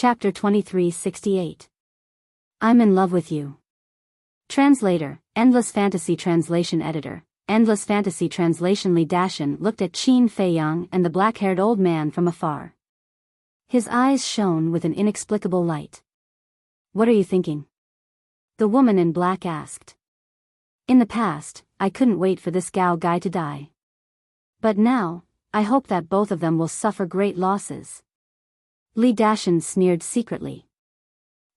Chapter 2368. I'm in love with you. Translator, Endless Fantasy Translation Editor, Endless Fantasy Translation. Li Dashan looked at Qin Feiyang and the black-haired old man from afar. His eyes shone with an inexplicable light. What are you thinking? The woman in black asked. In the past, I couldn't wait for this Gao guy to die. But now, I hope that both of them will suffer great losses. Li Dashan sneered secretly.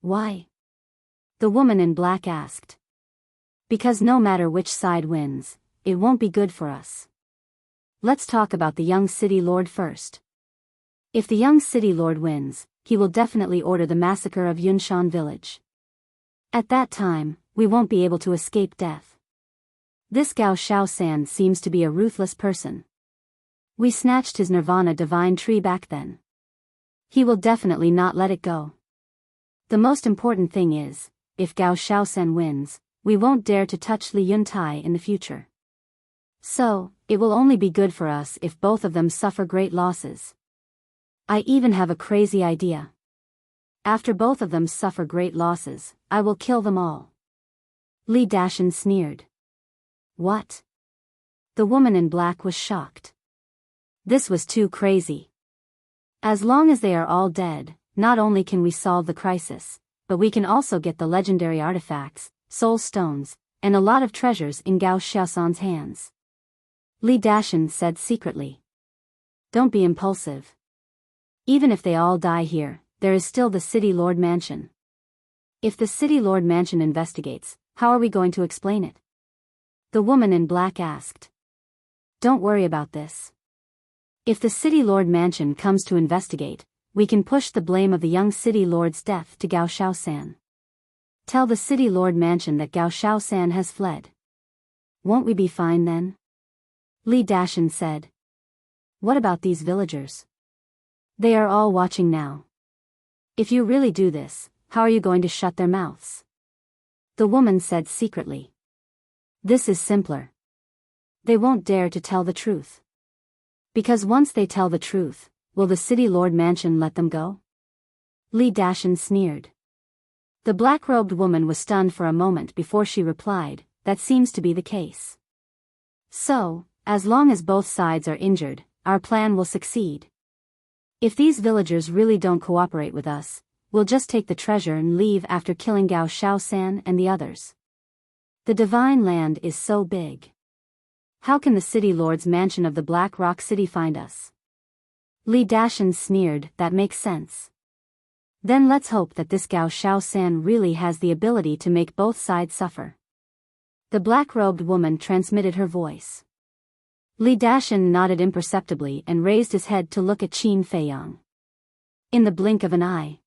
Why? The woman in black asked. Because no matter which side wins, it won't be good for us. Let's talk about the young city lord first. If the young city lord wins, he will definitely order the massacre of Yunshan village. At that time, we won't be able to escape death. This Gao Shaosan seems to be a ruthless person. We snatched his Nirvana divine tree back then. He will definitely not let it go. The most important thing is, if Gao Shaosan wins, we won't dare to touch Li Yuntai in the future. So, it will only be good for us if both of them suffer great losses. I even have a crazy idea. After both of them suffer great losses, I will kill them all. Li Dashan sneered. What? The woman in black was shocked. This was too crazy. As long as they are all dead, not only can we solve the crisis, but we can also get the legendary artifacts, soul stones, and a lot of treasures in Gao Xiaosan's hands. Li Dashan said secretly. Don't be impulsive. Even if they all die here, there is still the City Lord Mansion. If the City Lord Mansion investigates, how are we going to explain it? The woman in black asked. Don't worry about this. If the City Lord Mansion comes to investigate, we can push the blame of the young City Lord's death to Gao Shaosan. Tell the City Lord Mansion that Gao Shaosan has fled. Won't we be fine then? Li Dashan said. What about these villagers? They are all watching now. If you really do this, how are you going to shut their mouths? The woman said secretly. This is simpler. They won't dare to tell the truth. Because once they tell the truth, will the City Lord Mansion let them go? Li Dashan sneered. The black-robed woman was stunned for a moment before she replied, that seems to be the case. So, as long as both sides are injured, our plan will succeed. If these villagers really don't cooperate with us, we'll just take the treasure and leave after killing Gao Shaosan and the others. The Divine Land is so big. How can the City Lord's Mansion of the Black Rock City find us? Li Dashan sneered, that makes sense. Then let's hope that this Gao Shaosan really has the ability to make both sides suffer. The black-robed woman transmitted her voice. Li Dashan nodded imperceptibly and raised his head to look at Qin Feiyang. In the blink of an eye,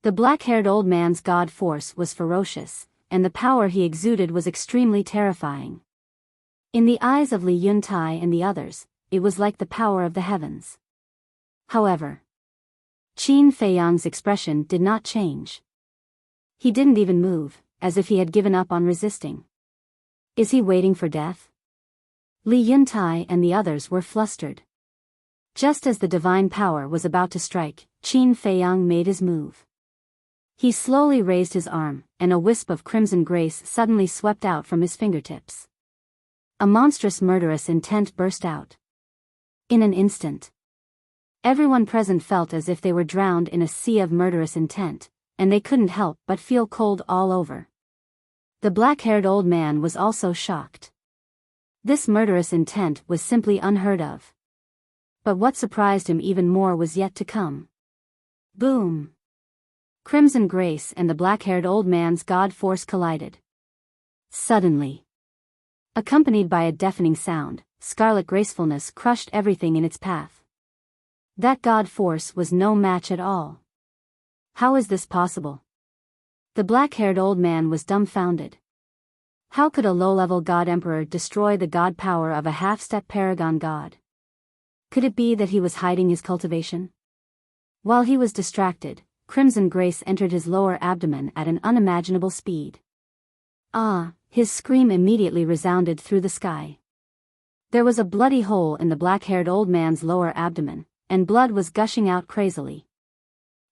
the black-haired old man's god force was ferocious, and the power he exuded was extremely terrifying. In the eyes of Li Yuntai and the others, it was like the power of the heavens. However, Qin Feiyang's expression did not change. He didn't even move, as if he had given up on resisting. Is he waiting for death? Li Yuntai and the others were flustered. Just as the divine power was about to strike, Qin Feiyang made his move. He slowly raised his arm, and a wisp of crimson grace suddenly swept out from his fingertips. A monstrous murderous intent burst out. In an instant, everyone present felt as if they were drowned in a sea of murderous intent, and they couldn't help but feel cold all over. The black-haired old man was also shocked. This murderous intent was simply unheard of. But what surprised him even more was yet to come. Boom! Crimson Grace and the black-haired old man's god force collided. Suddenly, accompanied by a deafening sound, scarlet gracefulness crushed everything in its path. That god force was no match at all. How is this possible? The black-haired old man was dumbfounded. How could a low-level god emperor destroy the god power of a half-step paragon god? Could it be that he was hiding his cultivation? While he was distracted, Crimson Grace entered his lower abdomen at an unimaginable speed. Ah! His scream immediately resounded through the sky. There was a bloody hole in the black-haired old man's lower abdomen, and blood was gushing out crazily.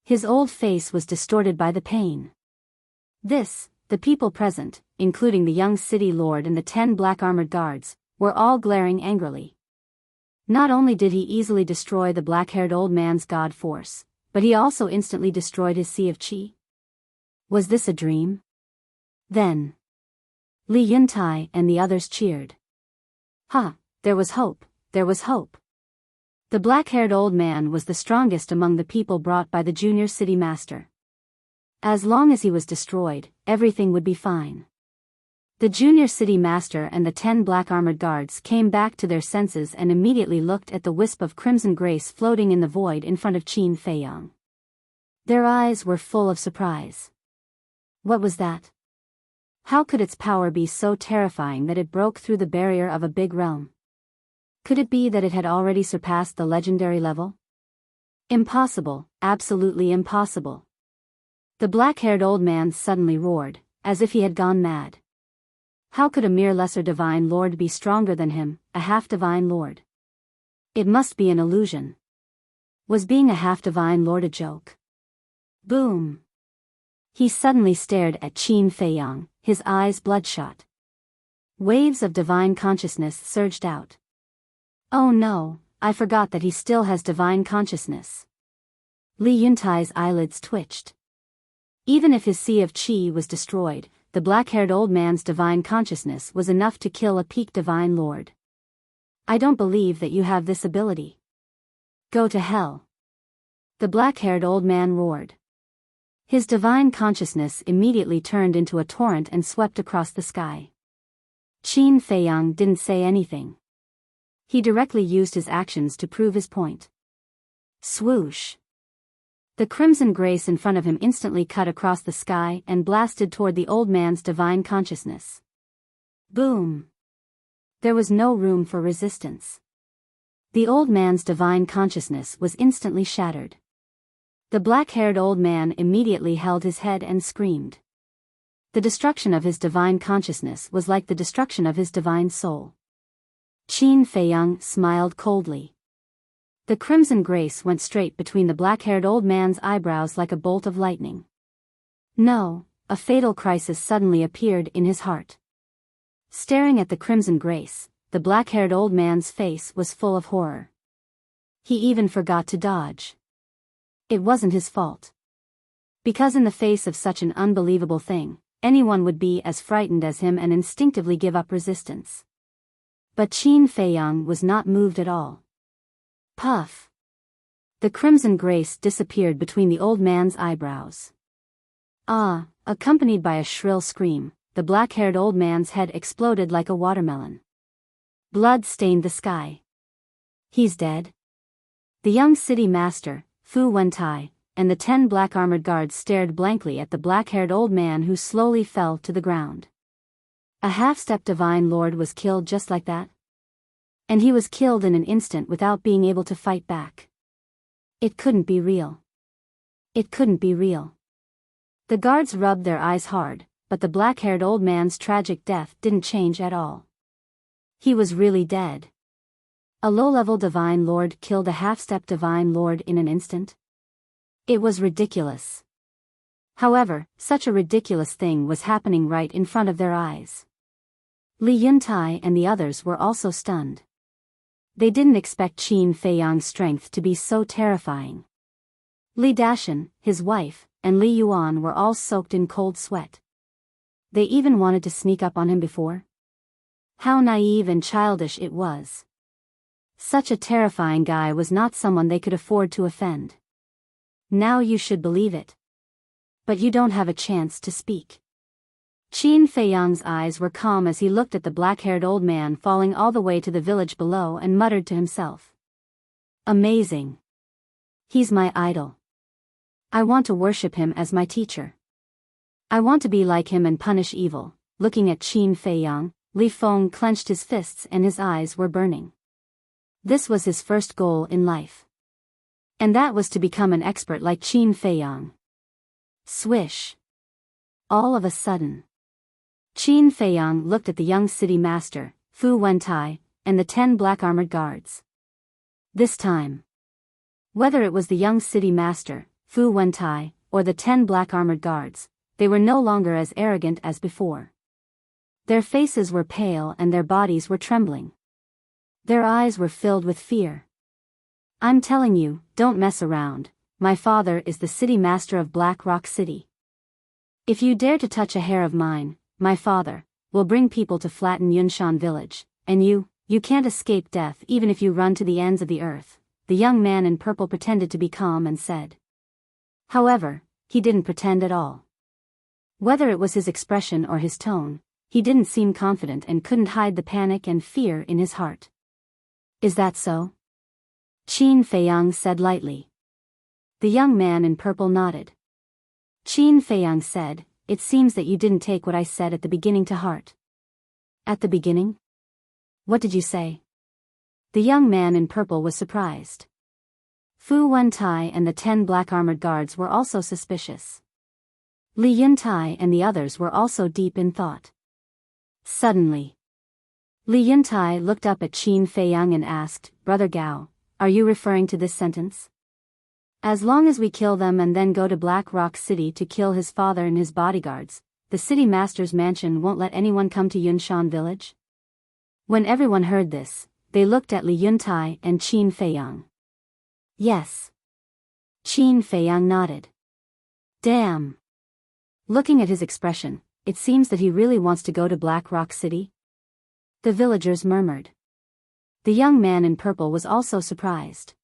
His old face was distorted by the pain. The people present, including the young city lord and the 10 black armored guards, were all glaring angrily. Not only did he easily destroy the black-haired old man's god force, but he also instantly destroyed his sea of qi. Was this a dream? Then Li Yuntai and the others cheered. There was hope, there was hope. The black-haired old man was the strongest among the people brought by the junior city master. As long as he was destroyed, everything would be fine. The junior city master and the 10 black armored guards came back to their senses and immediately looked at the wisp of crimson grace floating in the void in front of Qin Feiyang. Their eyes were full of surprise. What was that? How could its power be so terrifying that it broke through the barrier of a big realm? Could it be that it had already surpassed the legendary level? Impossible, absolutely impossible. The black-haired old man suddenly roared, as if he had gone mad. How could a mere lesser divine lord be stronger than him, a half-divine lord? It must be an illusion. Was being a half-divine lord a joke? Boom! He suddenly stared at Qin Feiyang, his eyes bloodshot. Waves of divine consciousness surged out. Oh no, I forgot that he still has divine consciousness. Li Yuntai's eyelids twitched. Even if his sea of qi was destroyed, the black-haired old man's divine consciousness was enough to kill a peak divine lord. I don't believe that you have this ability. Go to hell. The black-haired old man roared. His divine consciousness immediately turned into a torrent and swept across the sky. Qin Feiyang didn't say anything. He directly used his actions to prove his point. Swoosh! The crimson grace in front of him instantly cut across the sky and blasted toward the old man's divine consciousness. Boom! There was no room for resistance. The old man's divine consciousness was instantly shattered. The black-haired old man immediately held his head and screamed. The destruction of his divine consciousness was like the destruction of his divine soul. Qin Feiyang smiled coldly. The crimson grace went straight between the black-haired old man's eyebrows like a bolt of lightning. No, a fatal crisis suddenly appeared in his heart. Staring at the crimson grace, the black-haired old man's face was full of horror. He even forgot to dodge. It wasn't his fault. Because in the face of such an unbelievable thing, anyone would be as frightened as him and instinctively give up resistance. But Qin Feiyang was not moved at all. Puff! The crimson grace disappeared between the old man's eyebrows. Accompanied by a shrill scream, the black-haired old man's head exploded like a watermelon. Blood stained the sky. He's dead. The young city master, Fu Wentai, and the 10 black armored guards stared blankly at the black-haired old man who slowly fell to the ground. A half-step divine lord was killed just like that? And he was killed in an instant without being able to fight back. It couldn't be real. It couldn't be real. The guards rubbed their eyes hard, but the black-haired old man's tragic death didn't change at all. He was really dead. A low-level divine lord killed a half-step divine lord in an instant? It was ridiculous. However, such a ridiculous thing was happening right in front of their eyes. Li Yuntai and the others were also stunned. They didn't expect Qin Feiyang's strength to be so terrifying. Li Dashan, his wife, and Li Yuan were all soaked in cold sweat. They even wanted to sneak up on him before. How naive and childish it was. Such a terrifying guy was not someone they could afford to offend. Now you should believe it. But you don't have a chance to speak. Qin Feiyang's eyes were calm as he looked at the black-haired old man falling all the way to the village below and muttered to himself. Amazing. He's my idol. I want to worship him as my teacher. I want to be like him and punish evil. Looking at Qin Feiyang, Li Feng clenched his fists and his eyes were burning. This was his first goal in life. And that was to become an expert like Qin Feiyang. Swish. All of a sudden, Qin Feiyang looked at the young city master, Fu Wentai, and the 10 black armored guards. This time, whether it was the young city master, Fu Wentai, or the 10 black armored guards, they were no longer as arrogant as before. Their faces were pale and their bodies were trembling. Their eyes were filled with fear. I'm telling you, don't mess around. My father is the city master of Black Rock City. If you dare to touch a hair of mine, my father will bring people to flatten Yunshan village, and you can't escape death even if you run to the ends of the earth. The young man in purple pretended to be calm and said. However, he didn't pretend at all. Whether it was his expression or his tone, he didn't seem confident and couldn't hide the panic and fear in his heart. Is that so? Qin Feiyang said lightly. The young man in purple nodded. Qin Feiyang said, it seems that you didn't take what I said at the beginning to heart. At the beginning? What did you say? The young man in purple was surprised. Fu Wentai and the 10 black armored guards were also suspicious. Li Yuntai and the others were also deep in thought. Suddenly, Li Yuntai looked up at Qin Feiyang and asked, Brother Gao, are you referring to this sentence? As long as we kill them and then go to Black Rock City to kill his father and his bodyguards, the city master's mansion won't let anyone come to Yunshan village? When everyone heard this, they looked at Li Yuntai and Qin Feiyang. Yes. Qin Feiyang nodded. Damn. Looking at his expression, it seems that he really wants to go to Black Rock City. The villagers murmured. The young man in purple was also surprised.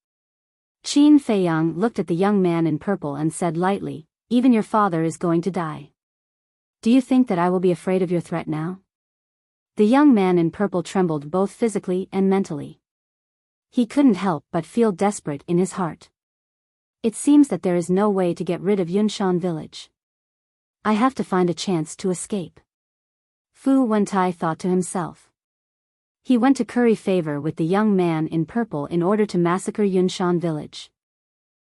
Qin Feiyang looked at the young man in purple and said lightly, even your father is going to die. Do you think that I will be afraid of your threat now? The young man in purple trembled both physically and mentally. He couldn't help but feel desperate in his heart. It seems that there is no way to get rid of Yunshan village. I have to find a chance to escape. Fu Wentai thought to himself. He went to curry favor with the young man in purple in order to massacre Yunshan village.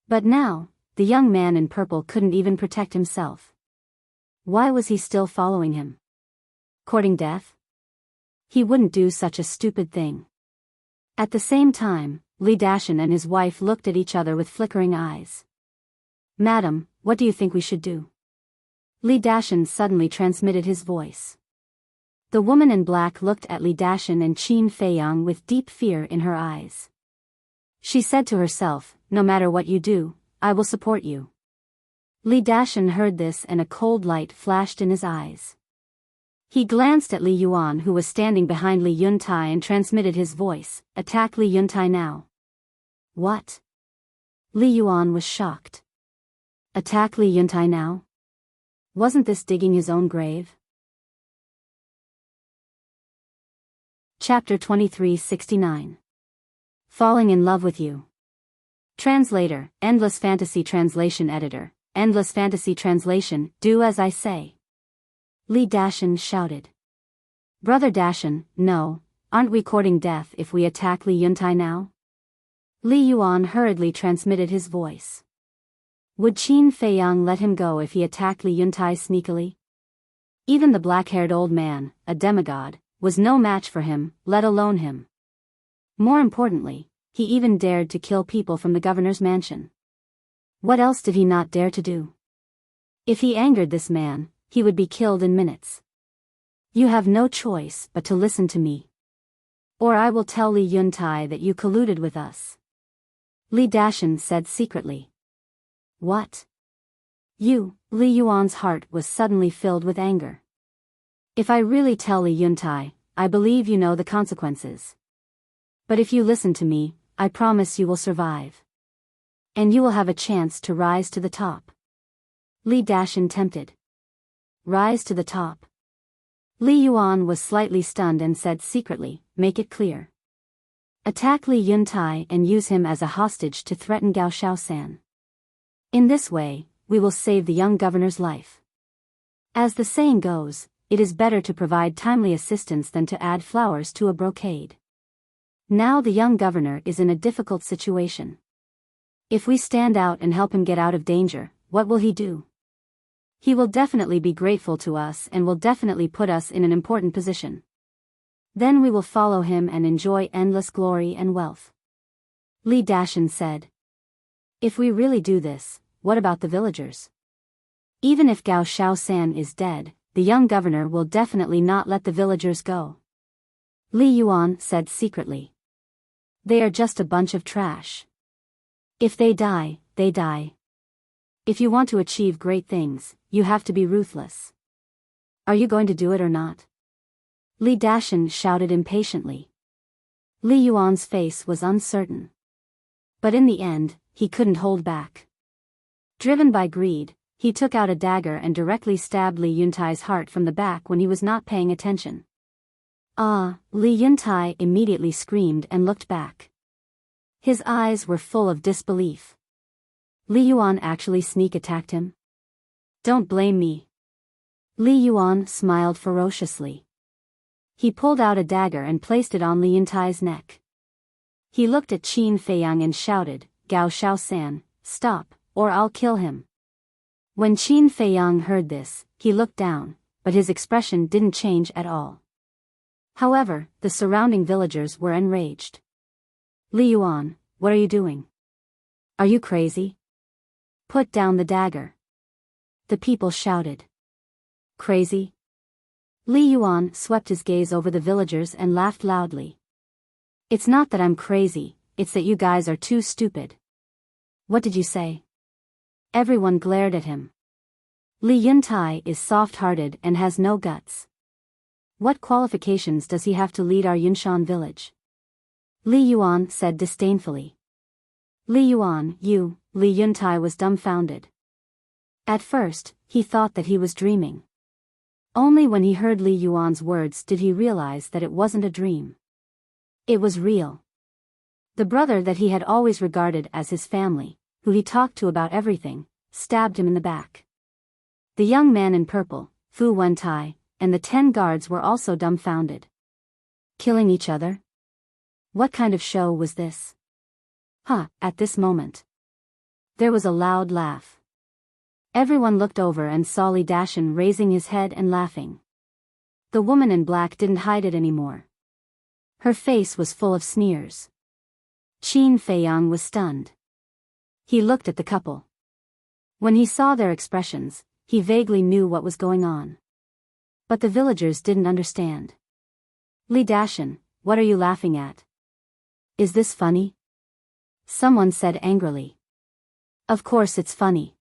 But now, the young man in purple couldn't even protect himself. Why was he still following him? Courting death? He wouldn't do such a stupid thing. At the same time, Li Dashan and his wife looked at each other with flickering eyes. Madam, what do you think we should do? Li Dashan suddenly transmitted his voice. The woman in black looked at Li Dashan and Qin Feiyang with deep fear in her eyes. She said to herself, no matter what you do, I will support you. Li Dashan heard this and a cold light flashed in his eyes. He glanced at Li Yuan who was standing behind Li Yuntai and transmitted his voice, attack Li Yuntai now. What? Li Yuan was shocked. Attack Li Yuntai now? Wasn't this digging his own grave? Chapter 2369. Falling in Love with You. Translator, Endless Fantasy Translation Editor, Endless Fantasy Translation, do as I say. Li Dashan shouted. Brother Dashan, no, aren't we courting death if we attack Li Yuntai now? Li Yuan hurriedly transmitted his voice. Would Qin Feiyang let him go if he attacked Li Yuntai sneakily? Even the black-haired old man, a demigod, was no match for him, let alone him. More importantly, he even dared to kill people from the governor's mansion. What else did he not dare to do? If he angered this man, he would be killed in minutes. You have no choice but to listen to me. Or I will tell Li Yuntai that you colluded with us. Li Dashan said secretly. What? You? Li Yuan's heart was suddenly filled with anger. If I really tell Li Yuntai, I believe you know the consequences. But if you listen to me, I promise you will survive. And you will have a chance to rise to the top. Li Dashan tempted. Rise to the top. Li Yuan was slightly stunned and said secretly, make it clear. Attack Li Yuntai and use him as a hostage to threaten Gao Shaosan. In this way, we will save the young governor's life. As the saying goes, it is better to provide timely assistance than to add flowers to a brocade. Now the young governor is in a difficult situation. If we stand out and help him get out of danger, what will he do? He will definitely be grateful to us and will definitely put us in an important position. Then we will follow him and enjoy endless glory and wealth. Li Dashan said. If we really do this, what about the villagers? Even if Gao Shaosan is dead, the young governor will definitely not let the villagers go. Li Yuan said secretly. They are just a bunch of trash. If they die, they die. If you want to achieve great things, you have to be ruthless. Are you going to do it or not? Li Dashan shouted impatiently. Li Yuan's face was uncertain. But in the end, he couldn't hold back. Driven by greed, he took out a dagger and directly stabbed Li Yuntai's heart from the back when he was not paying attention. Ah! Li Yuntai immediately screamed and looked back. His eyes were full of disbelief. Li Yuan actually sneak attacked him? Don't blame me. Li Yuan smiled ferociously. He pulled out a dagger and placed it on Li Yuntai's neck. He looked at Qin Feiyang and shouted, Gao Shaosan, stop, or I'll kill him. When Qin Feiyang heard this, he looked down, but his expression didn't change at all. However, the surrounding villagers were enraged. Li Yuan, what are you doing? Are you crazy? Put down the dagger. The people shouted. Crazy? Li Yuan swept his gaze over the villagers and laughed loudly. It's not that I'm crazy, it's that you guys are too stupid. What did you say? Everyone glared at him. Li Yuntai is soft-hearted and has no guts. What qualifications does he have to lead our Yunshan village? Li Yuan said disdainfully. Li Yuan, Li Yuntai was dumbfounded. At first, he thought that he was dreaming. Only when he heard Li Yuan's words did he realize that it wasn't a dream. It was real. The brother that he had always regarded as his family, who he talked to about everything, stabbed him in the back. The young man in purple, Fu Wentai, and the 10 guards were also dumbfounded. Killing each other? What kind of show was this? At this moment. There was a loud laugh. Everyone looked over and saw Li Dashan raising his head and laughing. The woman in black didn't hide it anymore. Her face was full of sneers. Qin Feiyang was stunned. He looked at the couple. When he saw their expressions, he vaguely knew what was going on. But the villagers didn't understand. Li Dashan, what are you laughing at? Is this funny? Someone said angrily. Of course it's funny.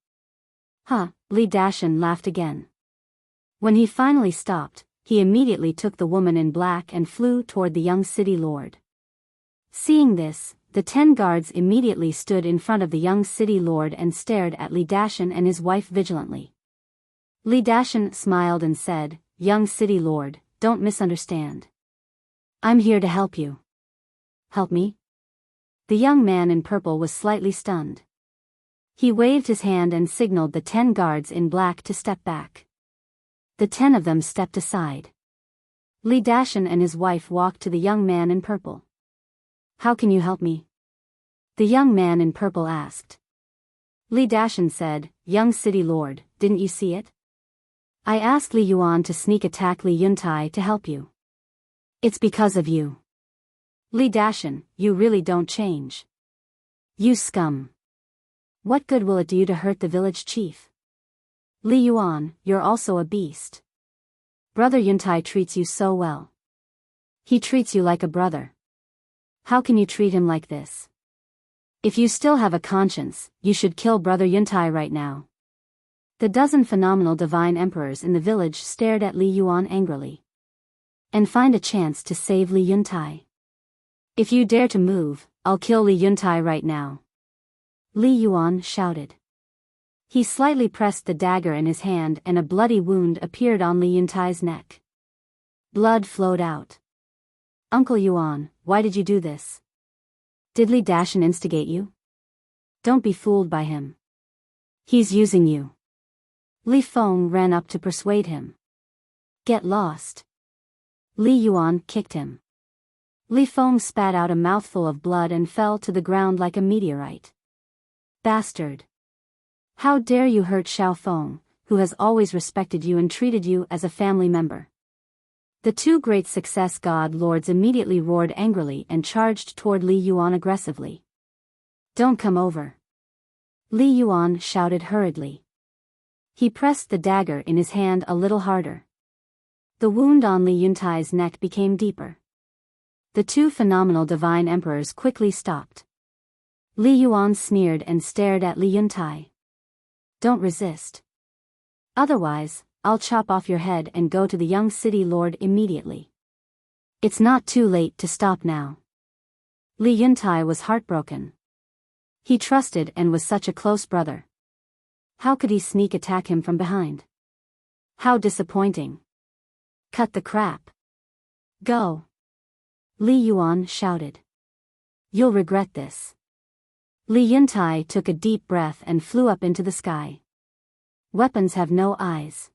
Li Dashan laughed again. When he finally stopped, he immediately took the woman in black and flew toward the young city lord. Seeing this, the 10 guards immediately stood in front of the young city lord and stared at Li Dashan and his wife vigilantly. Li Dashan smiled and said, Young city lord, don't misunderstand. I'm here to help you. Help me? The young man in purple was slightly stunned. He waved his hand and signaled the 10 guards in black to step back. The 10 of them stepped aside. Li Dashan and his wife walked to the young man in purple. How can you help me? The young man in purple asked. Li Dashan said, Young city lord, didn't you see it? I asked Li Yuan to sneak attack Li Yuntai to help you. It's because of you. Li Dashan, you really don't change. You scum. What good will it do you to hurt the village chief? Li Yuan, you're also a beast. Brother Yuntai treats you so well. He treats you like a brother. How can you treat him like this? If you still have a conscience, you should kill Brother Yuntai right now. The dozen phenomenal divine emperors in the village stared at Li Yuan angrily. And find a chance to save Li Yuntai. If you dare to move, I'll kill Li Yuntai right now. Li Yuan shouted. He slightly pressed the dagger in his hand and a bloody wound appeared on Li Yuntai's neck. Blood flowed out. Uncle Yuan, why did you do this? Did Li Dashan instigate you? Don't be fooled by him. He's using you. Li Feng ran up to persuade him. Get lost. Li Yuan kicked him. Li Feng spat out a mouthful of blood and fell to the ground like a meteorite. Bastard. How dare you hurt Xiao Feng, who has always respected you and treated you as a family member. The 2 great success god lords immediately roared angrily and charged toward Li Yuan aggressively. Don't come over. Li Yuan shouted hurriedly. He pressed the dagger in his hand a little harder. The wound on Li Yuntai's neck became deeper. The two phenomenal divine emperors quickly stopped. Li Yuan sneered and stared at Li Yuntai. Don't resist. Otherwise, I'll chop off your head and go to the young city lord immediately. It's not too late to stop now. Li Yuntai was heartbroken. He trusted and was such a close brother. How could he sneak attack him from behind? How disappointing. Cut the crap. Go. Li Yuan shouted. You'll regret this. Li Yuntai took a deep breath and flew up into the sky. Weapons have no eyes.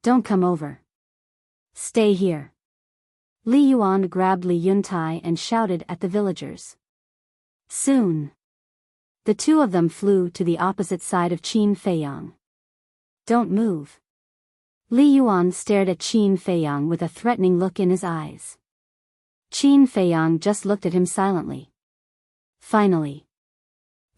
Don't come over. Stay here. Li Yuan grabbed Li Yuntai and shouted at the villagers. Soon. The two of them flew to the opposite side of Qin Feiyang. Don't move. Li Yuan stared at Qin Feiyang with a threatening look in his eyes. Qin Feiyang just looked at him silently. Finally,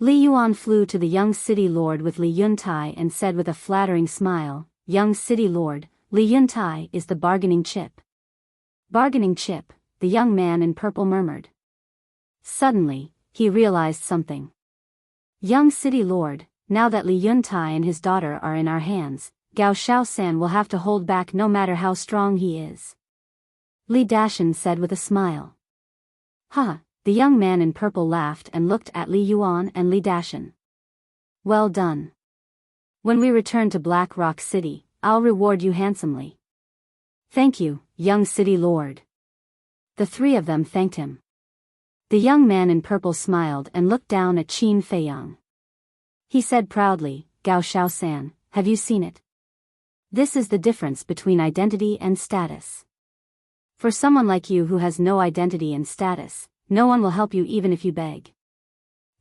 Li Yuan flew to the young city lord with Li Yuntai and said with a flattering smile, Young city lord, Li Yuntai is the bargaining chip. Bargaining chip, the young man in purple murmured. Suddenly, he realized something. Young city lord, now that Li Yuntai and his daughter are in our hands, Gao Shaosan will have to hold back no matter how strong he is. Li Dashan said with a smile. Huh, the young man in purple laughed and looked at Li Yuan and Li Dashan. Well done. When we return to Black Rock City, I'll reward you handsomely. Thank you, young city lord. The three of them thanked him. The young man in purple smiled and looked down at Qin Feiyang. He said proudly, Gao Shaosan, have you seen it? This is the difference between identity and status. For someone like you who has no identity and status, no one will help you even if you beg.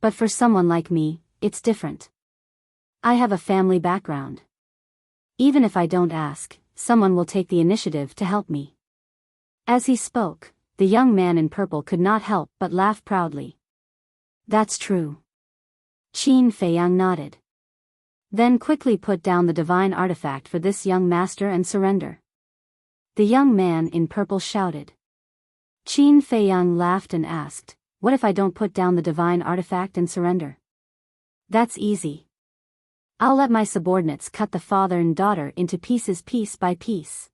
But for someone like me, it's different. I have a family background. Even if I don't ask, someone will take the initiative to help me. As he spoke, the young man in purple could not help but laugh proudly. That's true. Qin Feiyang nodded. Then quickly put down the divine artifact for this young master and surrender. The young man in purple shouted. Qin Feiyang laughed and asked, What if I don't put down the divine artifact and surrender? That's easy. I'll let my subordinates cut the father and daughter into pieces piece by piece.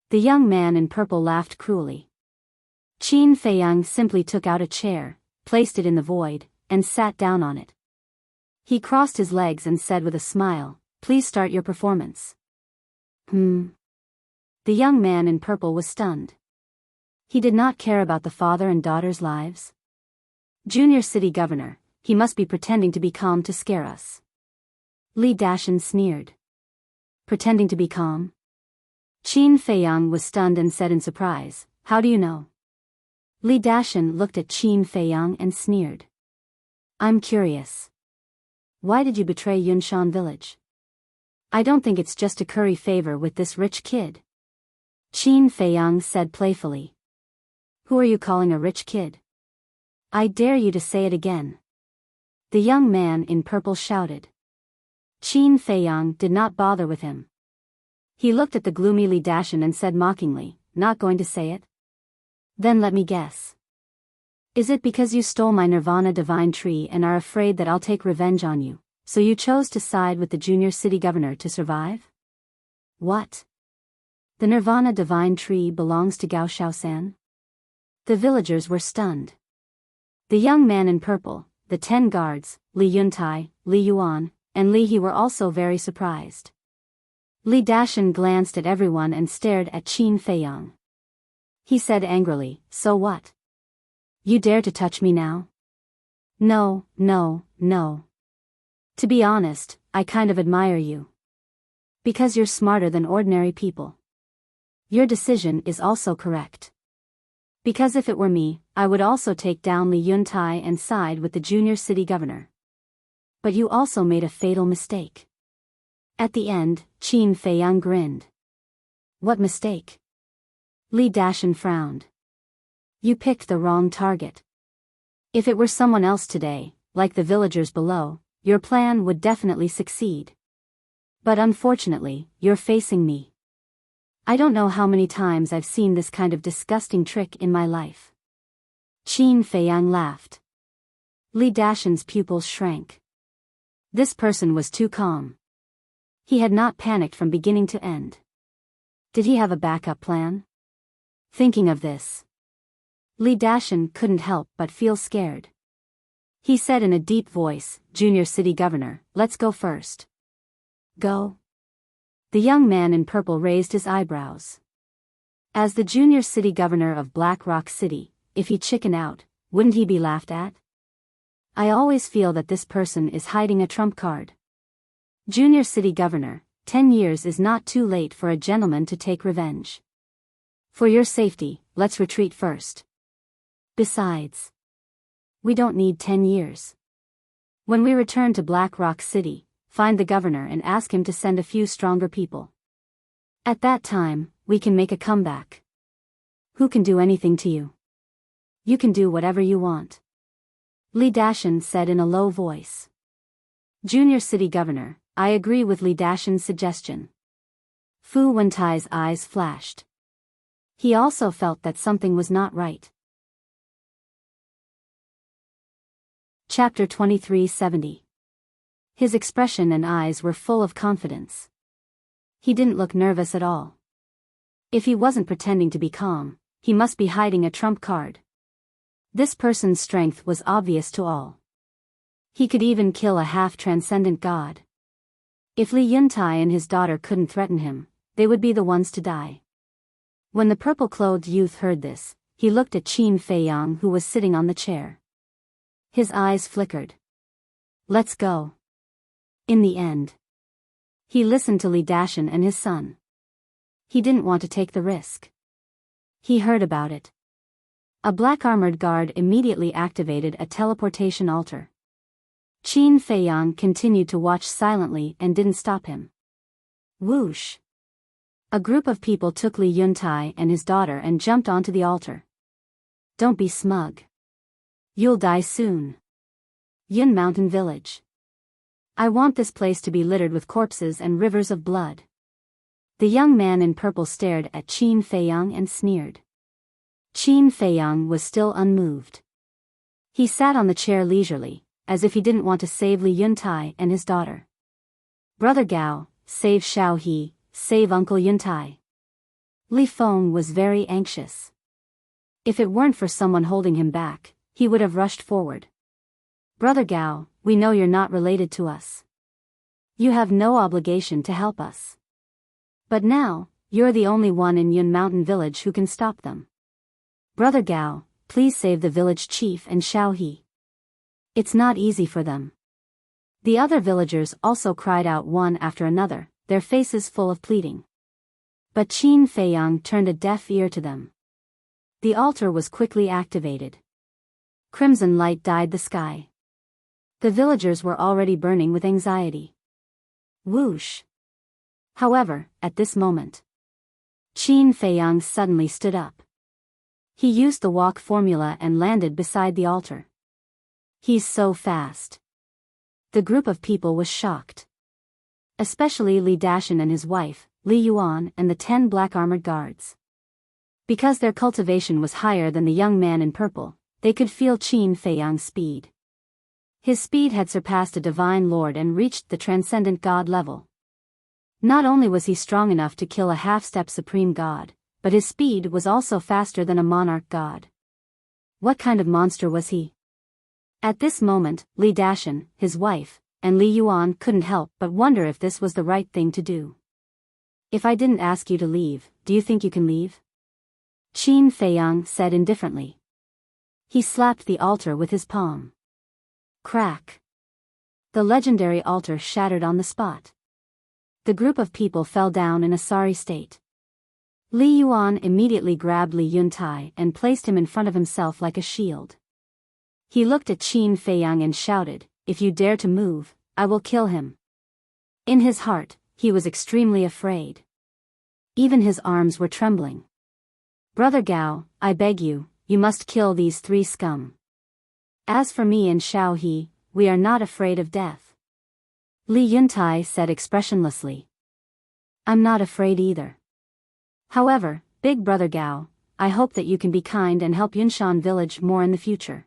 The young man in purple laughed cruelly. Qin Feiyang simply took out a chair, placed it in the void, and sat down on it. He crossed his legs and said with a smile, Please start your performance. The young man in purple was stunned. He did not care about the father and daughter's lives. Junior city governor, he must be pretending to be calm to scare us. Li Dashan sneered. Pretending to be calm? Qin Feiyang was stunned and said in surprise, How do you know? Li Dashan looked at Qin Feiyang and sneered. I'm curious. Why did you betray Yunshan village? I don't think it's just to curry favor with this rich kid. Qin Feiyang said playfully. Who are you calling a rich kid? I dare you to say it again. The young man in purple shouted. Qin Feiyang did not bother with him. He looked at the gloomy Li Dashan and said mockingly, Not going to say it? Then let me guess. Is it because you stole my Nirvana divine tree and are afraid that I'll take revenge on you, so you chose to side with the junior city governor to survive? What? The Nirvana divine tree belongs to Gao Shaosan? The villagers were stunned. The young man in purple, the 10 guards, Li Yuntai, Li Yuan, and Li He were also very surprised. Li Dashan glanced at everyone and stared at Qin Feiyang. He said angrily, So what? You dare to touch me now? No. To be honest, I kind of admire you. Because you're smarter than ordinary people. Your decision is also correct. Because if it were me, I would also take down Li Yuntai and side with the junior city governor. But you also made a fatal mistake. At the end, Qin Feiyang grinned. What mistake? Li Dashan frowned. You picked the wrong target. If it were someone else today, like the villagers below, your plan would definitely succeed. But unfortunately, you're facing me. I don't know how many times I've seen this kind of disgusting trick in my life." Qin Feiyang laughed. Li Dashan's pupils shrank. This person was too calm. He had not panicked from beginning to end. Did he have a backup plan? Thinking of this, Li Dashan couldn't help but feel scared. He said in a deep voice, "Junior City Governor, let's go first." "Go?" The young man in purple raised his eyebrows. As the junior city governor of Black Rock City, if he chicken out, wouldn't he be laughed at? I always feel that this person is hiding a trump card. Junior city governor, 10 years is not too late for a gentleman to take revenge. For your safety, let's retreat first. Besides, we don't need 10 years. When we return to Black Rock City, find the governor and ask him to send a few stronger people. At that time, we can make a comeback. Who can do anything to you? You can do whatever you want. Li Dashan said in a low voice. Junior city governor, I agree with Li Dashan's suggestion. Fu Wentai's eyes flashed. He also felt that something was not right. Chapter 2370. His expression and eyes were full of confidence. He didn't look nervous at all. If he wasn't pretending to be calm, he must be hiding a trump card. This person's strength was obvious to all. He could even kill a half-transcendent god. If Li Yuntai and his daughter couldn't threaten him, they would be the ones to die. When the purple-clothed youth heard this, he looked at Qin Feiyang who was sitting on the chair. His eyes flickered. Let's go. In the end, he listened to Li Dashan and his son. He didn't want to take the risk. He heard about it. A black-armored guard immediately activated a teleportation altar. Qin Feiyang continued to watch silently and didn't stop him. Whoosh! A group of people took Li Yuntai and his daughter and jumped onto the altar. Don't be smug. You'll die soon. Yun Mountain Village. I want this place to be littered with corpses and rivers of blood. The young man in purple stared at Qin Feiyang and sneered. Qin Feiyang was still unmoved. He sat on the chair leisurely, as if he didn't want to save Li Yuntai and his daughter. Brother Gao, save Xiao He, save Uncle Yuntai. Li Feng was very anxious. If it weren't for someone holding him back, he would have rushed forward. Brother Gao, we know you're not related to us. You have no obligation to help us. But now, you're the only one in Yun Mountain Village who can stop them. Brother Gao, please save the village chief and Xiao He. It's not easy for them. The other villagers also cried out one after another, their faces full of pleading. But Qin Feiyang turned a deaf ear to them. The altar was quickly activated. Crimson light dyed the sky. The villagers were already burning with anxiety. Whoosh! However, at this moment, Qin Feiyang suddenly stood up. He used the walk formula and landed beside the altar. He's so fast. The group of people was shocked. Especially Li Dashan and his wife, Li Yuan and the 10 black-armored guards. Because their cultivation was higher than the young man in purple, they could feel Qin Feiyang's speed. His speed had surpassed a divine lord and reached the transcendent god level. Not only was he strong enough to kill a half-step supreme god, but his speed was also faster than a monarch god. What kind of monster was he? At this moment, Li Dashan, his wife, and Li Yuan couldn't help but wonder if this was the right thing to do. If I didn't ask you to leave, do you think you can leave? Qin Feiyang said indifferently. He slapped the altar with his palm. Crack! The legendary altar shattered on the spot. The group of people fell down in a sorry state. Li Yuan immediately grabbed Li Yuntai and placed him in front of himself like a shield. He looked at Qin Feiyang and shouted, "If you dare to move, I will kill him." In his heart, he was extremely afraid. Even his arms were trembling. Brother Gao, I beg you, you must kill these 3 scum. As for me and Xiao He, we are not afraid of death. Li Yuntai said expressionlessly. I'm not afraid either. However, Big Brother Gao, I hope that you can be kind and help Yunshan village more in the future.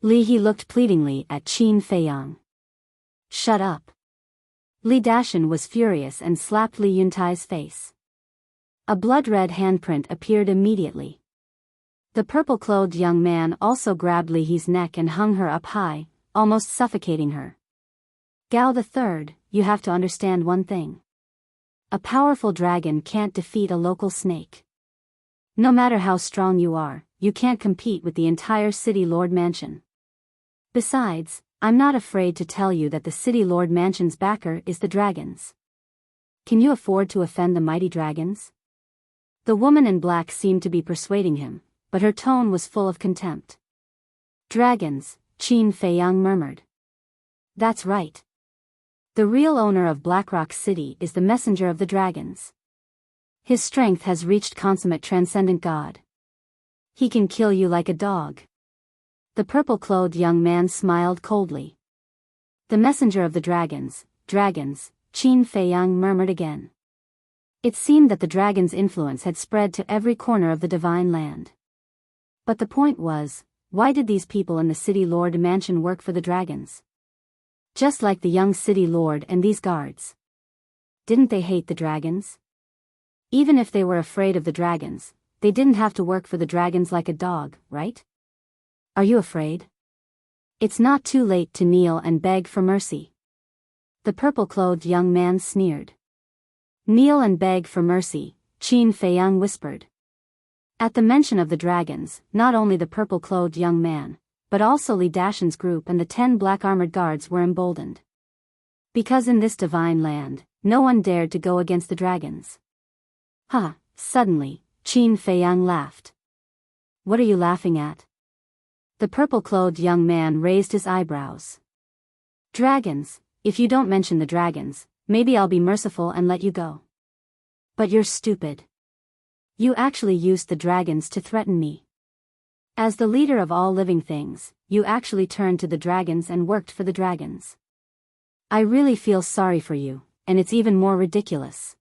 Li He looked pleadingly at Qin Feiyang. Shut up. Li Dashan was furious and slapped Li Yuntai's face. A blood-red handprint appeared immediately. The purple-clothed young man also grabbed Li He's neck and hung her up high, almost suffocating her. Gao the Third, you have to understand one thing. A powerful dragon can't defeat a local snake. No matter how strong you are, you can't compete with the entire City Lord Mansion. Besides, I'm not afraid to tell you that the City Lord Mansion's backer is the dragons. Can you afford to offend the mighty dragons? The woman in black seemed to be persuading him, but her tone was full of contempt. Dragons, Qin Feiyang murmured. That's right. The real owner of Blackrock City is the messenger of the dragons. His strength has reached consummate transcendent god. He can kill you like a dog. The purple-clothed young man smiled coldly. The messenger of the dragons, Qin Feiyang murmured again. It seemed that the dragon's influence had spread to every corner of the divine land. But the point was, why did these people in the City Lord Mansion work for the dragons? Just like the young City Lord and these guards. Didn't they hate the dragons? Even if they were afraid of the dragons, they didn't have to work for the dragons like a dog, right? Are you afraid? It's not too late to kneel and beg for mercy. The purple-clothed young man sneered. Kneel and beg for mercy, Qin Feiyang whispered. At the mention of the dragons, not only the purple-clothed young man, but also Li Dashan's group and the 10 black-armored guards were emboldened. Because in this divine land, no one dared to go against the dragons. Suddenly, Qin Feiyang laughed. What are you laughing at? The purple-clothed young man raised his eyebrows. Dragons, if you don't mention the dragons, maybe I'll be merciful and let you go. But you're stupid. You actually used the dragons to threaten me. As the leader of all living things, you actually turned to the dragons and worked for the dragons. I really feel sorry for you, and it's even more ridiculous.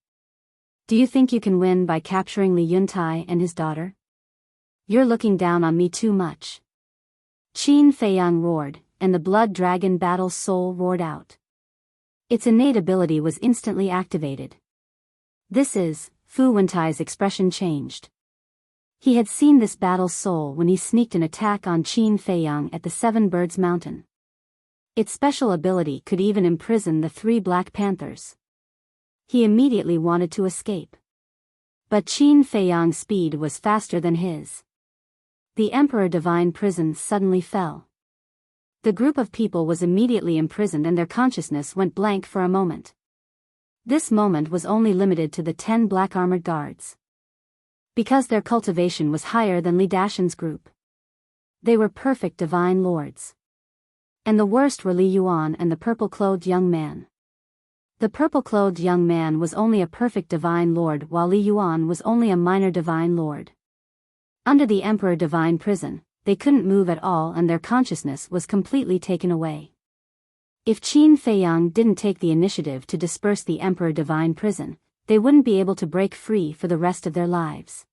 Do you think you can win by capturing Li Yuntai and his daughter? You're looking down on me too much. Qin Feiyang roared, and the blood dragon battle soul roared out. Its innate ability was instantly activated. Fu Wentai's expression changed. He had seen this battle soul when he sneaked an attack on Qin Feiyang at the Seven Birds Mountain. Its special ability could even imprison the 3 Black Panthers. He immediately wanted to escape. But Qin Feiyang's speed was faster than his. The Emperor Divine Prison suddenly fell. The group of people was immediately imprisoned and their consciousness went blank for a moment. This moment was only limited to the 10 black-armored guards. Because their cultivation was higher than Li Dashan's group. They were perfect divine lords. And the worst were Li Yuan and the purple-clothed young man. The purple-clothed young man was only a perfect divine lord while Li Yuan was only a minor divine lord. Under the Emperor Divine Prison, they couldn't move at all and their consciousness was completely taken away. If Qin Feiyang didn't take the initiative to disperse the Emperor Divine Prison, they wouldn't be able to break free for the rest of their lives.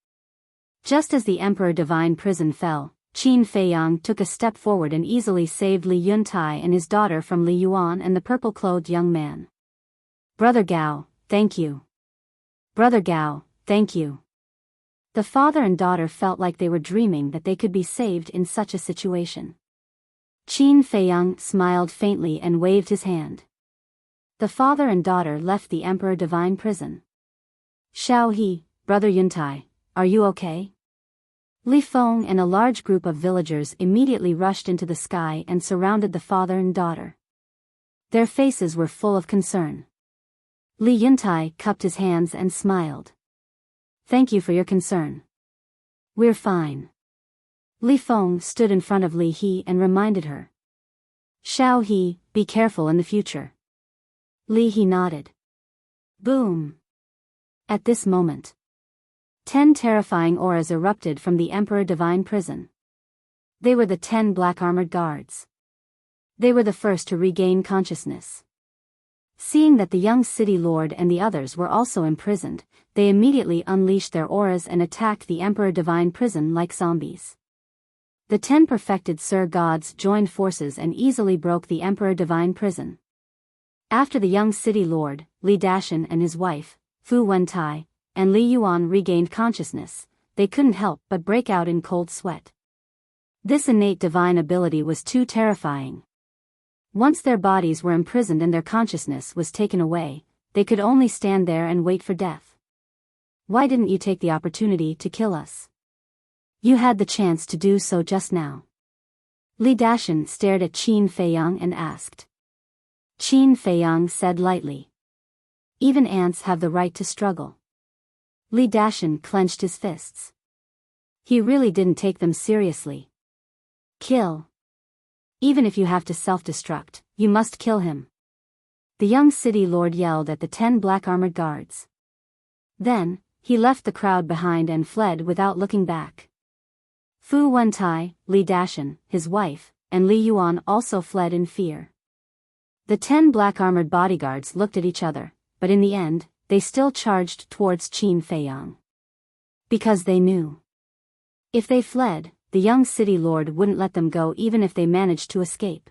Just as the Emperor Divine Prison fell, Qin Feiyang took a step forward and easily saved Li Yuntai and his daughter from Li Yuan and the purple-clothed young man. Brother Gao, thank you. Brother Gao, thank you. The father and daughter felt like they were dreaming that they could be saved in such a situation. Qin Feiyang smiled faintly and waved his hand. The father and daughter left the Emperor Divine Prison. Xiao He, Brother Yuntai, are you okay? Li Feng and a large group of villagers immediately rushed into the sky and surrounded the father and daughter. Their faces were full of concern. Li Yuntai cupped his hands and smiled. Thank you for your concern. We're fine. Li Feng stood in front of Li He and reminded her. Xiao He, be careful in the future. Li He nodded. Boom. At this moment, 10 terrifying auras erupted from the Emperor Divine Prison. They were the 10 black-armored guards. They were the first to regain consciousness. Seeing that the young city lord and the others were also imprisoned, they immediately unleashed their auras and attacked the Emperor Divine prison like zombies. The 10 perfected Sir Gods joined forces and easily broke the Emperor Divine prison. After the young city lord, Li Dashan and his wife, Fu Wentai, and Li Yuan regained consciousness, they couldn't help but break out in cold sweat. This innate divine ability was too terrifying. Once their bodies were imprisoned and their consciousness was taken away, they could only stand there and wait for death. Why didn't you take the opportunity to kill us? You had the chance to do so just now. Li Dashan stared at Qin Feiyang and asked. Qin Feiyang said lightly. Even ants have the right to struggle. Li Dashan clenched his fists. He really didn't take them seriously. Kill. Even if you have to self-destruct, you must kill him. The young city lord yelled at the 10 black armored guards. Then, he left the crowd behind and fled without looking back. Fu Wentai, Li Dashan, his wife, and Li Yuan also fled in fear. The 10 black armored bodyguards looked at each other, but in the end, they still charged towards Qin Feiyang. Because they knew. If they fled, the young city lord wouldn't let them go even if they managed to escape.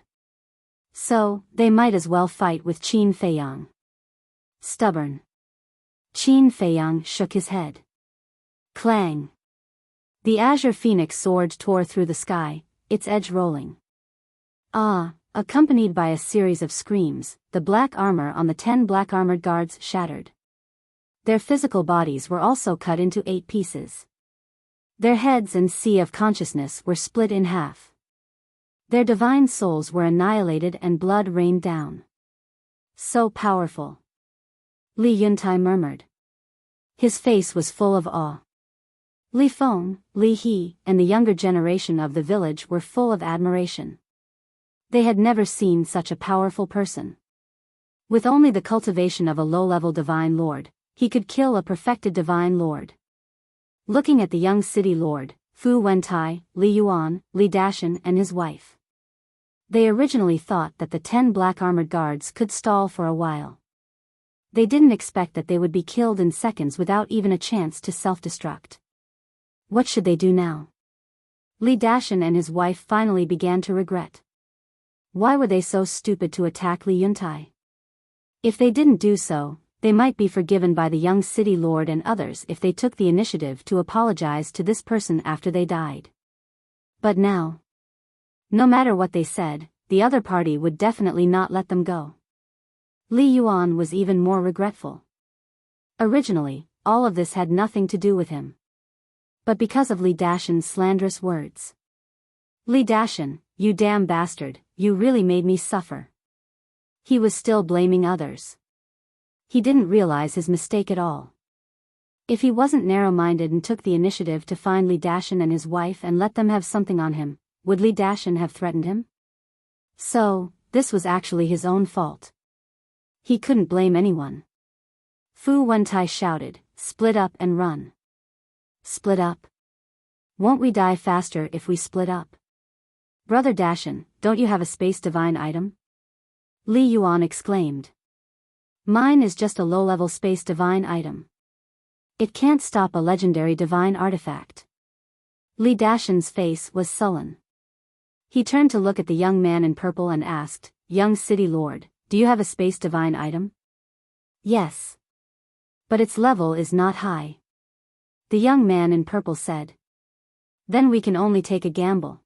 So, they might as well fight with Qin Feiyang. Stubborn. Qin Feiyang shook his head. Clang. The azure phoenix sword tore through the sky, its edge rolling. Ah, accompanied by a series of screams, the black armor on the 10 black armored guards shattered. Their physical bodies were also cut into 8 pieces. Their heads and sea of consciousness were split in half. Their divine souls were annihilated and blood rained down. So powerful. Li Yuntai murmured. His face was full of awe. Li Feng, Li He, and the younger generation of the village were full of admiration. They had never seen such a powerful person. With only the cultivation of a low-level divine lord, he could kill a perfected divine lord. Looking at the young city lord, Fu Wentai, Li Yuan, Li Dashan and his wife. They originally thought that the 10 black armored guards could stall for a while. They didn't expect that they would be killed in seconds without even a chance to self-destruct. What should they do now? Li Dashan and his wife finally began to regret. Why were they so stupid to attack Li Yuntai? If they didn't do so, they might be forgiven by the young city lord and others if they took the initiative to apologize to this person after they died. But now, no matter what they said, the other party would definitely not let them go. Li Yuan was even more regretful. Originally, all of this had nothing to do with him. But because of Li Dashan's slanderous words. Li Dashan, you damn bastard, you really made me suffer. He was still blaming others. He didn't realize his mistake at all. If he wasn't narrow-minded and took the initiative to find Li Dashan and his wife and let them have something on him, would Li Dashan have threatened him? So, this was actually his own fault. He couldn't blame anyone. Fu Wentai shouted, split up and run. Split up? Won't we die faster if we split up? Brother Dashan, don't you have a space divine item? Li Yuan exclaimed. Mine is just a low-level space divine item. It can't stop a legendary divine artifact. Li Dashan's face was sullen. He turned to look at the young man in purple and asked, Young city lord, do you have a space divine item? Yes. But its level is not high. The young man in purple said. Then we can only take a gamble.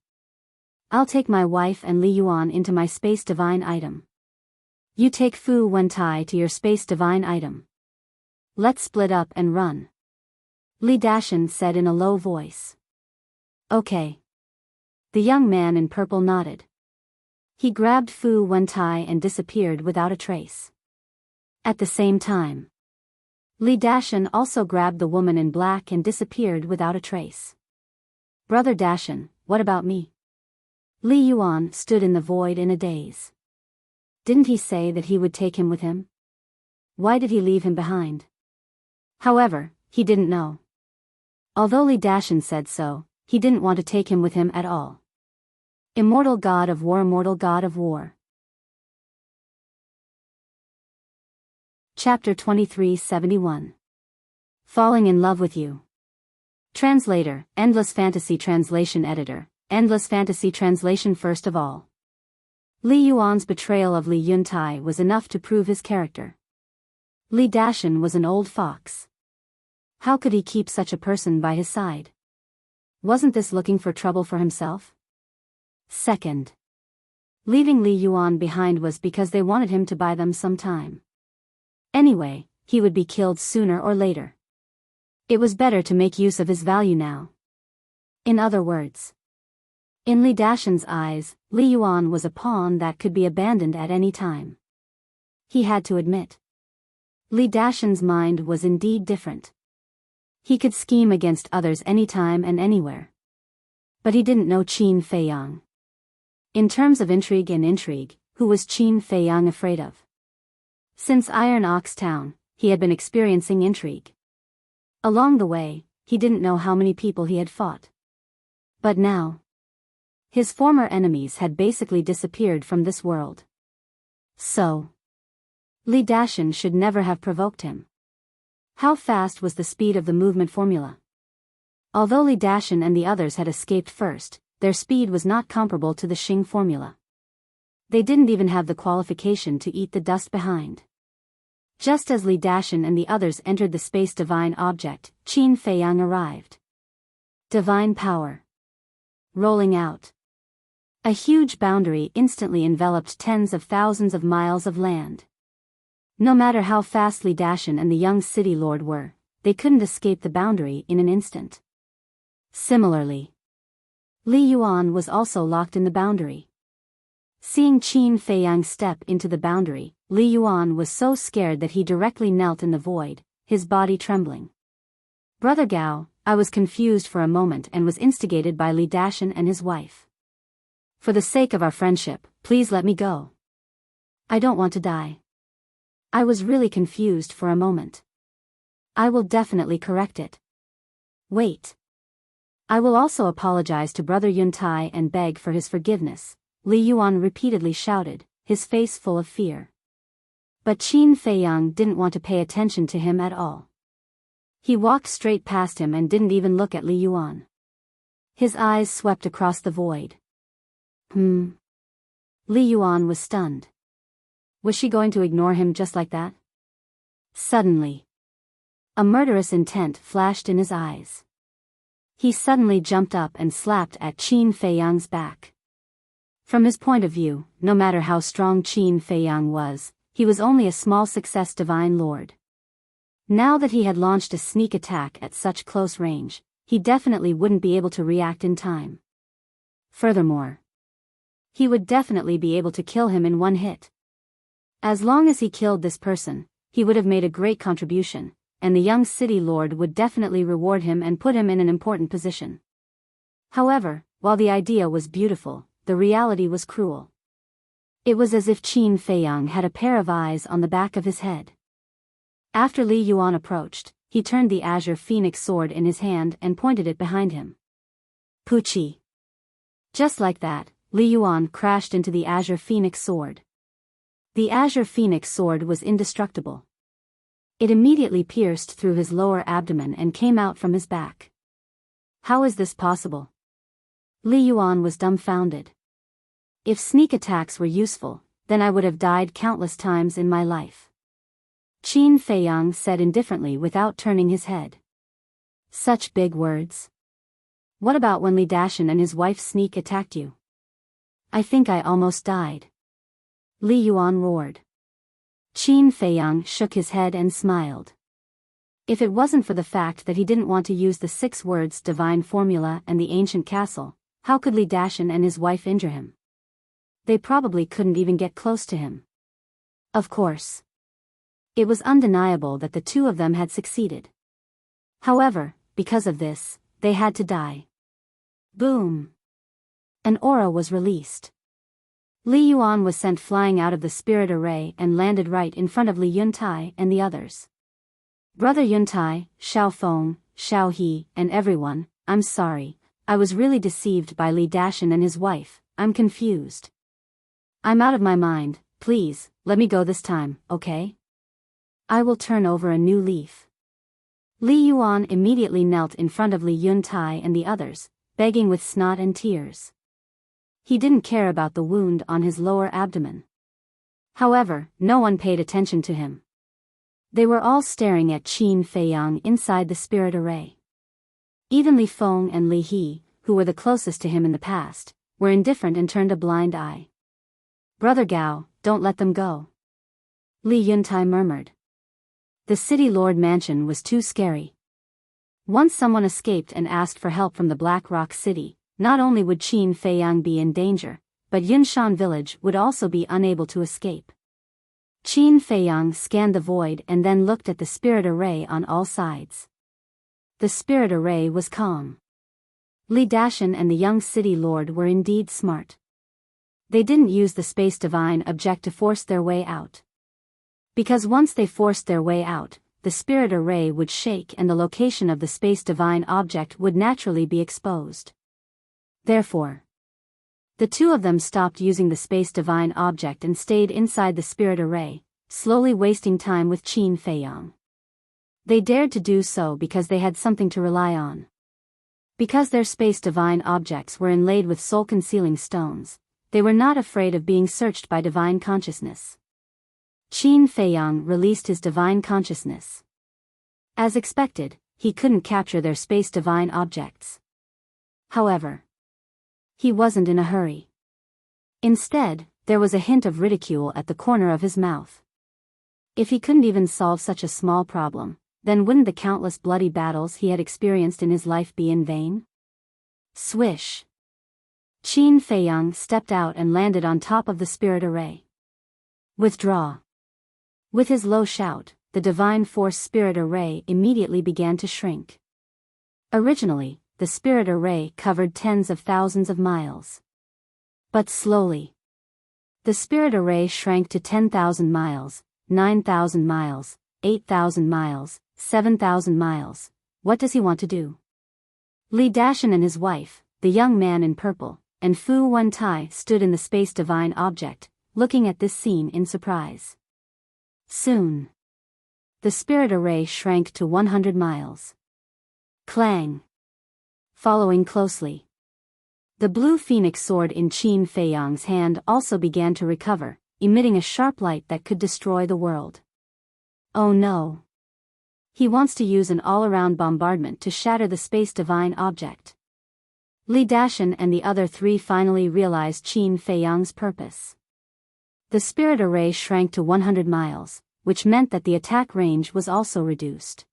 I'll take my wife and Li Yuan into my space divine item. You take Fu Wentai to your space divine item. Let's split up and run. Li Dashan said in a low voice. Okay. The young man in purple nodded. He grabbed Fu Wentai and disappeared without a trace. At the same time, Li Dashan also grabbed the woman in black and disappeared without a trace. Brother Dashan, what about me? Li Yuan stood in the void in a daze. Didn't he say that he would take him with him? Why did he leave him behind? However, he didn't know. Although Li Dashan said so, he didn't want to take him with him at all. Immortal God of War, immortal God of War. Chapter 2371. Falling in Love with You. Translator, Endless Fantasy Translation Editor, Endless Fantasy Translation. First of all, Li Yuan's betrayal of Li Yuntai was enough to prove his character. Li Dashan was an old fox. How could he keep such a person by his side? Wasn't this looking for trouble for himself? Second, leaving Li Yuan behind was because they wanted him to buy them some time. Anyway, he would be killed sooner or later. It was better to make use of his value now. In other words, in Li Dashan's eyes, Li Yuan was a pawn that could be abandoned at any time. He had to admit, Li Dashan's mind was indeed different. He could scheme against others anytime and anywhere. But he didn't know Qin Feiyang. In terms of intrigue, who was Qin Feiyang afraid of? Since Iron Ox Town, he had been experiencing intrigue. Along the way, he didn't know how many people he had fought. But now, his former enemies had basically disappeared from this world. So, Li Dashan should never have provoked him. How fast was the speed of the movement formula? Although Li Dashan and the others had escaped first, their speed was not comparable to the Xing formula. They didn't even have the qualification to eat the dust behind. Just as Li Dashan and the others entered the space divine object, Qin Feiyang arrived. Divine power. Rolling out. A huge boundary instantly enveloped tens of thousands of miles of land. No matter how fast Li Dashan and the young city lord were, they couldn't escape the boundary in an instant. Similarly, Li Yuan was also locked in the boundary. Seeing Qin Feiyang step into the boundary, Li Yuan was so scared that he directly knelt in the void, his body trembling. Brother Gao, I was confused for a moment and was instigated by Li Dashan and his wife. For the sake of our friendship, please let me go. I don't want to die. I was really confused for a moment. I will definitely correct it. Wait. I will also apologize to Brother Yuntai and beg for his forgiveness, Li Yuan repeatedly shouted, his face full of fear. But Qin Feiyang didn't want to pay attention to him at all. He walked straight past him and didn't even look at Li Yuan. His eyes swept across the void. Li Yuan was stunned. Was she going to ignore him just like that? Suddenly, a murderous intent flashed in his eyes. He suddenly jumped up and slapped at Qin Feiyang's back. From his point of view, no matter how strong Qin Feiyang was, he was only a small success divine lord. Now that he had launched a sneak attack at such close range, he definitely wouldn't be able to react in time. Furthermore, he would definitely be able to kill him in one hit. As long as he killed this person, he would have made a great contribution, and the young city lord would definitely reward him and put him in an important position. However, while the idea was beautiful, the reality was cruel. It was as if Qin Feiyang had a pair of eyes on the back of his head. After Li Yuan approached, he turned the azure phoenix sword in his hand and pointed it behind him. Puchi. Just like that, Li Yuan crashed into the azure phoenix sword. The azure phoenix sword was indestructible. It immediately pierced through his lower abdomen and came out from his back. How is this possible? Li Yuan was dumbfounded. If sneak attacks were useful, then I would have died countless times in my life. Qin Feiyang said indifferently without turning his head. Such big words. What about when Li Dashan and his wife sneak attacked you? I think I almost died. Li Yuan roared. Qin Feiyang shook his head and smiled. If it wasn't for the fact that he didn't want to use the 6 words divine formula and the ancient castle, how could Li Dashan and his wife injure him? They probably couldn't even get close to him. Of course. It was undeniable that the two of them had succeeded. However, because of this, they had to die. Boom! An aura was released. Li Yuan was sent flying out of the spirit array and landed right in front of Li Yuntai and the others. Brother Yuntai, Xiao Feng, Xiao He, and everyone, I'm sorry, I was really deceived by Li Dashan and his wife, I'm confused. I'm out of my mind, please, let me go this time, okay? I will turn over a new leaf. Li Yuan immediately knelt in front of Li Yuntai and the others, begging with snot and tears. He didn't care about the wound on his lower abdomen. However, no one paid attention to him. They were all staring at Qin Feiyang inside the spirit array. Even Li Feng and Li He, who were the closest to him in the past, were indifferent and turned a blind eye. Brother Gao, don't let them go. Li Yuntai murmured. The city lord mansion was too scary. Once someone escaped and asked for help from the Black Rock City, not only would Qin Feiyang be in danger, but Yunshan village would also be unable to escape. Qin Feiyang scanned the void and then looked at the spirit array on all sides. The spirit array was calm. Li Dashan and the young city lord were indeed smart. They didn't use the space divine object to force their way out. Because once they forced their way out, the spirit array would shake and the location of the space divine object would naturally be exposed. Therefore, the two of them stopped using the space divine object and stayed inside the spirit array, slowly wasting time with Qin Feiyang. They dared to do so because they had something to rely on. Because their space divine objects were inlaid with soul-concealing stones, they were not afraid of being searched by divine consciousness. Qin Feiyang released his divine consciousness. As expected, he couldn't capture their space divine objects. However, he wasn't in a hurry. Instead, there was a hint of ridicule at the corner of his mouth. If he couldn't even solve such a small problem, then wouldn't the countless bloody battles he had experienced in his life be in vain? Swish! Qin Feiyang stepped out and landed on top of the spirit array. Withdraw! With his low shout, the divine force spirit array immediately began to shrink. Originally, the spirit array covered tens of thousands of miles. But slowly, the spirit array shrank to 10,000 miles, 9,000 miles, 8,000 miles, 7,000 miles. What does he want to do? Li Dashan and his wife, the young man in purple, and Fu Wentai stood in the space divine object, looking at this scene in surprise. Soon, the spirit array shrank to 100 miles. Clang! Following closely, the blue phoenix sword in Qin Feiyang's hand also began to recover, emitting a sharp light that could destroy the world. Oh no! He wants to use an all-around bombardment to shatter the space divine object. Li Dashan and the other three finally realized Qin Feiyang's purpose. The spirit array shrank to 100 miles, which meant that the attack range was also reduced.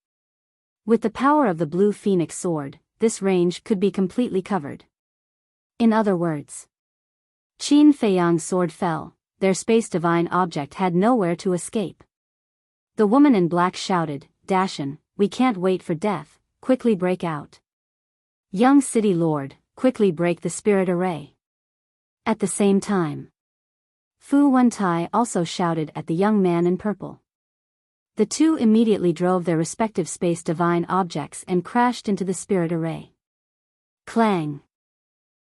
With the power of the blue phoenix sword, this range could be completely covered. In other words, Qin Feiyang's sword fell, their space divine object had nowhere to escape. The woman in black shouted, "Dashan, we can't wait for death, quickly break out. Young city lord, quickly break the spirit array." At the same time, Fu Wentai also shouted at the young man in purple. The two immediately drove their respective space divine objects and crashed into the spirit array. Clang!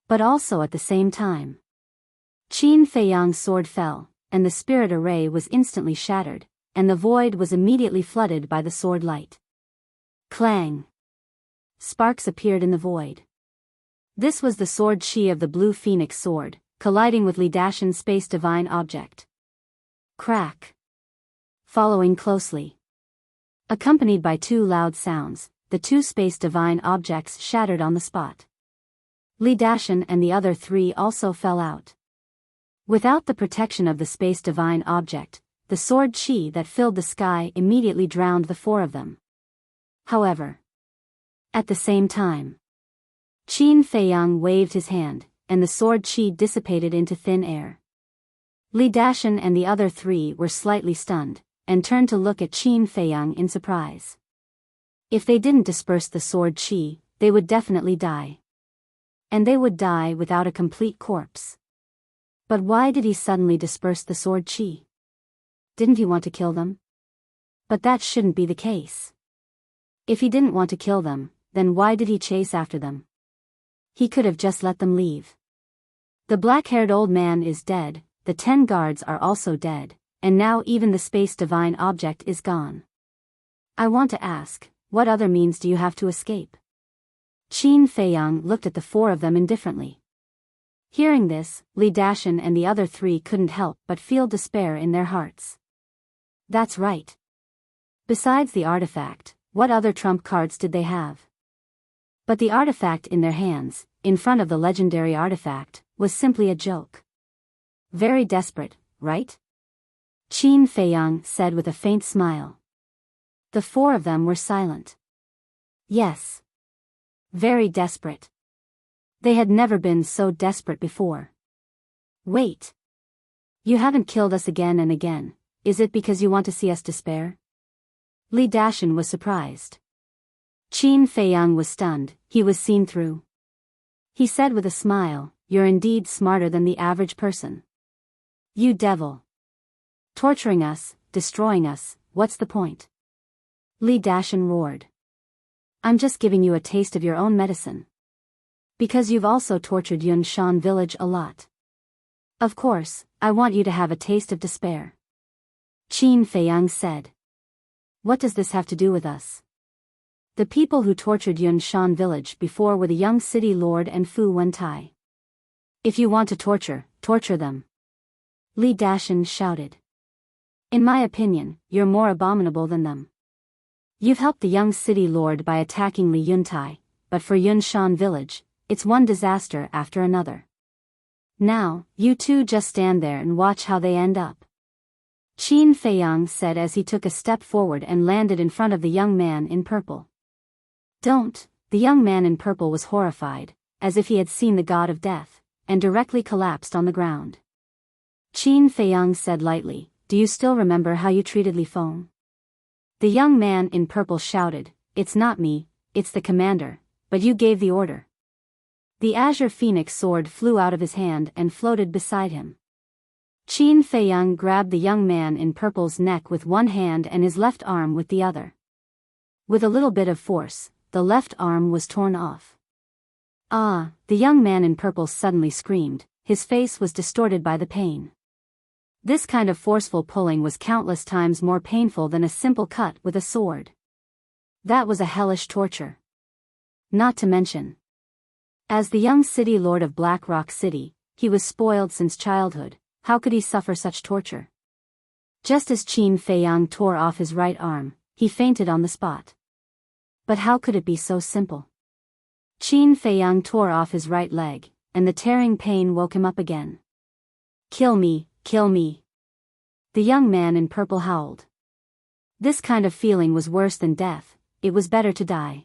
But also at the same time, Qin Feiyang's sword fell, and the spirit array was instantly shattered, and the void was immediately flooded by the sword light. Clang! Sparks appeared in the void. This was the sword chi of the blue phoenix sword, colliding with Li Dashan's space divine object. Crack! Following closely, accompanied by two loud sounds, the two space divine objects shattered on the spot. Li Dashan and the other three also fell out. Without the protection of the space divine object, the sword chi that filled the sky immediately drowned the four of them. However, at the same time, Qin Feiyang waved his hand, and the sword chi dissipated into thin air. Li Dashan and the other three were slightly stunned, and turned to look at Qin Feiyang in surprise. If they didn't disperse the sword chi, they would definitely die. And they would die without a complete corpse. But why did he suddenly disperse the sword chi? Didn't he want to kill them? But that shouldn't be the case. If he didn't want to kill them, then why did he chase after them? He could have just let them leave. The black-haired old man is dead, the 10 guards are also dead, and now even the space divine object is gone. I want to ask, what other means do you have to escape? Qin Feiyang looked at the four of them indifferently. Hearing this, Li Dashan and the other three couldn't help but feel despair in their hearts. That's right. Besides the artifact, what other trump cards did they have? But the artifact in their hands, in front of the legendary artifact, was simply a joke. Very desperate, right? Qin Feiyang said with a faint smile. The four of them were silent. Yes. Very desperate. They had never been so desperate before. Wait. You haven't killed us again and again, is it because you want to see us despair? Li Dashan was surprised. Qin Feiyang was stunned, he was seen through. He said with a smile, you're indeed smarter than the average person. You devil. Torturing us, destroying us, what's the point? Li Dashan roared. I'm just giving you a taste of your own medicine. Because you've also tortured Yunshan village a lot. Of course, I want you to have a taste of despair. Qin Feiyang said. What does this have to do with us? The people who tortured Yunshan village before were the young city lord and Fu Wentai. If you want to torture, torture them. Li Dashan shouted. In my opinion, you're more abominable than them. You've helped the young city lord by attacking Li Yuntai, but for Yunshan village, it's one disaster after another. Now, you two just stand there and watch how they end up. Qin Feiyang said as he took a step forward and landed in front of the young man in purple. Don't, the young man in purple was horrified, as if he had seen the god of death, and directly collapsed on the ground. Qin Feiyang said lightly, do you still remember how you treated Li Feng? The young man in purple shouted, it's not me, it's the commander, but you gave the order. The azure phoenix sword flew out of his hand and floated beside him. Qin Feiyang grabbed the young man in purple's neck with one hand and his left arm with the other. With a little bit of force, the left arm was torn off. Ah, the young man in purple suddenly screamed, his face was distorted by the pain. This kind of forceful pulling was countless times more painful than a simple cut with a sword. That was a hellish torture. Not to mention, as the young city lord of Black Rock City, he was spoiled since childhood, how could he suffer such torture? Just as Qin Feiyang tore off his right arm, he fainted on the spot. But how could it be so simple? Qin Feiyang tore off his right leg, and the tearing pain woke him up again. Kill me, kill me. The young man in purple howled. This kind of feeling was worse than death, it was better to die.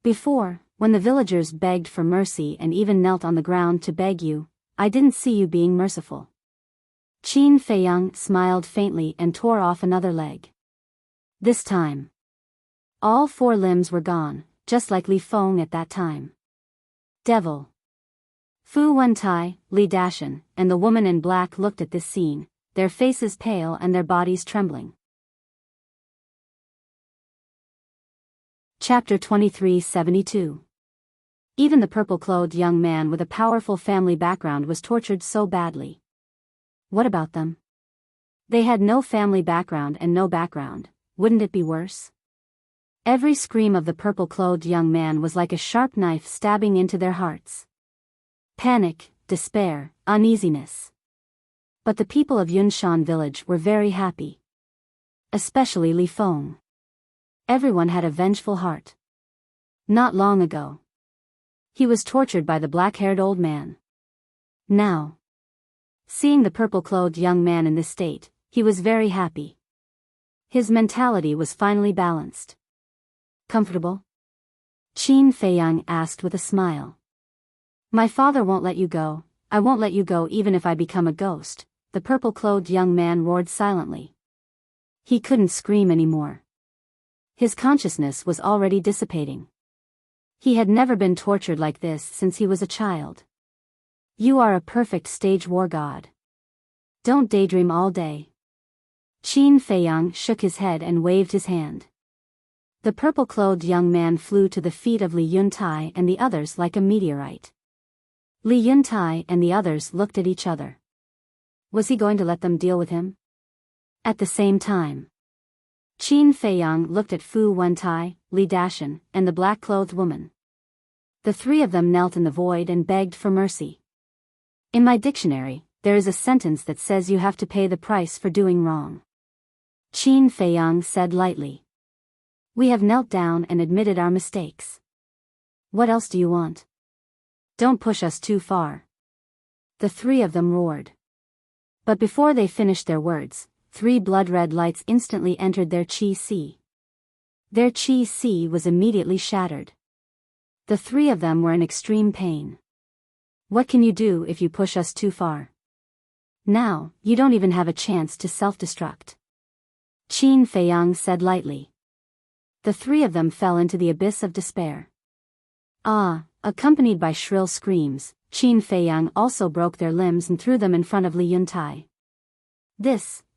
Before, when the villagers begged for mercy and even knelt on the ground to beg you, I didn't see you being merciful. Qin Feiyang smiled faintly and tore off another leg. This time, all four limbs were gone, just like Li Feng at that time. Devil. Fu Wentai, Li Dashan, and the woman in black looked at this scene, their faces pale and their bodies trembling. Chapter 2372. Even the purple-clothed young man with a powerful family background was tortured so badly. What about them? They had no family background and no background, wouldn't it be worse? Every scream of the purple-clothed young man was like a sharp knife stabbing into their hearts. Panic, despair, uneasiness. But the people of Yunshan village were very happy. Especially Li Feng. Everyone had a vengeful heart. Not long ago, he was tortured by the black-haired old man. Now, seeing the purple-clothed young man in this state, he was very happy. His mentality was finally balanced. Comfortable? Qin Feiyang asked with a smile. My father won't let you go, I won't let you go even if I become a ghost, the purple-clothed young man roared silently. He couldn't scream anymore. His consciousness was already dissipating. He had never been tortured like this since he was a child. You are a perfect stage war god. Don't daydream all day. Qin Feiyang shook his head and waved his hand. The purple-clothed young man flew to the feet of Li Yuntai and the others like a meteorite. Li Yuntai and the others looked at each other. Was he going to let them deal with him? At the same time, Qin Feiyang looked at Fu Wentai, Li Dashan, and the black-clothed woman. The three of them knelt in the void and begged for mercy. In my dictionary, there is a sentence that says you have to pay the price for doing wrong. Qin Feiyang said lightly. We have knelt down and admitted our mistakes. What else do you want? Don't push us too far. The three of them roared. But before they finished their words, 3 blood-red lights instantly entered their Qi-Si. Their Qi-Si was immediately shattered. The three of them were in extreme pain. What can you do if you push us too far? Now, you don't even have a chance to self-destruct. Qin Feiyang said lightly. The three of them fell into the abyss of despair. Ah, accompanied by shrill screams, Qin Feiyang also broke their limbs and threw them in front of Li Yuntai.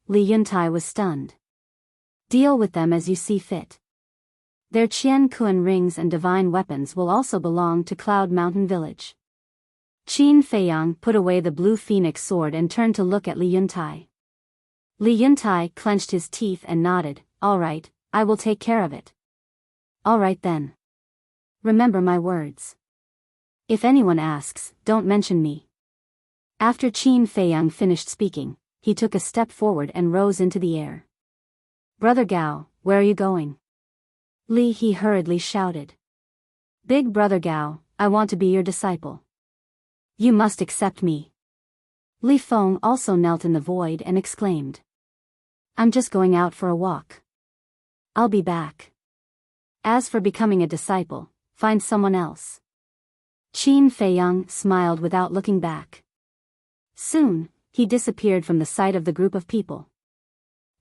Li Yuntai was stunned. Deal with them as you see fit. Their Qian Kuan rings and divine weapons will also belong to Cloud Mountain Village. Qin Feiyang put away the blue phoenix sword and turned to look at Li Yuntai. Li Yuntai clenched his teeth and nodded. All right, I will take care of it. All right then. Remember my words. If anyone asks, don't mention me. After Qin Feiyang finished speaking, he took a step forward and rose into the air. Brother Gao, where are you going? He hurriedly shouted. Big Brother Gao, I want to be your disciple. You must accept me. Li Feng also knelt in the void and exclaimed. I'm just going out for a walk. I'll be back. As for becoming a disciple, find someone else. Qin Feiyang smiled without looking back. Soon, he disappeared from the sight of the group of people.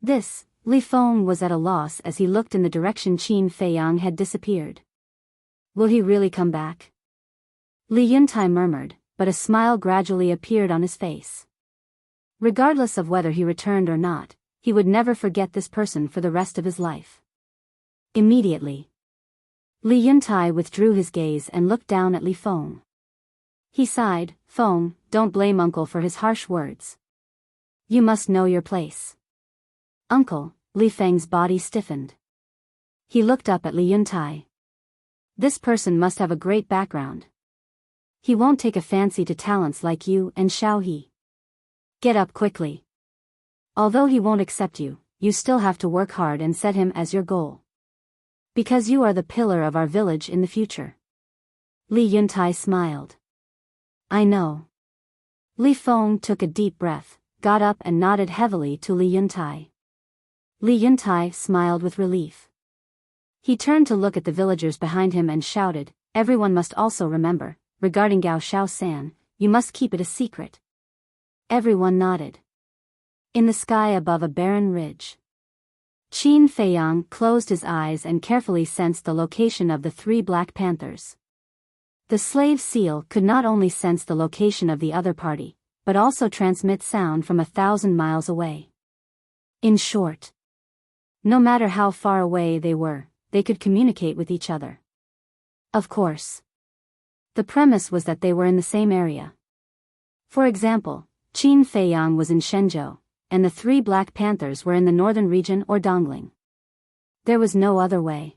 Li Feng was at a loss as he looked in the direction Qin Feiyang had disappeared. Will he really come back? Li Yuntai murmured, but a smile gradually appeared on his face. Regardless of whether he returned or not, he would never forget this person for the rest of his life. Immediately, Li Yuntai withdrew his gaze and looked down at Li Feng. He sighed. Feng, don't blame Uncle for his harsh words. You must know your place. Uncle, Li Feng's body stiffened. He looked up at Li Yuntai. This person must have a great background. He won't take a fancy to talents like you and Xiao He. Get up quickly. Although he won't accept you, you still have to work hard and set him as your goal. Because you are the pillar of our village in the future. Li Yuntai smiled. I know. Li Feng took a deep breath, got up and nodded heavily to Li Yuntai. Li Yuntai smiled with relief. He turned to look at the villagers behind him and shouted, everyone must also remember, regarding Gao Xiao-san, you must keep it a secret. Everyone nodded. In the sky above a barren ridge, Qin Feiyang closed his eyes and carefully sensed the location of the 3 Black Panthers. The slave seal could not only sense the location of the other party, but also transmit sound from 1,000 miles away. In short, no matter how far away they were, they could communicate with each other. Of course, the premise was that they were in the same area. For example, Qin Feiyang was in Shenzhou, and the 3 Black Panthers were in the northern region or Dongling. There was no other way.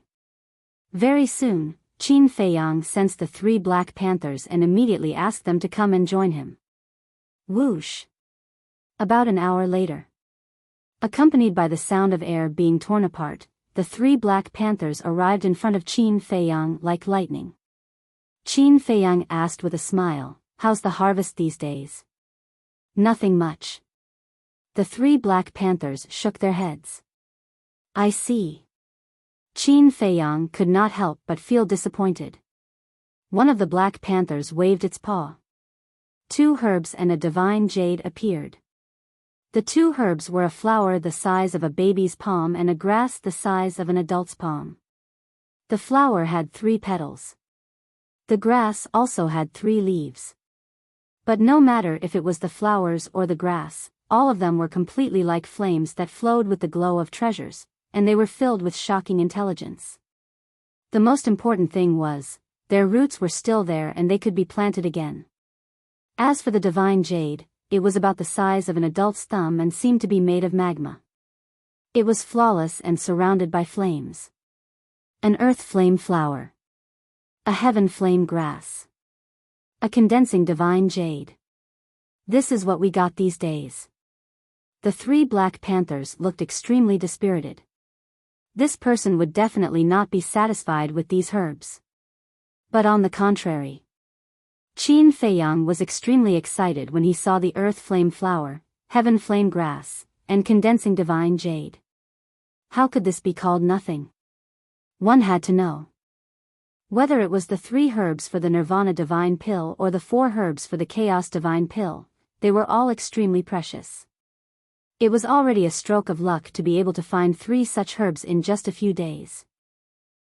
Very soon, Qin Feiyang sensed the 3 Black Panthers and immediately asked them to come and join him. Whoosh! About an hour later, accompanied by the sound of air being torn apart, the 3 Black Panthers arrived in front of Qin Feiyang like lightning. Qin Feiyang asked with a smile, how's the harvest these days? Nothing much. The 3 Black Panthers shook their heads. I see. Qin Feiyang could not help but feel disappointed. One of the Black Panthers waved its paw. 2 herbs and a divine jade appeared. The 2 herbs were a flower the size of a baby's palm and a grass the size of an adult's palm. The flower had 3 petals. The grass also had 3 leaves. But no matter if it was the flowers or the grass, all of them were completely like flames that flowed with the glow of treasures, and they were filled with shocking intelligence. The most important thing was, their roots were still there and they could be planted again. As for the divine jade, it was about the size of an adult's thumb and seemed to be made of magma. It was flawless and surrounded by flames. An earth flame flower. A heaven flame grass. A condensing divine jade. This is what we got these days. The three Black Panthers looked extremely dispirited. This person would definitely not be satisfied with these herbs. But on the contrary, Qin Feiyang was extremely excited when he saw the earth flame flower, heaven flame grass, and condensing divine jade. How could this be called nothing? One had to know. Whether it was the 3 herbs for the Nirvana divine pill or the 4 herbs for the Chaos divine pill, they were all extremely precious. It was already a stroke of luck to be able to find 3 such herbs in just a few days.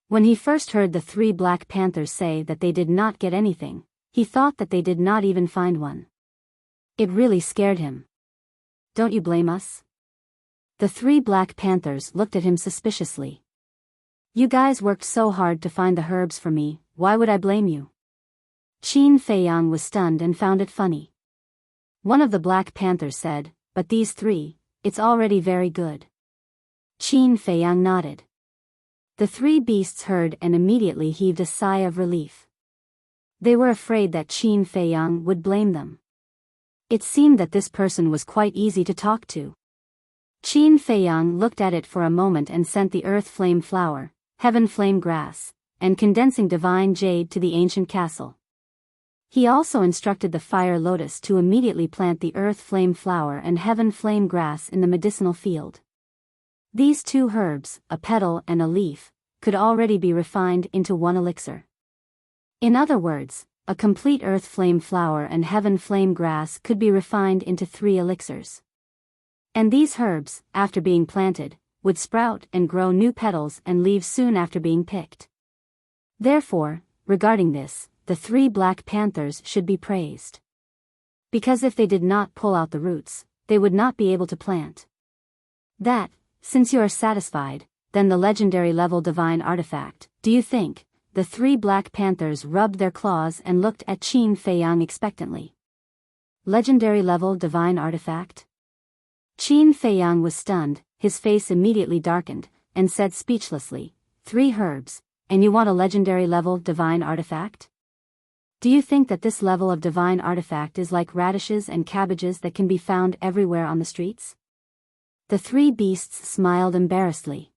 When he first heard the 3 Black Panthers say that they did not get anything, he thought that they did not even find one. It really scared him. Don't you blame us? The 3 Black Panthers looked at him suspiciously. You guys worked so hard to find the herbs for me, why would I blame you? Qin Feiyang was stunned and found it funny. One of the Black Panthers said, but these 3, it's already very good. Qin Feiyang nodded. The 3 beasts heard and immediately heaved a sigh of relief. They were afraid that Qin Feiyang would blame them. It seemed that this person was quite easy to talk to. Qin Feiyang looked at it for a moment and sent the earth flame flower, heaven flame grass, and condensing divine jade to the ancient castle. He also instructed the fire lotus to immediately plant the earth flame flower and heaven flame grass in the medicinal field. These 2 herbs, a petal and a leaf, could already be refined into 1 elixir. In other words, a complete earth flame flower and heaven flame grass could be refined into 3 elixirs. And these herbs, after being planted, would sprout and grow new petals and leaves soon after being picked. Therefore, regarding this, the 3 Black Panthers should be praised. Because if they did not pull out the roots, they would not be able to plant. That, since you are satisfied, then the legendary level divine artifact, do you think? The 3 Black Panthers rubbed their claws and looked at Qin Feiyang expectantly. Legendary level divine artifact? Qin Feiyang was stunned, his face immediately darkened, and said speechlessly, 3 herbs, and you want a legendary level divine artifact? Do you think that this level of divine artifact is like radishes and cabbages that can be found everywhere on the streets? The 3 beasts smiled embarrassedly.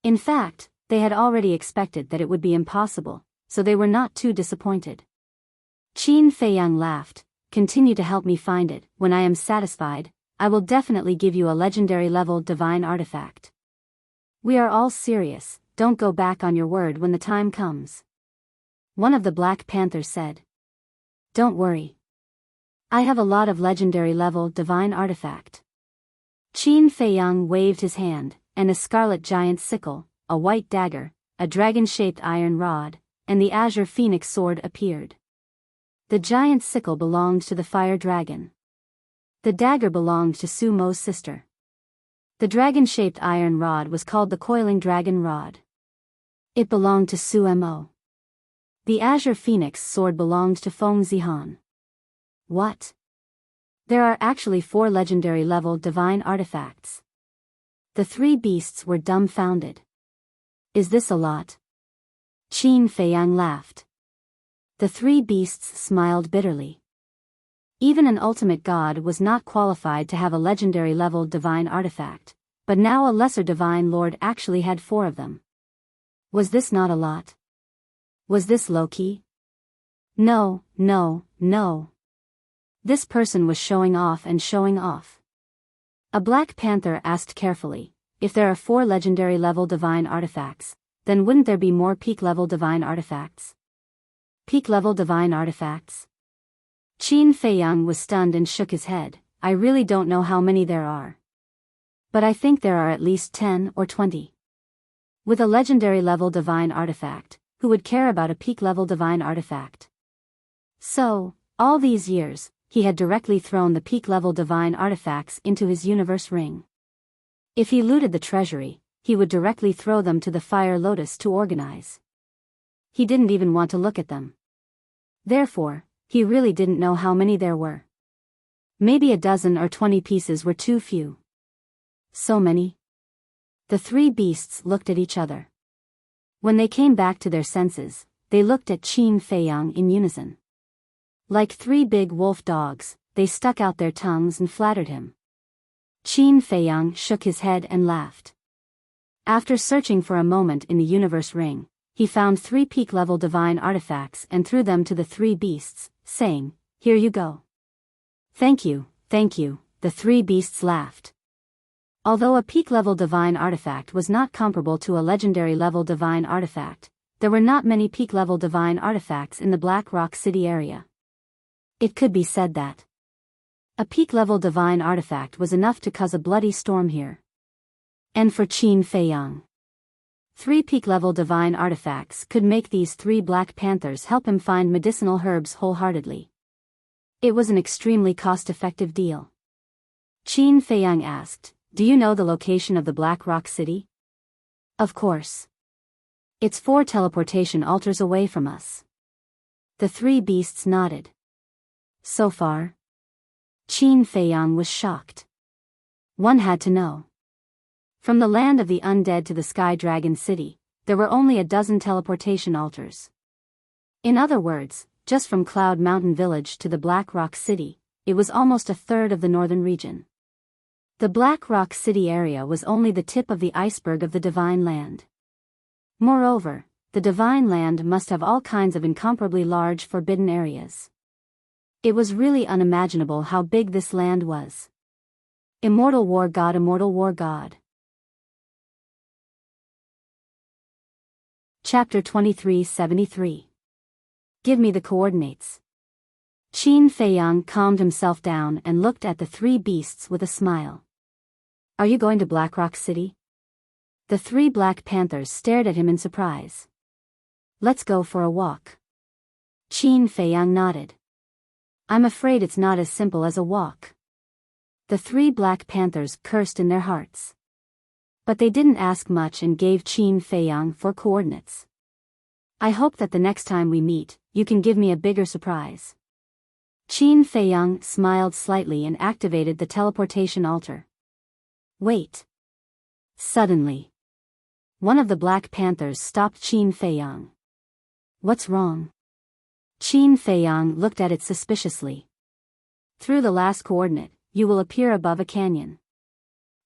In fact, they had already expected that it would be impossible, so they were not too disappointed. Qin Feiyang laughed, continue to help me find it, when I am satisfied, I will definitely give you a legendary level divine artifact. We are all serious, don't go back on your word when the time comes. One of the Black Panthers said. Don't worry. I have a lot of legendary level divine artifact. Qin Feiyang waved his hand, and a scarlet giant sickle, a white dagger, a dragon-shaped iron rod, and the azure phoenix sword appeared. The giant sickle belonged to the fire dragon. The dagger belonged to Sumo's sister. The dragon-shaped iron rod was called the coiling dragon rod. It belonged to Sumo. The azure phoenix sword belonged to Feng Zihan. What? There are actually 4 legendary level divine artifacts. The 3 beasts were dumbfounded. Is this a lot? Qin Feiyang laughed. The 3 beasts smiled bitterly. Even an ultimate god was not qualified to have a legendary level divine artifact, but now a lesser divine lord actually had 4 of them. Was this not a lot? Was this low-key? No, no, no. This person was showing off and showing off. A Black Panther asked carefully, if there are 4 legendary level divine artifacts, then wouldn't there be more peak level divine artifacts? Peak level divine artifacts? Qin Feiyang was stunned and shook his head. I really don't know how many there are. But I think there are at least 10 or 20. With a legendary level divine artifact, who would care about a peak level divine artifact? So, all these years, he had directly thrown the peak level divine artifacts into his universe ring. If he looted the treasury, he would directly throw them to the fire lotus to organize. He didn't even want to look at them. Therefore, he really didn't know how many there were. Maybe a dozen or 20 pieces were too few. So many? The three beasts looked at each other. When they came back to their senses, they looked at Qin Feiyang in unison. Like three big wolf dogs, they stuck out their tongues and flattered him. Qin Feiyang shook his head and laughed. After searching for a moment in the universe ring, he found 3 peak-level divine artifacts and threw them to the 3 beasts, saying, "Here you go." Thank you," the 3 beasts laughed. Although a peak-level divine artifact was not comparable to a legendary-level divine artifact, there were not many peak-level divine artifacts in the Black Rock City area. It could be said that a peak-level divine artifact was enough to cause a bloody storm here. And for Qin Feiyang, 3 peak-level divine artifacts could make these 3 Black Panthers help him find medicinal herbs wholeheartedly. It was an extremely cost-effective deal. Qin Feiyang asked, "Do you know the location of the Black Rock City?" "Of course. It's 4 teleportation altars away from us." The 3 beasts nodded. So far? Qin Feiyang was shocked. One had to know. From the land of the undead to the Sky Dragon City, there were only a dozen teleportation altars. In other words, just from Cloud Mountain Village to the Black Rock City, it was almost a third of the northern region. The Black Rock City area was only the tip of the iceberg of the Divine Land. Moreover, the Divine Land must have all kinds of incomparably large forbidden areas. It was really unimaginable how big this land was. Immortal War God, Immortal War God. Chapter 2373. Give me the coordinates. Qin Feiyang calmed himself down and looked at the 3 beasts with a smile. Are you going to Black Rock City? The 3 Black Panthers stared at him in surprise. Let's go for a walk. Qin Feiyang nodded. I'm afraid it's not as simple as a walk. The 3 Black Panthers cursed in their hearts. But they didn't ask much and gave Qin Feiyang 4 coordinates. I hope that the next time we meet, you can give me a bigger surprise. Qin Feiyang smiled slightly and activated the teleportation altar. Wait. Suddenly, one of the Black Panthers stopped Qin Feiyang. What's wrong? Qin Feiyang looked at it suspiciously. Through the last coordinate, you will appear above a canyon.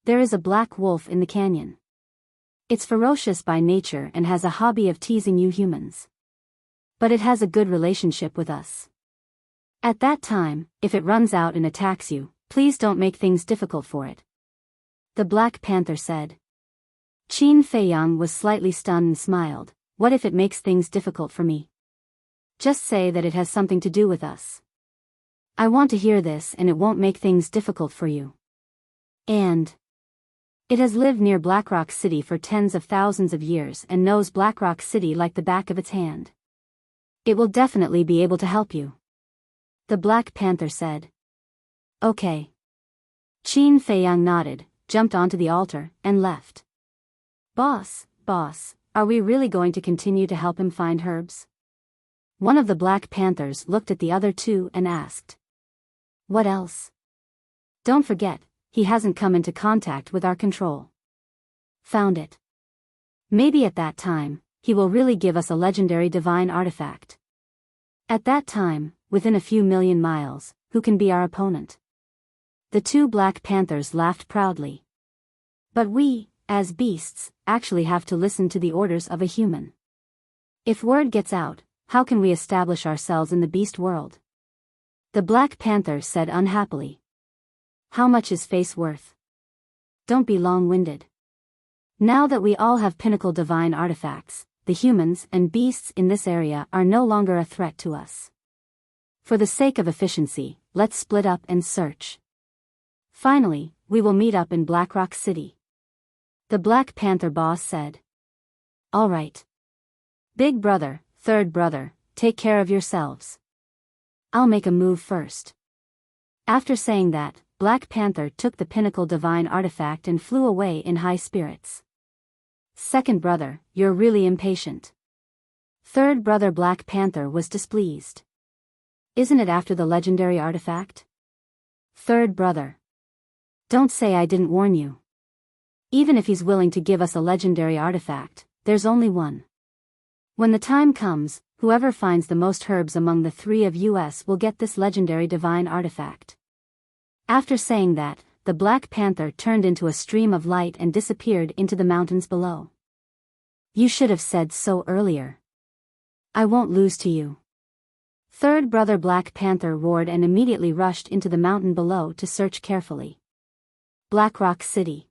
There is a black wolf in the canyon. It's ferocious by nature and has a hobby of teasing you humans. But it has a good relationship with us. At that time, if it runs out and attacks you, please don't make things difficult for it. The Black Panther said. Qin Feiyang was slightly stunned and smiled. What if it makes things difficult for me? Just say that it has something to do with us. I want to hear this and it won't make things difficult for you. And it has lived near Black Rock City for tens of thousands of years and knows Black Rock City like the back of its hand. It will definitely be able to help you. The Black Panther said. Okay. Qin Feiyang nodded, jumped onto the altar, and left. Boss, are we really going to continue to help him find herbs? One of the Black Panthers looked at the other 2 and asked. What else? Don't forget, he hasn't come into contact with our control. Found it. Maybe at that time, he will really give us a legendary divine artifact. At that time, within a few million miles, who can be our opponent? The 2 Black Panthers laughed proudly. But we, as beasts, actually have to listen to the orders of a human. If word gets out, how can we establish ourselves in the beast world? The Black Panther said unhappily. How much is face worth? Don't be long-winded. Now that we all have pinnacle divine artifacts, the humans and beasts in this area are no longer a threat to us. For the sake of efficiency, let's split up and search. Finally, we will meet up in Black Rock City. The Black Panther boss said. All right. Big brother, third brother, take care of yourselves. I'll make a move first. After saying that, Black Panther took the pinnacle divine artifact and flew away in high spirits. Second brother, you're really impatient. Third brother Black Panther was displeased. Isn't it after the legendary artifact? Third brother. Don't say I didn't warn you. Even if he's willing to give us a legendary artifact, there's only one. When the time comes, whoever finds the most herbs among the three of us will get this legendary divine artifact. After saying that, the Black Panther turned into a stream of light and disappeared into the mountains below. You should have said so earlier. I won't lose to you. Third brother Black Panther roared and immediately rushed into the mountain below to search carefully. Black Rock City.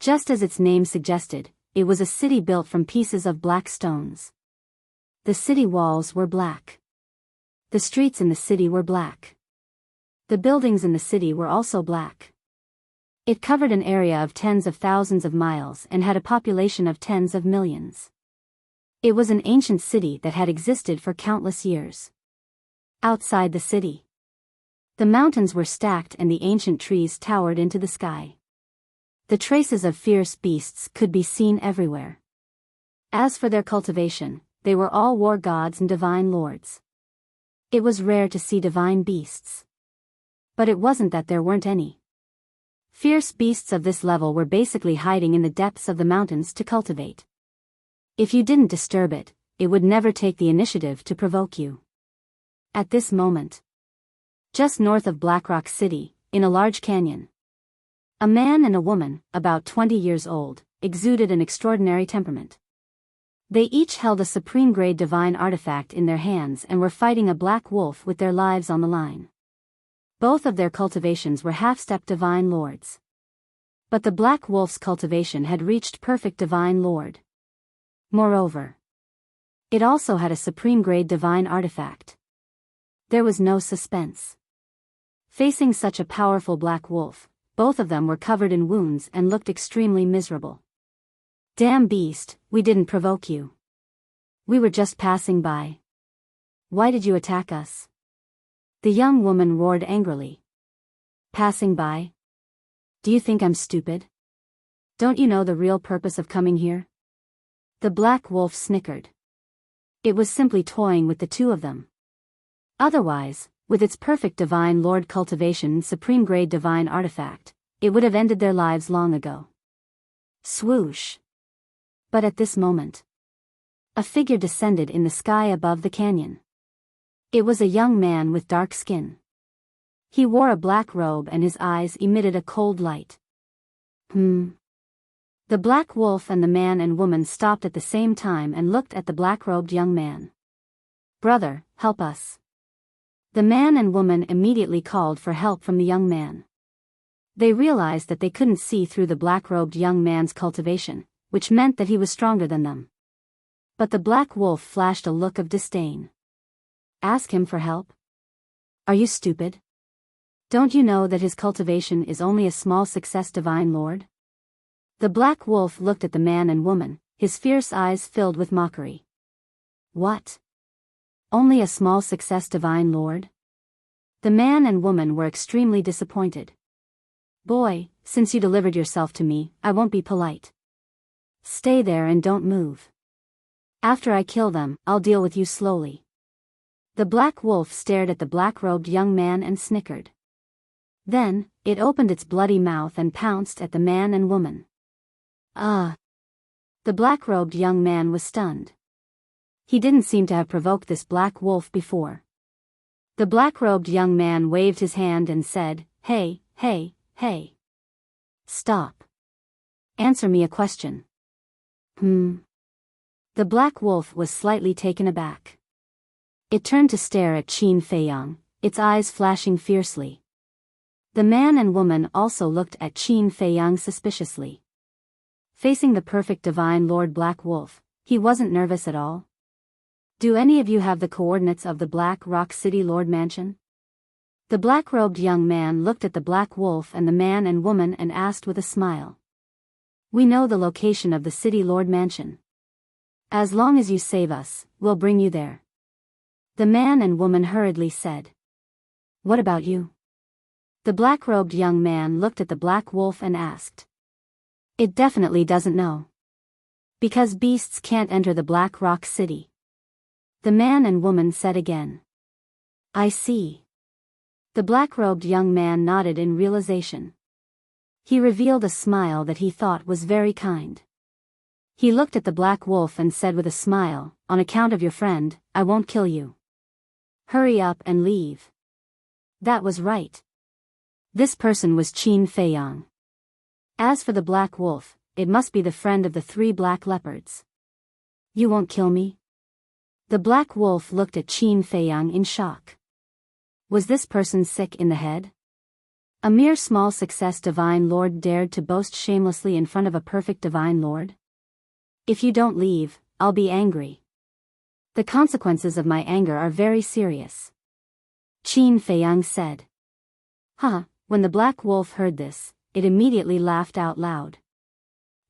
Just as its name suggested, it was a city built from pieces of black stones. The city walls were black. The streets in the city were black. The buildings in the city were also black. It covered an area of tens of thousands of miles and had a population of tens of millions. It was an ancient city that had existed for countless years. Outside the city, the mountains were stacked and the ancient trees towered into the sky. The traces of fierce beasts could be seen everywhere. As for their cultivation, they were all war gods and divine lords. It was rare to see divine beasts. But it wasn't that there weren't any. Fierce beasts of this level were basically hiding in the depths of the mountains to cultivate. If you didn't disturb it, it would never take the initiative to provoke you. At this moment, just north of Black Rock City, in a large canyon, a man and a woman, about 20 years old, exuded an extraordinary temperament. They each held a supreme-grade divine artifact in their hands and were fighting a black wolf with their lives on the line. Both of their cultivations were half-step divine lords. But the black wolf's cultivation had reached perfect divine lord. Moreover, it also had a supreme-grade divine artifact. There was no suspense. Facing such a powerful black wolf, both of them were covered in wounds and looked extremely miserable. Damn beast, we didn't provoke you. We were just passing by. Why did you attack us? The young woman roared angrily. Passing by? Do you think I'm stupid? Don't you know the real purpose of coming here? The black wolf snickered. It was simply toying with the two of them. Otherwise, with its perfect divine lord cultivation and supreme-grade divine artifact, it would have ended their lives long ago. Swoosh. But at this moment, a figure descended in the sky above the canyon. It was a young man with dark skin. He wore a black robe and his eyes emitted a cold light. The black wolf and the man and woman stopped at the same time and looked at the black-robed young man. Brother, help us. The man and woman immediately called for help from the young man. They realized that they couldn't see through the black-robed young man's cultivation, which meant that he was stronger than them. But the black wolf flashed a look of disdain. Ask him for help? Are you stupid? Don't you know that his cultivation is only a small success, divine lord? The black wolf looked at the man and woman, his fierce eyes filled with mockery. What? Only a small success, divine lord? The man and woman were extremely disappointed. Boy, since you delivered yourself to me, I won't be polite. Stay there and don't move. After I kill them, I'll deal with you slowly. The black wolf stared at the black-robed young man and snickered. Then, it opened its bloody mouth and pounced at the man and woman. The black-robed young man was stunned. He didn't seem to have provoked this black wolf before. The black-robed young man waved his hand and said, Hey, hey, hey. Stop. Answer me a question. The black wolf was slightly taken aback. It turned to stare at Qin Feiyang, its eyes flashing fiercely. The man and woman also looked at Qin Feiyang suspiciously. Facing the perfect divine Lord Black Wolf, he wasn't nervous at all. Do any of you have the coordinates of the Black Rock City Lord Mansion? The black-robed young man looked at the black wolf and the man and woman and asked with a smile. We know the location of the City Lord Mansion. As long as you save us, we'll bring you there. The man and woman hurriedly said. What about you? The black-robed young man looked at the black wolf and asked. It definitely doesn't know. Because beasts can't enter the Black Rock City. The man and woman said again. I see. The black-robed young man nodded in realization. He revealed a smile that he thought was very kind. He looked at the black wolf and said with a smile, "On account of your friend, I won't kill you. Hurry up and leave." That was right. This person was Qin Feiyang. As for the black wolf, it must be the friend of the 3 black leopards. "You won't kill me?" The black wolf looked at Qin Feiyang in shock. Was this person sick in the head? A mere small success divine lord dared to boast shamelessly in front of a perfect divine lord? "If you don't leave, I'll be angry. The consequences of my anger are very serious," Qin Feiyang said. When the black wolf heard this, it immediately laughed out loud.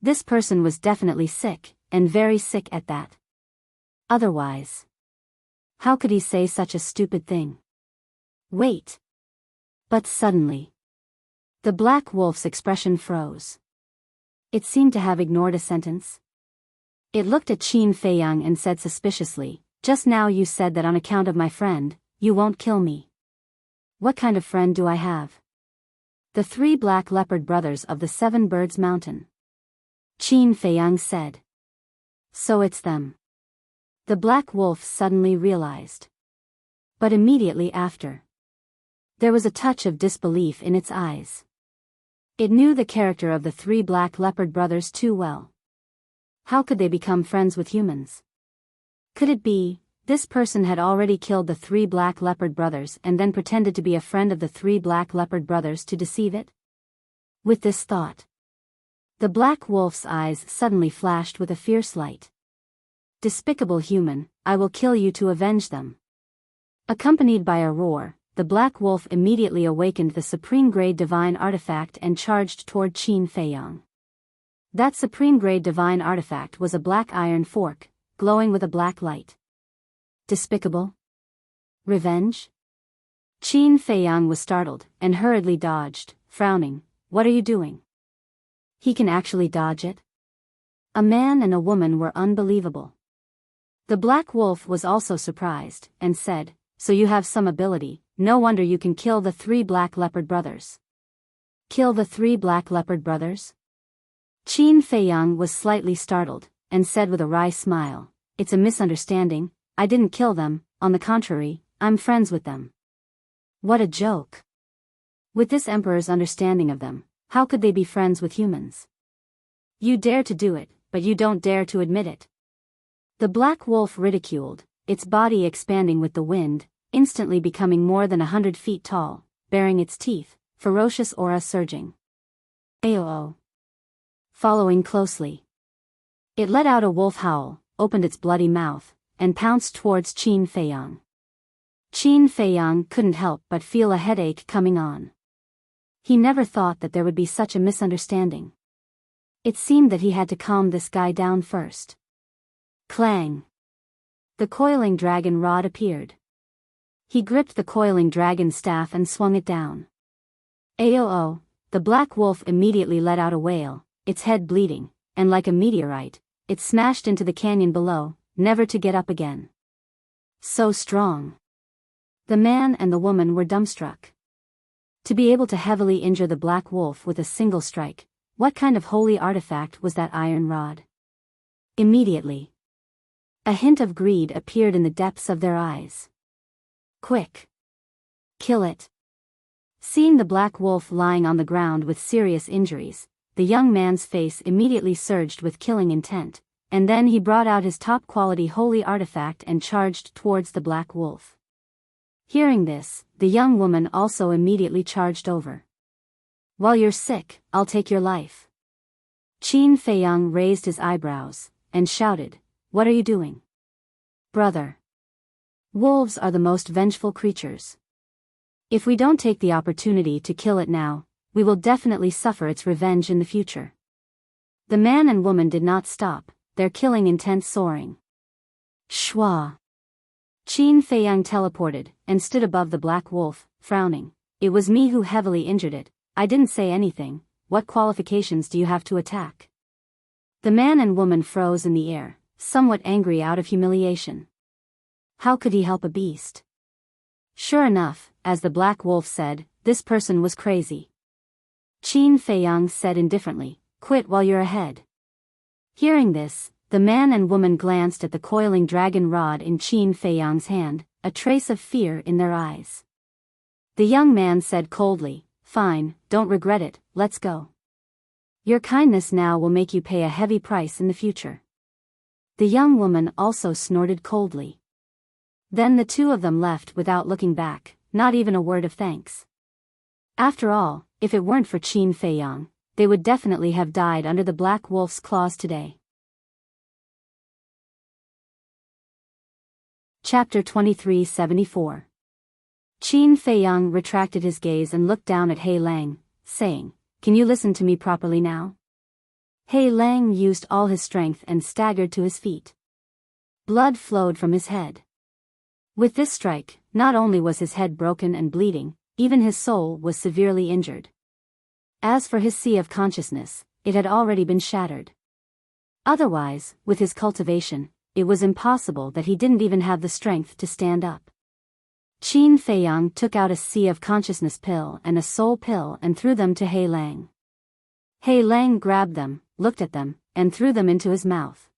This person was definitely sick, and very sick at that. Otherwise, how could he say such a stupid thing? Wait. But suddenly, the black wolf's expression froze. It seemed to have ignored a sentence. It looked at Qin Feiyang and said suspiciously, "Just now you said that on account of my friend, you won't kill me. What kind of friend do I have?" "The 3 black leopard brothers of the 7 birds mountain," Qin Feiyang said. "So it's them." The black wolf suddenly realized. But immediately after, there was a touch of disbelief in its eyes. It knew the character of the 3 black leopard brothers too well. How could they become friends with humans? Could it be, this person had already killed the 3 black leopard brothers and then pretended to be a friend of the 3 black leopard brothers to deceive it? With this thought, the black wolf's eyes suddenly flashed with a fierce light. "Despicable human, I will kill you to avenge them." Accompanied by a roar, the black wolf immediately awakened the supreme-grade divine artifact and charged toward Qin Feiyang. That supreme-grade divine artifact was a black iron fork, glowing with a black light. Despicable? Revenge? Qin Feiyang was startled, and hurriedly dodged, frowning. "What are you doing?" He can actually dodge it? A man and a woman were unbelievable. The black wolf was also surprised, and said, "So you have some ability, no wonder you can kill the 3 black leopard brothers." "Kill the 3 black leopard brothers?" Qin Feiyang was slightly startled, and said with a wry smile, "It's a misunderstanding, I didn't kill them, on the contrary, I'm friends with them." What a joke! With this emperor's understanding of them, how could they be friends with humans? "You dare to do it, but you don't dare to admit it." The black wolf ridiculed, its body expanding with the wind, instantly becoming more than 100 feet tall, baring its teeth, ferocious aura surging. Aoo! Following closely, it let out a wolf howl, opened its bloody mouth, and pounced towards Qin Feiyang. Qin Feiyang couldn't help but feel a headache coming on. He never thought that there would be such a misunderstanding. It seemed that he had to calm this guy down first. Clang! The coiling dragon rod appeared. He gripped the coiling dragon staff and swung it down. Aoo! The black wolf immediately let out a wail, its head bleeding, and like a meteorite, it smashed into the canyon below, never to get up again. So strong. The man and the woman were dumbstruck. To be able to heavily injure the black wolf with a single strike, what kind of holy artifact was that iron rod? Immediately, a hint of greed appeared in the depths of their eyes. "Quick! Kill it!" Seeing the black wolf lying on the ground with serious injuries, the young man's face immediately surged with killing intent, and then he brought out his top-quality holy artifact and charged towards the black wolf. Hearing this, the young woman also immediately charged over. "While you're sick, I'll take your life." Qin Feiyang raised his eyebrows, and shouted, "What are you doing?" "Brother. Wolves are the most vengeful creatures. If we don't take the opportunity to kill it now, we will definitely suffer its revenge in the future." The man and woman did not stop, their killing intent soaring. Shwa! Qin Feiyang teleported, and stood above the black wolf, frowning. "It was me who heavily injured it, I didn't say anything, what qualifications do you have to attack?" The man and woman froze in the air, somewhat angry out of humiliation. How could he help a beast? Sure enough, as the black wolf said, this person was crazy. Qin Feiyang said indifferently, quit while you're ahead. Hearing this, the man and woman glanced at the coiling dragon rod in Qin Feiyang's hand, a trace of fear in their eyes. The young man said coldly, fine, don't regret it, let's go. Your kindness now will make you pay a heavy price in the future. The young woman also snorted coldly. Then the two of them left without looking back, not even a word of thanks. After all, if it weren't for Qin Feiyang, they would definitely have died under the Black Wolf's claws today. Chapter 2374. Qin Feiyang retracted his gaze and looked down at He Lang, saying, can you listen to me properly now? He Lang used all his strength and staggered to his feet. Blood flowed from his head. With this strike, not only was his head broken and bleeding, even his soul was severely injured. As for his sea of consciousness, it had already been shattered. Otherwise, with his cultivation, it was impossible that he didn't even have the strength to stand up. Qin Feiyang took out a sea of consciousness pill and a soul pill and threw them to He Lang. He Lang grabbed them, looked at them, and threw them into his mouth.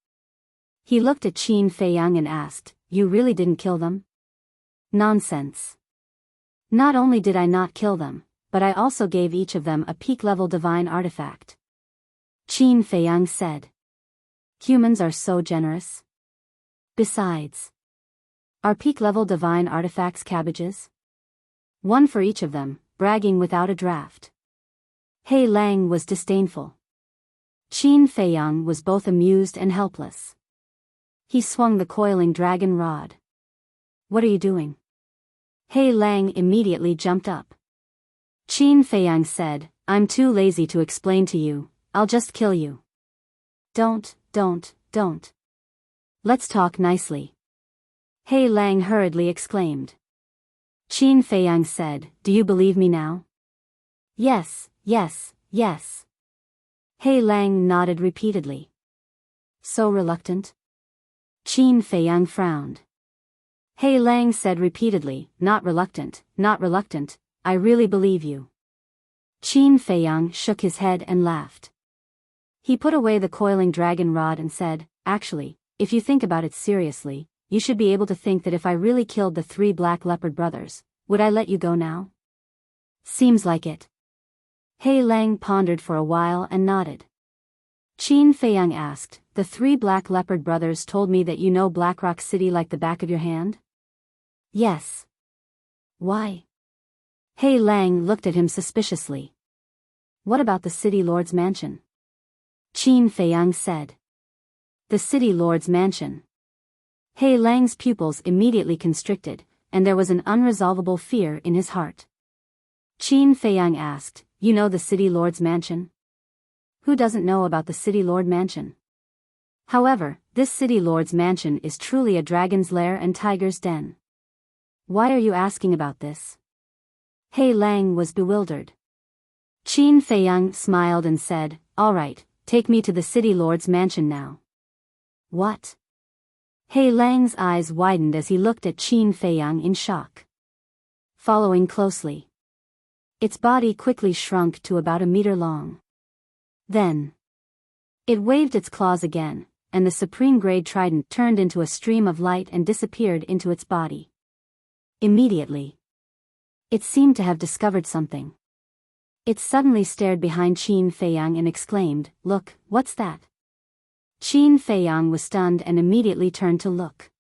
He looked at Qin Feiyang and asked, you really didn't kill them? Nonsense. Not only did I not kill them, but I also gave each of them a peak-level divine artifact. Qin Feiyang said. Humans are so generous. Besides, are peak-level divine artifacts cabbages? One for each of them, bragging without a draft. He Lang was disdainful. Qin Feiyang was both amused and helpless. He swung the coiling dragon rod. What are you doing? He Lang immediately jumped up. Qin Feiyang said, I'm too lazy to explain to you, I'll just kill you. Don't. Let's talk nicely. He Lang hurriedly exclaimed. Qin Feiyang said, do you believe me now? Yes. He Lang nodded repeatedly. So reluctant? Qin Feiyang frowned. He Lang said repeatedly, not reluctant, I really believe you. Qin Feiyang shook his head and laughed. He put away the coiling dragon rod and said, actually, if you think about it seriously, you should be able to think that if I really killed the 3 Black Leopard brothers, would I let you go now? Seems like it. He Lang pondered for a while and nodded. Qin Feiyang asked, the 3 Black Leopard brothers told me that you know Blackrock City like the back of your hand? Yes. Why? He Lang looked at him suspiciously. What about the City Lord's mansion? Qin Feiyang said. The City Lord's mansion. He Lang's pupils immediately constricted, and there was an unresolvable fear in his heart. Qin Feiyang asked, you know the City Lord's mansion? Who doesn't know about the City Lord mansion? However, this City Lord's mansion is truly a dragon's lair and tiger's den. Why are you asking about this? He Lang was bewildered. Qin Feiyang smiled and said, all right, take me to the City Lord's mansion now. What? He Lang's eyes widened as he looked at Qin Feiyang in shock. Following closely. Its body quickly shrunk to about a meter long. Then, it waved its claws again, and the supreme-grade trident turned into a stream of light and disappeared into its body. Immediately, it seemed to have discovered something. It suddenly stared behind Qin Feiyang and exclaimed, look, what's that? Qin Feiyang was stunned and immediately turned to look.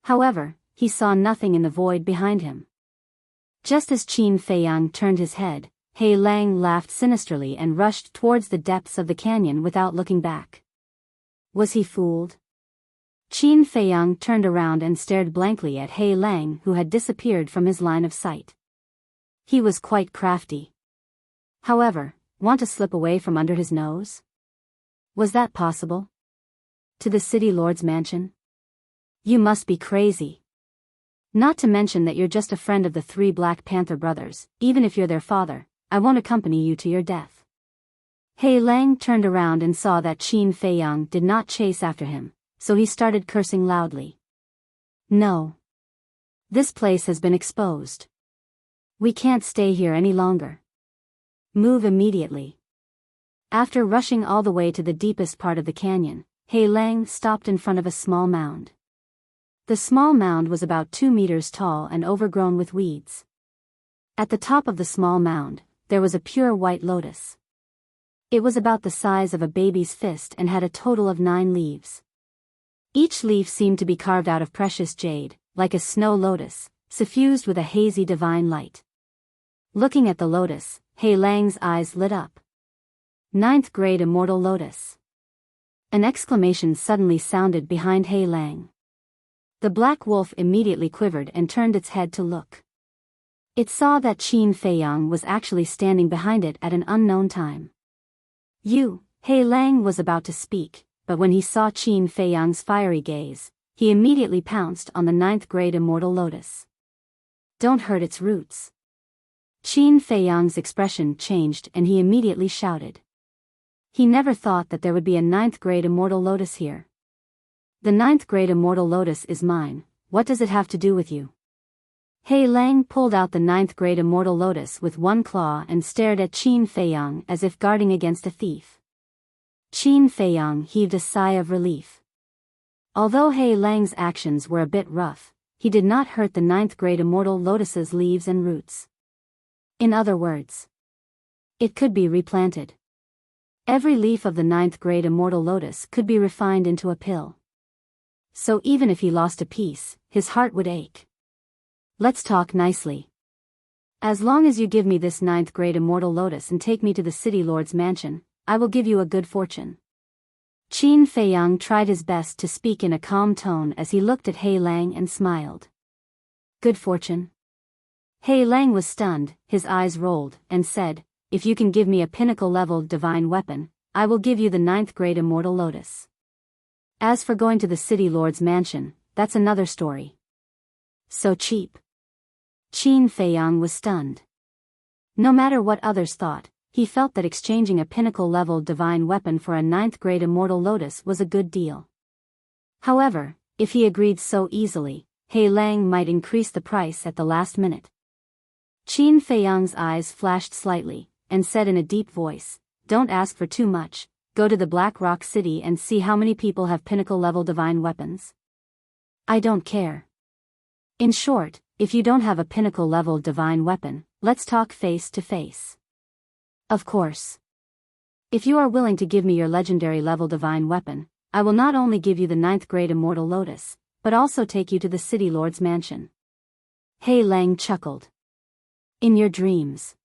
However, he saw nothing in the void behind him. Just as Qin Feiyang turned his head, He Lang laughed sinisterly and rushed towards the depths of the canyon without looking back. Was he fooled? Qin Feiyang turned around and stared blankly at He Lang, who had disappeared from his line of sight. He was quite crafty. However, want to slip away from under his nose? Was that possible? To the City Lord's mansion? You must be crazy. Not to mention that you're just a friend of the 3 Black Panther brothers, even if you're their father, I won't accompany you to your death. He Lang turned around and saw that Qin Feiyang did not chase after him, so he started cursing loudly. No. This place has been exposed. We can't stay here any longer. Move immediately. After rushing all the way to the deepest part of the canyon, He Lang stopped in front of a small mound. The small mound was about 2 meters tall and overgrown with weeds. At the top of the small mound, there was a pure white lotus. It was about the size of a baby's fist and had a total of 9 leaves. Each leaf seemed to be carved out of precious jade, like a snow lotus, suffused with a hazy divine light. Looking at the lotus, He Lang's eyes lit up. 9th grade immortal lotus. An exclamation suddenly sounded behind He Lang. The black wolf immediately quivered and turned its head to look. It saw that Qin Feiyang was actually standing behind it at an unknown time. He Lang was about to speak, but when he saw Qin Feiyang's fiery gaze, he immediately pounced on the 9th grade immortal lotus. Don't hurt its roots. Qin Feiyang's expression changed and he immediately shouted. He never thought that there would be a 9th grade immortal lotus here. The 9th grade immortal lotus is mine, what does it have to do with you? He Lang pulled out the 9th grade immortal lotus with one claw and stared at Qin Feiyang as if guarding against a thief. Qin Feiyang heaved a sigh of relief. Although He Lang's actions were a bit rough, he did not hurt the 9th grade immortal lotus's leaves and roots. In other words, it could be replanted. Every leaf of the 9th grade immortal lotus could be refined into a pill. So even if he lost a piece, his heart would ache. Let's talk nicely. As long as you give me this 9th grade immortal lotus and take me to the city lord's mansion, I will give you a good fortune. Qin Feiyang tried his best to speak in a calm tone as he looked at He Lang and smiled. Good fortune? He Lang was stunned, his eyes rolled, and said, if you can give me a pinnacle-level divine weapon, I will give you the 9th grade immortal lotus. As for going to the city lord's mansion, that's another story. So cheap. Qin Feiyang was stunned. No matter what others thought, he felt that exchanging a pinnacle-level divine weapon for a 9th grade immortal lotus was a good deal. However, if he agreed so easily, He Lang might increase the price at the last minute. Qin Feiyang's eyes flashed slightly, and said in a deep voice, don't ask for too much, go to the Black Rock City and see how many people have pinnacle-level divine weapons. I don't care. In short, if you don't have a pinnacle-level divine weapon, let's talk face to face. Of course. If you are willing to give me your legendary level divine weapon, I will not only give you the 9th grade immortal lotus, but also take you to the city lord's mansion. He Lang chuckled. In your dreams.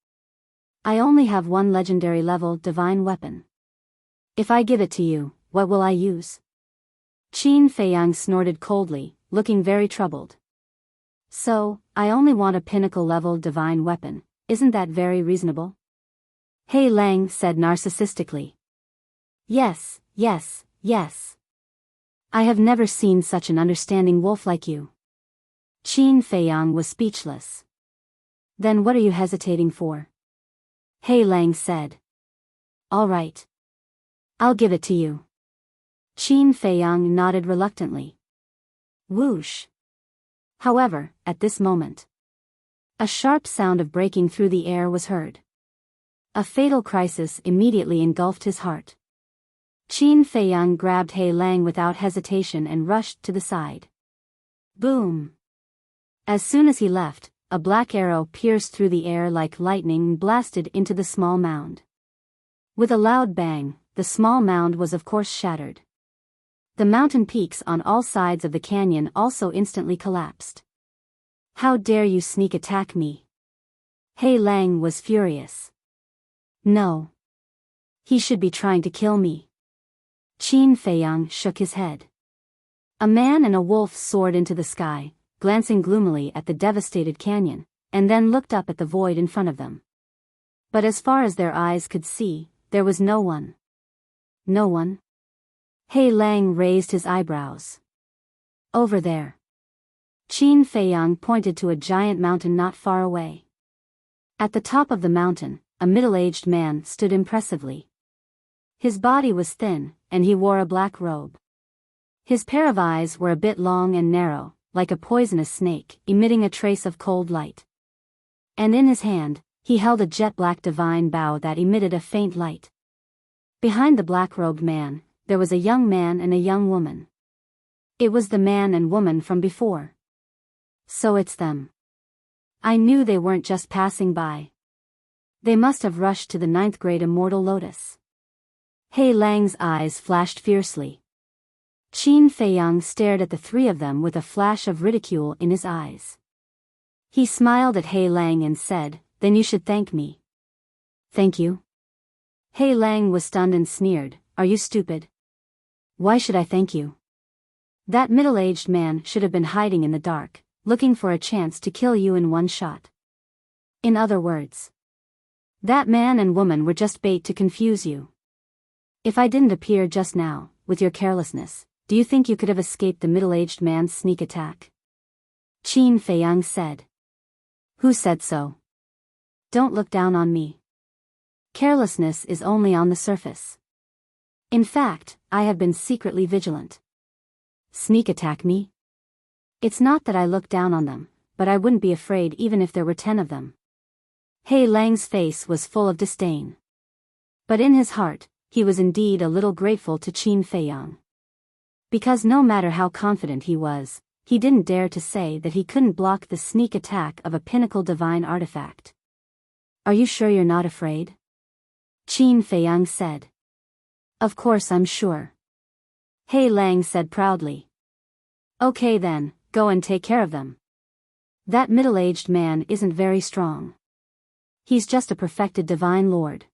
I only have one legendary level divine weapon. If I give it to you, what will I use? Qin Feiyang snorted coldly, looking very troubled. So, I only want a pinnacle level divine weapon, isn't that very reasonable? He Lang said narcissistically. Yes, yes, yes. I have never seen such an understanding wolf like you. Qin Feiyang was speechless. Then what are you hesitating for? He Lang said. All right. I'll give it to you. Qin Feiyang nodded reluctantly. Whoosh. However, at this moment, a sharp sound of breaking through the air was heard. A fatal crisis immediately engulfed his heart. Qin Feiyang grabbed He Lang without hesitation and rushed to the side. Boom! As soon as he left, a black arrow pierced through the air like lightning and blasted into the small mound. With a loud bang, the small mound was of course shattered. The mountain peaks on all sides of the canyon also instantly collapsed. How dare you sneak attack me? He Lang was furious. No. He should be trying to kill me. Qin Feiyang shook his head. A man and a wolf soared into the sky, glancing gloomily at the devastated canyon, and then looked up at the void in front of them. But as far as their eyes could see, there was no one. No one? He Lang raised his eyebrows. Over there. Qin Feiyang pointed to a giant mountain not far away. At the top of the mountain, a middle-aged man stood impressively. His body was thin, and he wore a black robe. His pair of eyes were a bit long and narrow, like a poisonous snake, emitting a trace of cold light. And in his hand, He held a jet-black divine bow that emitted a faint light. Behind the black-robed man, there was a young man and a young woman. It was the man and woman from before. So it's them. I knew they weren't just passing by. They must have rushed to the 9th grade Immortal Lotus. Hei Lang's eyes flashed fiercely. Qin Feiyang stared at the three of them with a flash of ridicule in his eyes. He smiled at Hei Lang and said, "Then you should thank me." "Thank you?" Hei Lang was stunned and sneered, "Are you stupid? Why should I thank you? That middle-aged man should have been hiding in the dark, looking for a chance to kill you in one shot. In other words, that man and woman were just bait to confuse you. If I didn't appear just now, with your carelessness, do you think you could have escaped the middle-aged man's sneak attack?" Qin Feiyang said. "Who said so? Don't look down on me. Carelessness is only on the surface. In fact, I have been secretly vigilant. Sneak attack me? It's not that I look down on them, but I wouldn't be afraid even if there were 10 of them." Hei Lang's face was full of disdain. But in his heart, he was indeed a little grateful to Qin Feiyang. Because no matter how confident he was, he didn't dare to say that he couldn't block the sneak attack of a pinnacle divine artifact. "Are you sure you're not afraid?" Qin Feiyang said. "Of course I'm sure." Hei Lang said proudly. "Okay then, go and take care of them. That middle-aged man isn't very strong. He's just a perfected divine lord.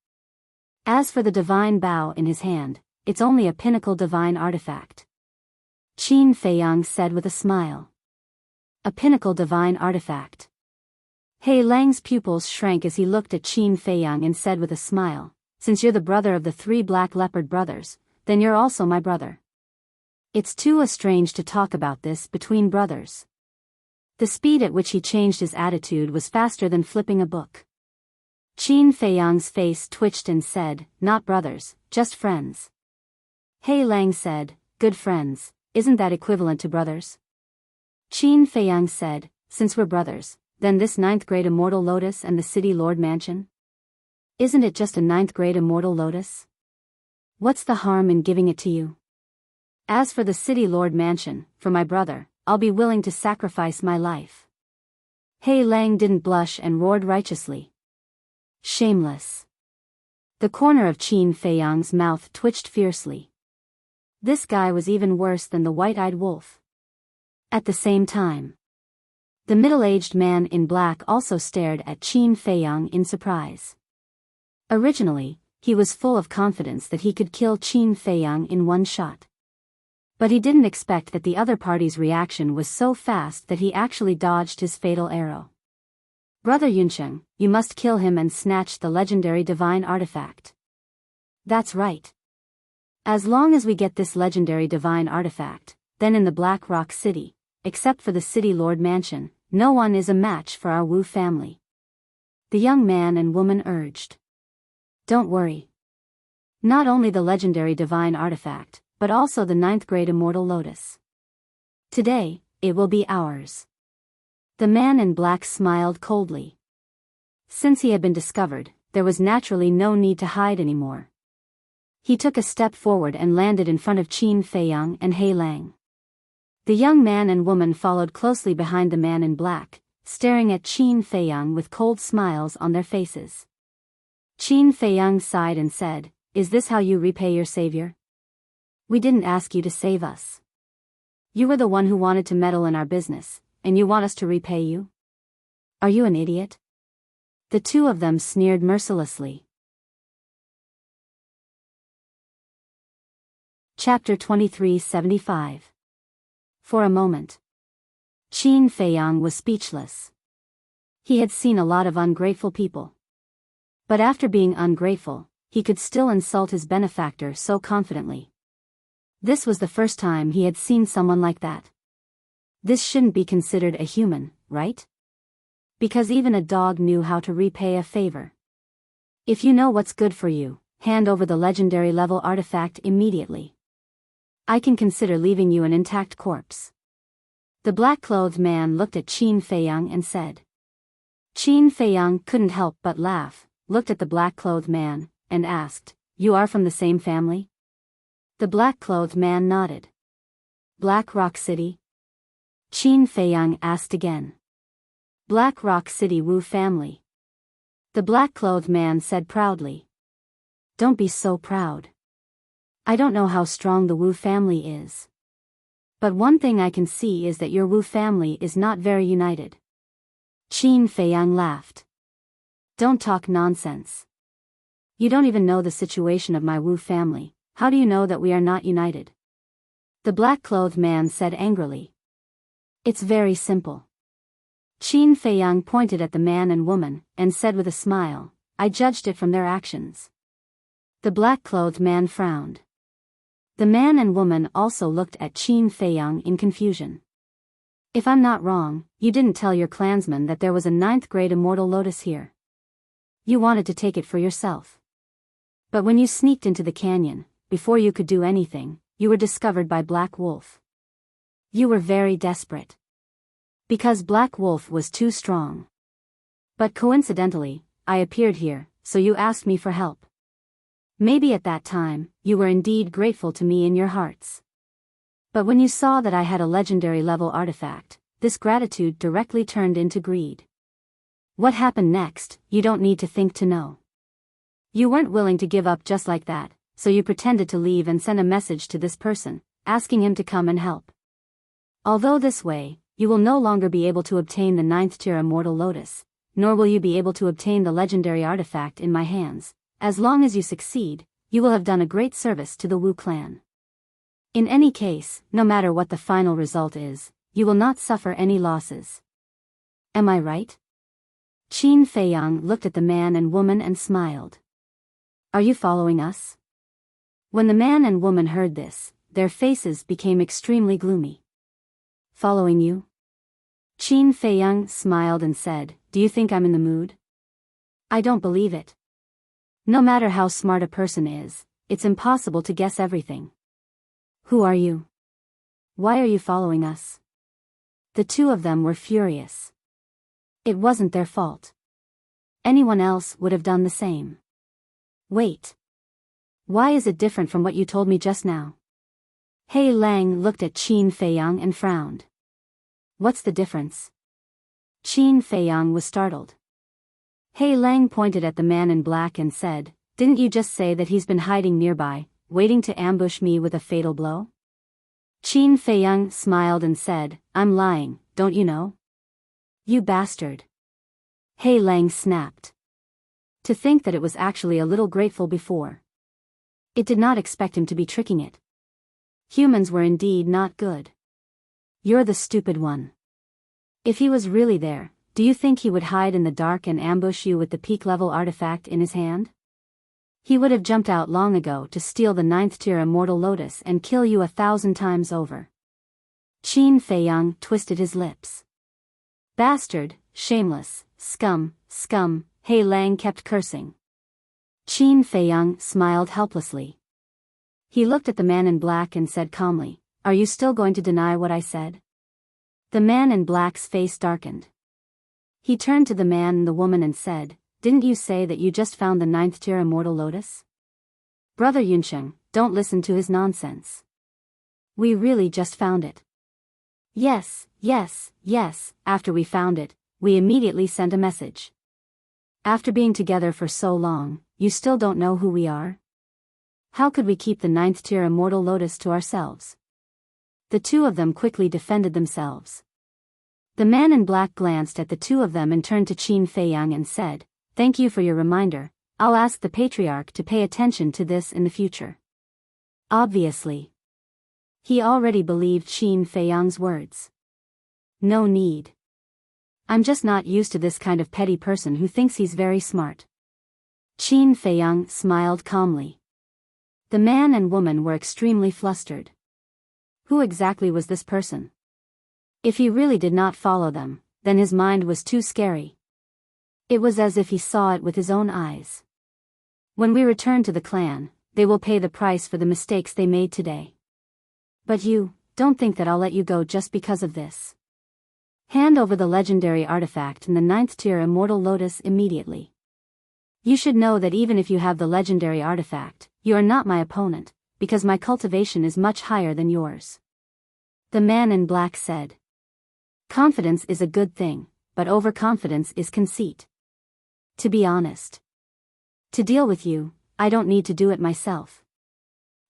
As for the divine bow in his hand, it's only a pinnacle divine artifact." Qin Feiyang said with a smile. "A pinnacle divine artifact." Hei Lang's pupils shrank as he looked at Qin Feiyang and said with a smile, "Since you're the brother of the 3 black leopard brothers, then you're also my brother. It's too strange to talk about this between brothers." The speed at which he changed his attitude was faster than flipping a book. Qin Feiyang's face twitched and said, "Not brothers, just friends." Hei Lang said, "Good friends, isn't that equivalent to brothers?" Qin Feiyang said, "Since we're brothers, then this 9th grade Immortal Lotus and the City Lord Mansion? Isn't it just a 9th grade Immortal Lotus? What's the harm in giving it to you? As for the City Lord Mansion, for my brother, I'll be willing to sacrifice my life." Hei Lang didn't blush and roared righteously. "Shameless." The corner of Qin Feiyang's mouth twitched fiercely. This guy was even worse than the white-eyed wolf. At the same time, the middle-aged man in black also stared at Qin Feiyang in surprise. Originally, he was full of confidence that he could kill Qin Feiyang in one shot. But he didn't expect that the other party's reaction was so fast that he actually dodged his fatal arrow. "Brother Yuncheng, you must kill him and snatch the legendary divine artifact." "That's right. As long as we get this legendary divine artifact, then in the Black Rock City, except for the City Lord Mansion, no one is a match for our Wu family," the young man and woman urged. "Don't worry. Not only the legendary divine artifact, but also the 9th grade Immortal Lotus. Today, it will be ours." The man in black smiled coldly. Since he had been discovered, there was naturally no need to hide anymore. He took a step forward and landed in front of Qin Feiyang and Hei Lang. The young man and woman followed closely behind the man in black, staring at Qin Feiyang with cold smiles on their faces. Qin Feiyang sighed and said, "Is this how you repay your savior? We didn't ask you to save us. You were the one who wanted to meddle in our business, and you want us to repay you? Are you an idiot?" The two of them sneered mercilessly. Chapter 2375. For a moment, Qin Feiyang was speechless. He had seen a lot of ungrateful people. But after being ungrateful, he could still insult his benefactor so confidently. This was the first time he had seen someone like that. This shouldn't be considered a human, right? Because even a dog knew how to repay a favor. "If you know what's good for you, hand over the legendary level artifact immediately. I can consider leaving you an intact corpse." The black-clothed man looked at Qin Feiyang and said. Qin Feiyang couldn't help but laugh, looked at the black-clothed man, and asked, "You are from the same family?" The black-clothed man nodded. "Black Rock City?" Qin Feiyang asked again. "Black Rock City Wu family." The black-clothed man said proudly. "Don't be so proud. I don't know how strong the Wu family is. But one thing I can see is that your Wu family is not very united." Qin Feiyang laughed. "Don't talk nonsense. You don't even know the situation of my Wu family. How do you know that we are not united?" The black-clothed man said angrily. "It's very simple." Qin Feiyang pointed at the man and woman, and said with a smile, "I judged it from their actions." The black-clothed man frowned. The man and woman also looked at Qin Feiyang in confusion. "If I'm not wrong, you didn't tell your clansmen that there was a 9th-grade immortal lotus here. You wanted to take it for yourself. But when you sneaked into the canyon, before you could do anything, you were discovered by Black Wolf. You were very desperate. Because Black Wolf was too strong. But coincidentally, I appeared here, so you asked me for help. Maybe at that time, you were indeed grateful to me in your hearts. But when you saw that I had a legendary level artifact, this gratitude directly turned into greed. What happened next, you don't need to think to know. You weren't willing to give up just like that, so you pretended to leave and send a message to this person, asking him to come and help. Although this way, you will no longer be able to obtain the 9th-tier immortal lotus, nor will you be able to obtain the legendary artifact in my hands. As long as you succeed, you will have done a great service to the Wu clan. In any case, no matter what the final result is, you will not suffer any losses. Am I right?" Qin Feiyang looked at the man and woman and smiled. "Are you following us?" When the man and woman heard this, their faces became extremely gloomy. "Following you?" Qin Feiyang smiled and said, "Do you think I'm in the mood?" "I don't believe it. No matter how smart a person is, it's impossible to guess everything. Who are you? Why are you following us?" The two of them were furious. It wasn't their fault. Anyone else would have done the same. "Wait. Why is it different from what you told me just now?" Hei Lang looked at Qin Feiyang and frowned. "What's the difference?" Qin Feiyang was startled. Hei Lang pointed at the man in black and said, "Didn't you just say that he's been hiding nearby, waiting to ambush me with a fatal blow?" Qin Feiyang smiled and said, "I'm lying, don't you know?" "You bastard." Hei Lang snapped. To think that it was actually a little grateful before. It did not expect him to be tricking it. Humans were indeed not good. "You're the stupid one. If he was really there, do you think he would hide in the dark and ambush you with the peak-level artifact in his hand? He would have jumped out long ago to steal the 9th-tier immortal lotus and kill you 1,000 times over." Qin Feiyang twisted his lips. "Bastard, shameless, scum, scum," Hei Lang kept cursing. Qin Feiyang smiled helplessly. He looked at the man in black and said calmly, "Are you still going to deny what I said?" The man in black's face darkened. He turned to the man and the woman and said, "Didn't you say that you just found the 9th-tier immortal lotus?" "Brother Yunsheng, don't listen to his nonsense. We really just found it." Yes, yes, yes, after we found it, we immediately sent a message. After being together for so long, you still don't know who we are? How could we keep the 9th-tier immortal lotus to ourselves?" The two of them quickly defended themselves. The man in black glanced at the two of them and turned to Qin Feiyang and said, "Thank you for your reminder. I'll ask the patriarch to pay attention to this in the future." Obviously. He already believed Qin Feiyang's words. No need. I'm just not used to this kind of petty person who thinks he's very smart. Qin Feiyang smiled calmly. The man and woman were extremely flustered. Who exactly was this person? If he really did not follow them, then his mind was too scary. It was as if he saw it with his own eyes. When we return to the clan, they will pay the price for the mistakes they made today. But you, don't think that I'll let you go just because of this. Hand over the legendary artifact in the 9th tier Immortal Lotus immediately. You should know that even if you have the legendary artifact, you are not my opponent, because my cultivation is much higher than yours. The man in black said. Confidence is a good thing, but overconfidence is conceit. To be honest. To deal with you, I don't need to do it myself.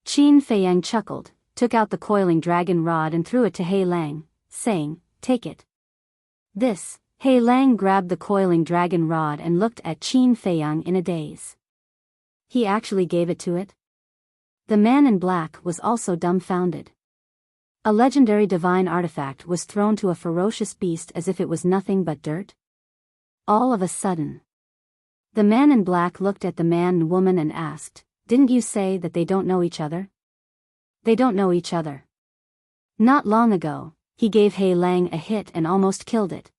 Qin Feiyang chuckled, took out the coiling dragon rod and threw it to He Lang, saying, "Take it." This, He Lang grabbed the coiling dragon rod and looked at Qin Feiyang in a daze. He actually gave it to it? The man in black was also dumbfounded. A legendary divine artifact was thrown to a ferocious beast as if it was nothing but dirt? All of a sudden. The man in black looked at the man and woman and asked, "Didn't you say that they don't know each other?" They don't know each other. Not long ago, he gave He Lang a hit and almost killed it.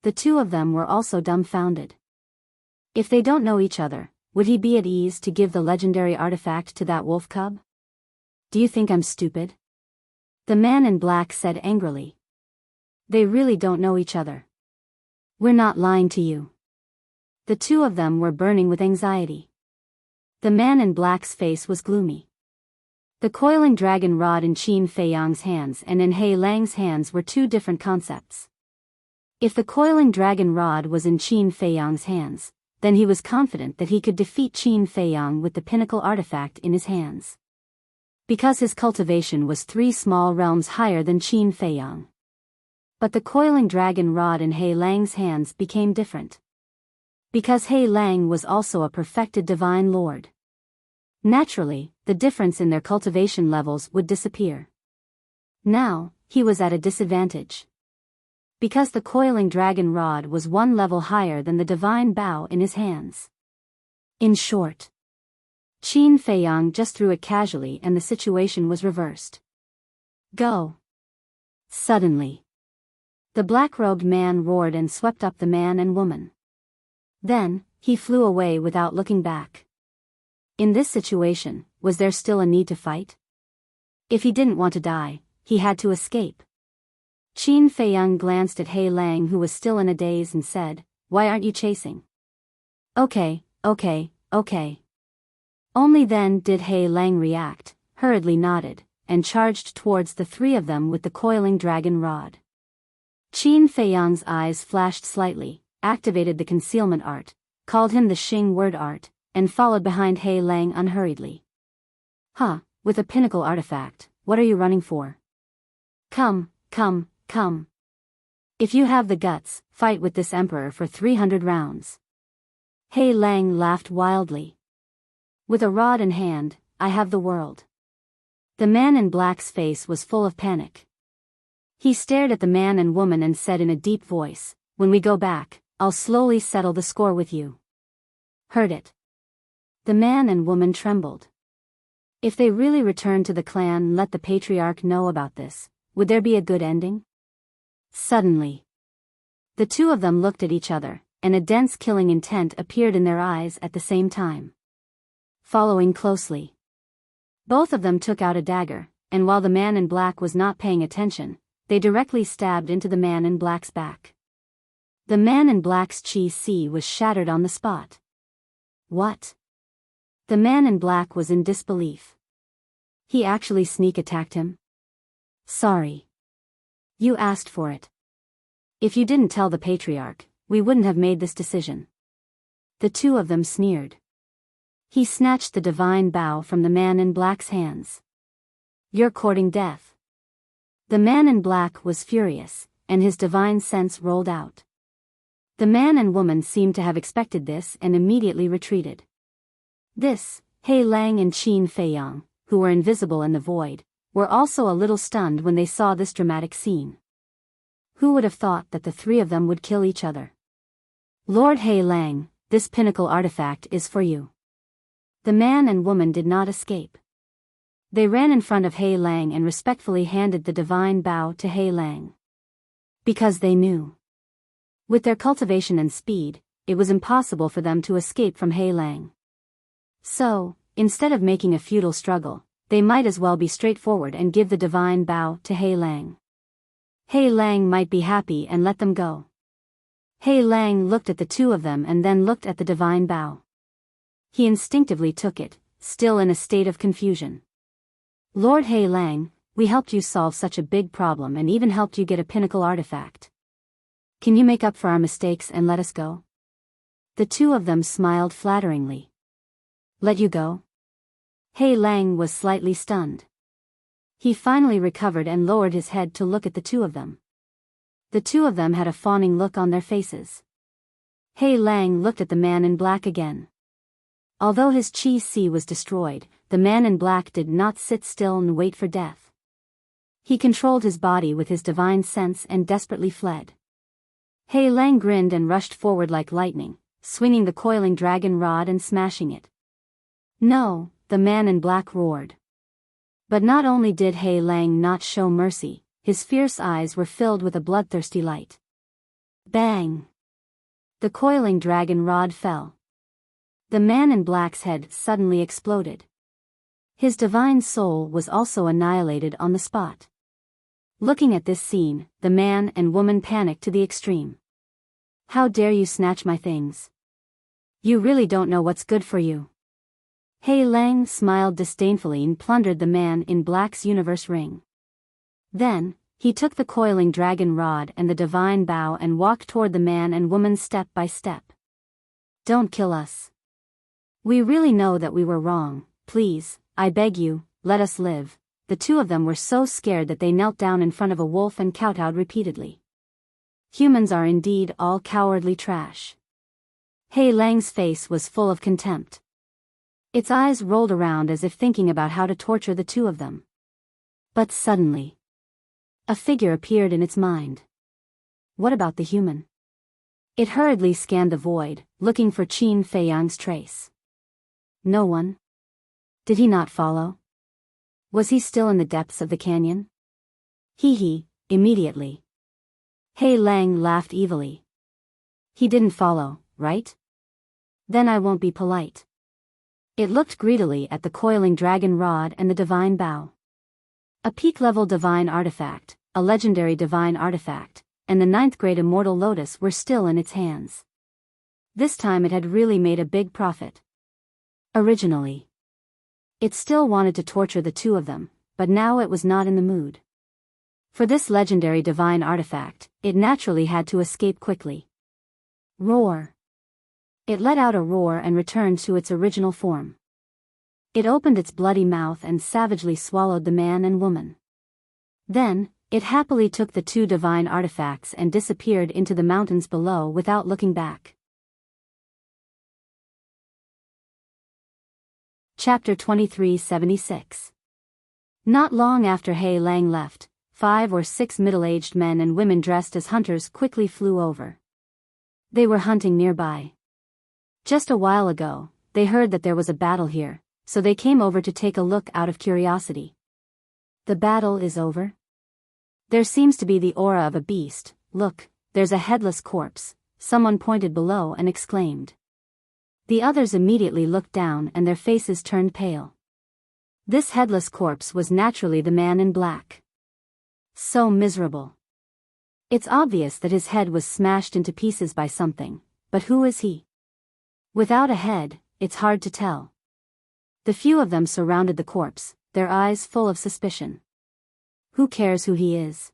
The two of them were also dumbfounded. If they don't know each other, would he be at ease to give the legendary artifact to that wolf cub? Do you think I'm stupid? The man in black said angrily. They really don't know each other. We're not lying to you. The two of them were burning with anxiety. The man in black's face was gloomy. The coiling dragon rod in Qin Feiyang's hands and in He Lang's hands were two different concepts. If the coiling dragon rod was in Qin Feiyang's hands, then he was confident that he could defeat Qin Feiyang with the pinnacle artifact in his hands. Because his cultivation was 3 small realms higher than Qin Feiyang. But the coiling dragon rod in He Lang's hands became different. Because He Lang was also a perfected divine lord. Naturally, the difference in their cultivation levels would disappear. Now, he was at a disadvantage. Because the coiling dragon rod was 1 level higher than the divine bow in his hands. In short, Qin Feiyang just threw it casually and the situation was reversed. Go! Suddenly, the black-robed man roared and swept up the man and woman. Then, he flew away without looking back. In this situation, was there still a need to fight? If he didn't want to die, he had to escape. Qin Feiyang glanced at He Lang who was still in a daze and said, "Why aren't you chasing?" Okay. Only then did He Lang react, hurriedly nodded, and charged towards the 3 of them with the coiling dragon rod. Qin Feiyang's eyes flashed slightly, activated the concealment art, called him the Xing word art, and followed behind He Lang unhurriedly. With a pinnacle artifact, what are you running for? Come. If you have the guts, fight with this emperor for 300 rounds. He Lang laughed wildly. With a rod in hand, I have the world. The man in black's face was full of panic. He stared at the man and woman and said in a deep voice, "When we go back, I'll slowly settle the score with you." Heard it. The man and woman trembled. If they really returned to the clan and let the patriarch know about this, would there be a good ending? Suddenly, the two of them looked at each other, and a dense killing intent appeared in their eyes at the same time. Following closely, both of them took out a dagger, and while the man in black was not paying attention, they directly stabbed into the man in black's back. The man in black's chi was shattered on the spot. What? The man in black was in disbelief. He actually sneak attacked him? Sorry. You asked for it. If you didn't tell the patriarch, we wouldn't have made this decision. The two of them sneered. He snatched the divine bow from the man in black's hands. You're courting death. The man in black was furious, and his divine sense rolled out. The man and woman seemed to have expected this and immediately retreated. This, He Lang and Qin Feiyang, who were invisible in the void, were also a little stunned when they saw this dramatic scene. Who would have thought that the 3 of them would kill each other? Lord He Lang, this pinnacle artifact is for you. The man and woman did not escape. They ran in front of He Lang and respectfully handed the divine bow to He Lang. Because they knew. With their cultivation and speed, it was impossible for them to escape from He Lang. So, instead of making a futile struggle, they might as well be straightforward and give the divine bow to He Lang. He Lang might be happy and let them go. He Lang looked at the two of them and then looked at the divine bow. He instinctively took it, still in a state of confusion. Lord He Lang, we helped you solve such a big problem and even helped you get a pinnacle artifact. Can you make up for our mistakes and let us go? The two of them smiled flatteringly. Let you go? He Lang was slightly stunned. He finally recovered and lowered his head to look at the two of them. The two of them had a fawning look on their faces. He Lang looked at the man in black again. Although his Chi-Si was destroyed, the man in black did not sit still and wait for death. He controlled his body with his divine sense and desperately fled. He Lang grinned and rushed forward like lightning, swinging the coiling dragon rod and smashing it. No, the man in black roared. But not only did He Lang not show mercy, his fierce eyes were filled with a bloodthirsty light. Bang! The coiling dragon rod fell. The man in black's head suddenly exploded. His divine soul was also annihilated on the spot. Looking at this scene, the man and woman panicked to the extreme. How dare you snatch my things? You really don't know what's good for you. He Lang smiled disdainfully and plundered the man in black's universe ring. Then, he took the coiling dragon rod and the divine bow and walked toward the man and woman step by step. Don't kill us. We really know that we were wrong. Please, I beg you, let us live. The two of them were so scared that they knelt down in front of a wolf and kowtowed repeatedly. Humans are indeed all cowardly trash. He Lang's face was full of contempt. Its eyes rolled around as if thinking about how to torture the two of them. But suddenly, a figure appeared in its mind. What about the human? It hurriedly scanned the void, looking for Qin Feiyang's trace. No one. Did he not follow? Was he still in the depths of the canyon? Immediately. He Lang laughed evilly. He didn't follow, right? Then I won't be polite. It looked greedily at the coiling dragon rod and the divine bow. A peak-level divine artifact, a legendary divine artifact, and the 9th grade immortal lotus were still in its hands. This time it had really made a big profit. Originally, it still wanted to torture the two of them, but now it was not in the mood. For this legendary divine artifact, it naturally had to escape quickly. Roar! It let out a roar and returned to its original form. It opened its bloody mouth and savagely swallowed the man and woman. Then, it happily took the two divine artifacts and disappeared into the mountains below without looking back. Chapter 2376. Not long after He Lang left, 5 or 6 middle-aged men and women dressed as hunters quickly flew over. They were hunting nearby. Just a while ago, they heard that there was a battle here, so they came over to take a look out of curiosity. The battle is over? There seems to be the aura of a beast. Look, there's a headless corpse, someone pointed below and exclaimed. The others immediately looked down and their faces turned pale. This headless corpse was naturally the man in black. So miserable. It's obvious that his head was smashed into pieces by something, but who is he? Without a head, it's hard to tell. The few of them surrounded the corpse, their eyes full of suspicion. Who cares who he is?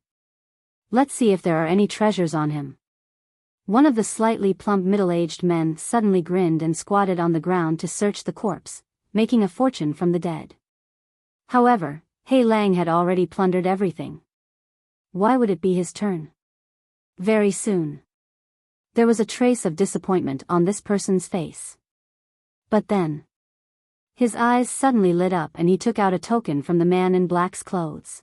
Let's see if there are any treasures on him. One of the slightly plump middle-aged men suddenly grinned and squatted on the ground to search the corpse, making a fortune from the dead. However, He Lang had already plundered everything. Why would it be his turn? Very soon. There was a trace of disappointment on this person's face. But then, his eyes suddenly lit up and he took out a token from the man in black's clothes.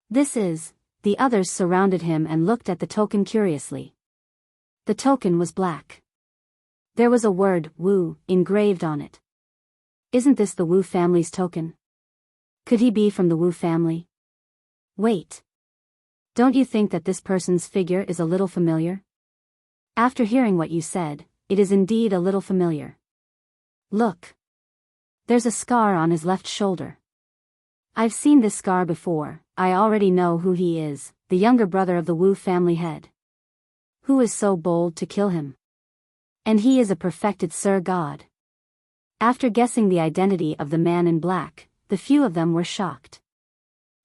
This is, the others surrounded him and looked at the token curiously. The token was black. There was a word, Wu, engraved on it. Isn't this the Wu family's token? Could he be from the Wu family? Wait. Don't you think that this person's figure is a little familiar? After hearing what you said, it is indeed a little familiar. Look. There's a scar on his left shoulder. I've seen this scar before. I already know who he is, the younger brother of the Wu family head. Who is so bold to kill him? And he is a perfected Sir God. After guessing the identity of the man in black, the few of them were shocked.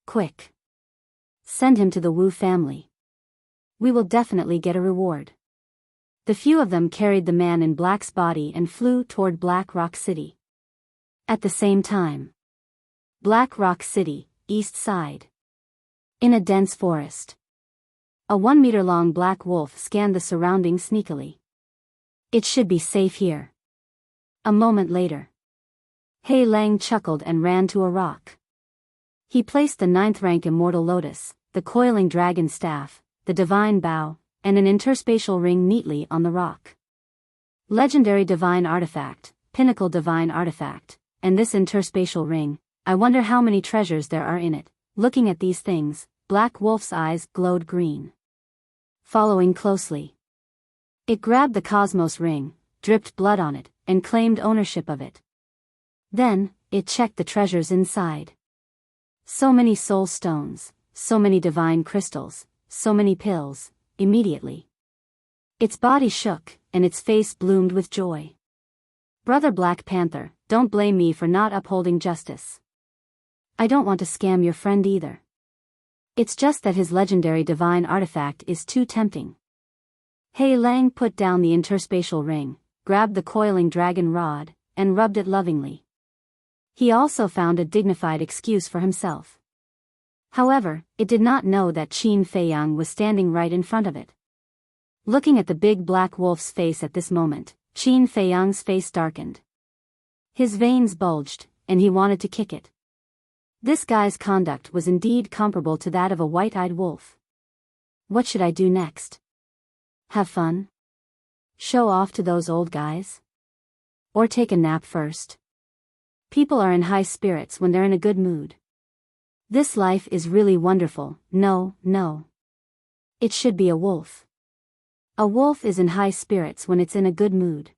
Quick! Send him to the Wu family. We will definitely get a reward. The few of them carried the man in black's body and flew toward Black Rock City. At the same time, Black Rock City, East Side. In a dense forest, a 1-meter-long black wolf scanned the surroundings sneakily. It should be safe here. A moment later, Hei Lang chuckled and ran to a rock. He placed the 9th-rank Immortal Lotus, the Coiling Dragon Staff, the Divine Bow, and an interspatial ring neatly on the rock. Legendary Divine Artifact, Pinnacle Divine Artifact, and this interspatial ring, I wonder how many treasures there are in it. Looking at these things, Black Wolf's eyes glowed green. Following closely, it grabbed the Cosmos ring, dripped blood on it, and claimed ownership of it. Then, it checked the treasures inside. So many soul stones, so many divine crystals, so many pills. Immediately, its body shook, and its face bloomed with joy. Brother Black Panther, don't blame me for not upholding justice. I don't want to scam your friend either. It's just that his legendary divine artifact is too tempting. Hei Lang put down the interspatial ring, grabbed the coiling dragon rod, and rubbed it lovingly. He also found a dignified excuse for himself. However, it did not know that Qin Feiyang was standing right in front of it. Looking at the big black wolf's face at this moment, Qin Feiyang's face darkened. His veins bulged, and he wanted to kick it. This guy's conduct was indeed comparable to that of a white-eyed wolf. What should I do next? Have fun? Show off to those old guys? Or take a nap first? People are in high spirits when they're in a good mood. This life is really wonderful. No. It should be a wolf. A wolf is in high spirits when it's in a good mood.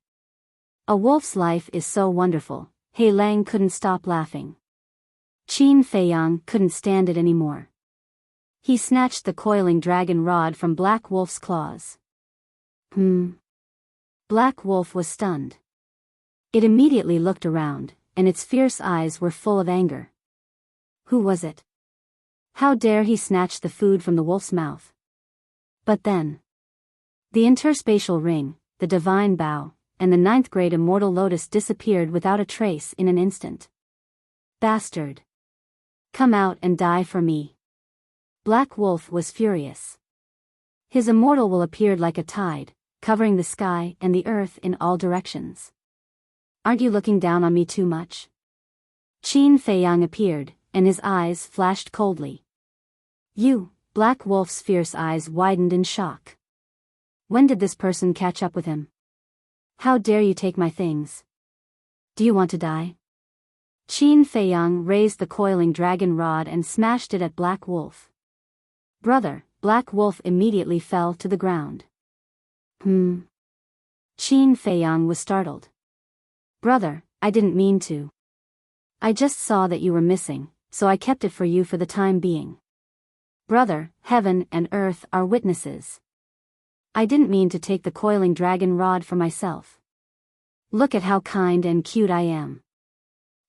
A wolf's life is so wonderful. Hei Lang couldn't stop laughing. Qin Feiyang couldn't stand it anymore. He snatched the coiling dragon rod from Black Wolf's claws. Black Wolf was stunned. It immediately looked around, and its fierce eyes were full of anger. Who was it? How dare he snatch the food from the wolf's mouth? But then, the interspatial ring, the divine bow, and the 9th-grade Immortal Lotus disappeared without a trace in an instant. Bastard! Come out and die for me. Black Wolf was furious. His immortal will appeared like a tide, covering the sky and the earth in all directions. Aren't you looking down on me too much? Qin Feiyang appeared, and his eyes flashed coldly. You, Black Wolf's fierce eyes widened in shock. When did this person catch up with him? How dare you take my things? Do you want to die? Qin Feiyang raised the coiling dragon rod and smashed it at Black Wolf. Brother, Black Wolf immediately fell to the ground. Qin Feiyang was startled. Brother, I didn't mean to. I just saw that you were missing, so I kept it for you for the time being. Brother, heaven and earth are witnesses. I didn't mean to take the coiling dragon rod for myself. Look at how kind and cute I am.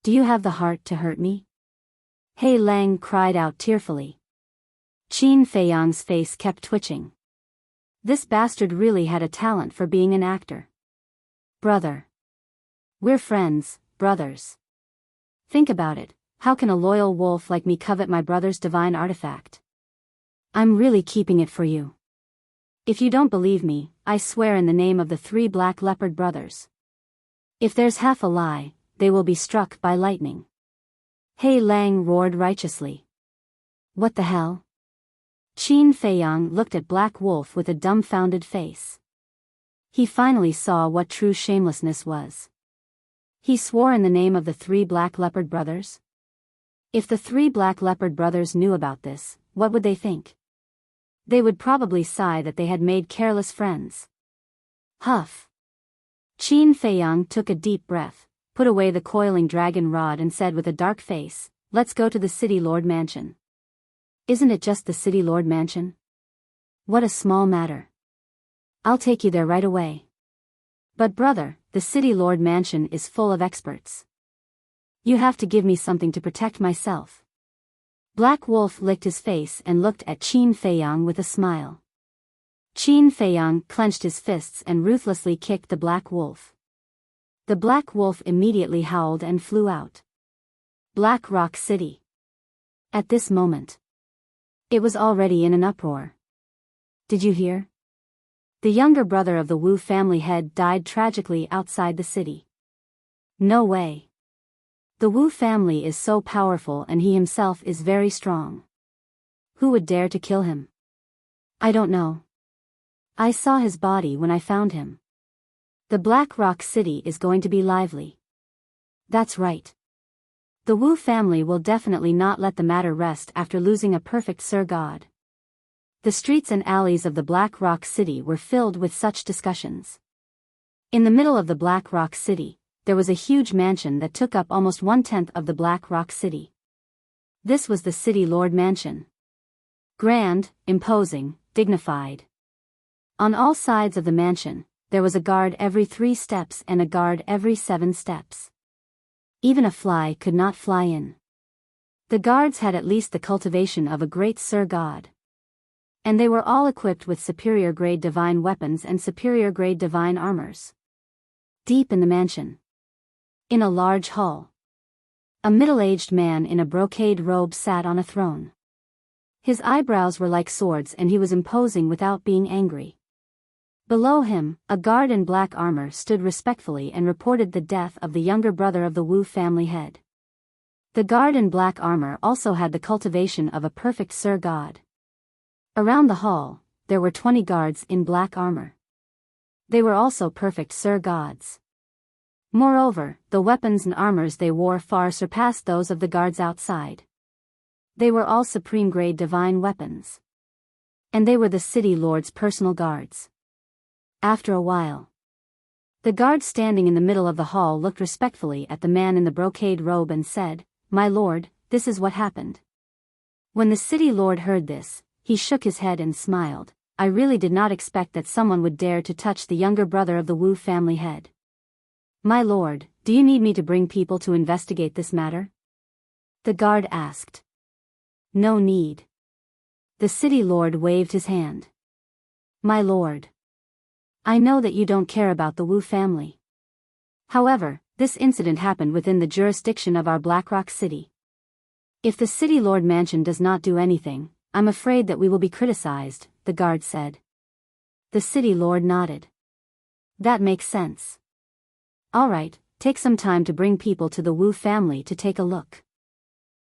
Do you have the heart to hurt me? Hei Lang cried out tearfully. Qin Feiyang's face kept twitching. This bastard really had a talent for being an actor. Brother. We're friends, brothers. Think about it, how can a loyal wolf like me covet my brother's divine artifact? I'm really keeping it for you. If you don't believe me, I swear in the name of the 3 Black Leopard brothers. If there's half a lie, they will be struck by lightning. Hei Lang roared righteously. What the hell? Qin Feiyang looked at Black Wolf with a dumbfounded face. He finally saw what true shamelessness was. He swore in the name of the 3 Black Leopard brothers. If the 3 Black Leopard brothers knew about this, what would they think? They would probably sigh that they had made careless friends. Huff. Qin Feiyang took a deep breath, put away the coiling dragon rod and said with a dark face, let's go to the City Lord Mansion. Isn't it just the City Lord Mansion? What a small matter. I'll take you there right away. But brother, the City Lord Mansion is full of experts. You have to give me something to protect myself. Black Wolf licked his face and looked at Qin Feiyang with a smile. Qin Feiyang clenched his fists and ruthlessly kicked the Black Wolf. The Black Wolf immediately howled and flew out. Black Rock City. At this moment, it was already in an uproar. Did you hear? The younger brother of the Wu family head died tragically outside the city. No way. The Wu family is so powerful and he himself is very strong. Who would dare to kill him? I don't know. I saw his body when I found him. The Black Rock City is going to be lively. That's right. The Wu family will definitely not let the matter rest after losing a perfect Sir God. The streets and alleys of the Black Rock City were filled with such discussions. In the middle of the Black Rock City, there was a huge mansion that took up almost 1/10 of the Black Rock City. This was the City Lord Mansion. Grand, imposing, dignified. On all sides of the mansion, there was a guard every 3 steps and a guard every 7 steps. Even a fly could not fly in. The guards had at least the cultivation of a great Sir God. And they were all equipped with superior-grade divine weapons and superior-grade divine armors. Deep in the mansion, in a large hall, a middle-aged man in a brocade robe sat on a throne. His eyebrows were like swords and he was imposing without being angry. Below him, a guard in black armor stood respectfully and reported the death of the younger brother of the Wu family head. The guard in black armor also had the cultivation of a perfect Sir God. Around the hall, there were 20 guards in black armor. They were also perfect Sir Gods. Moreover, the weapons and armors they wore far surpassed those of the guards outside. They were all supreme-grade divine weapons. And they were the City Lord's personal guards. After a while, the guard standing in the middle of the hall looked respectfully at the man in the brocade robe and said, "My lord, this is what happened." When the City Lord heard this, he shook his head and smiled. "I really did not expect that someone would dare to touch the younger brother of the Wu family head. My lord, do you need me to bring people to investigate this matter?" The guard asked. "No need." The City Lord waved his hand. "My lord, I know that you don't care about the Wu family. However, this incident happened within the jurisdiction of our Blackrock City. If the City Lord Mansion does not do anything, I'm afraid that we will be criticized," the guard said. The City Lord nodded. "That makes sense. All right, take some time to bring people to the Wu family to take a look.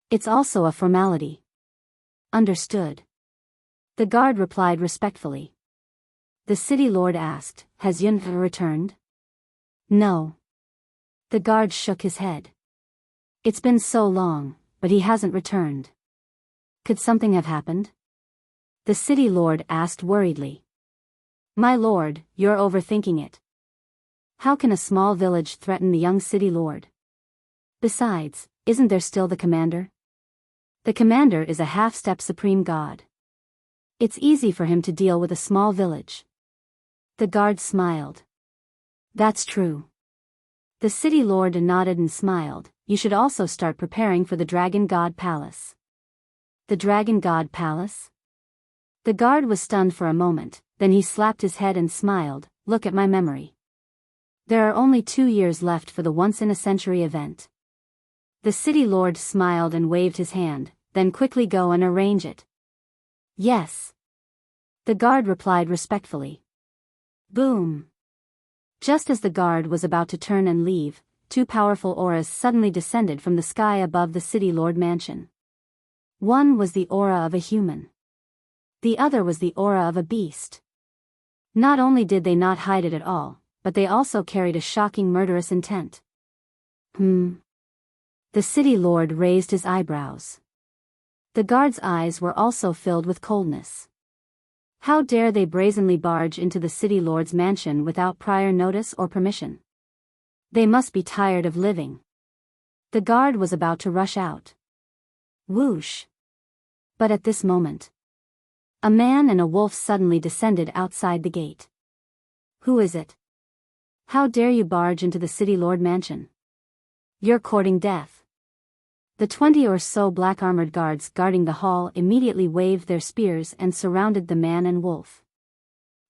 It's also a formality." "Understood." The guard replied respectfully. The City Lord asked, "Has Yun returned?" "No." The guard shook his head. "It's been so long, but he hasn't returned." "Could something have happened?" The City Lord asked worriedly. "My lord, you're overthinking it. How can a small village threaten the young City Lord? Besides, isn't there still the commander? The commander is a half-step supreme god. It's easy for him to deal with a small village." The guard smiled. "That's true." The City Lord nodded and smiled. "You should also start preparing for the Dragon God Palace." "The Dragon God Palace?" The guard was stunned for a moment, then he slapped his head and smiled. "Look at my memory. There are only 2 years left for the once-in-a-century event." The City Lord smiled and waved his hand, "Then quickly go and arrange it." "Yes." The guard replied respectfully. Boom. Just as the guard was about to turn and leave, 2 powerful auras suddenly descended from the sky above the City Lord Mansion. One was the aura of a human. The other was the aura of a beast. Not only did they not hide it at all, but they also carried a shocking murderous intent. The City Lord raised his eyebrows. The guard's eyes were also filled with coldness. How dare they brazenly barge into the City Lord's mansion without prior notice or permission? They must be tired of living. The guard was about to rush out. Whoosh! But at this moment, a man and a wolf suddenly descended outside the gate. Who is it? How dare you barge into the city lord mansion? You're courting death. The 20 or so black-armored guards guarding the hall immediately waved their spears and surrounded the man and wolf.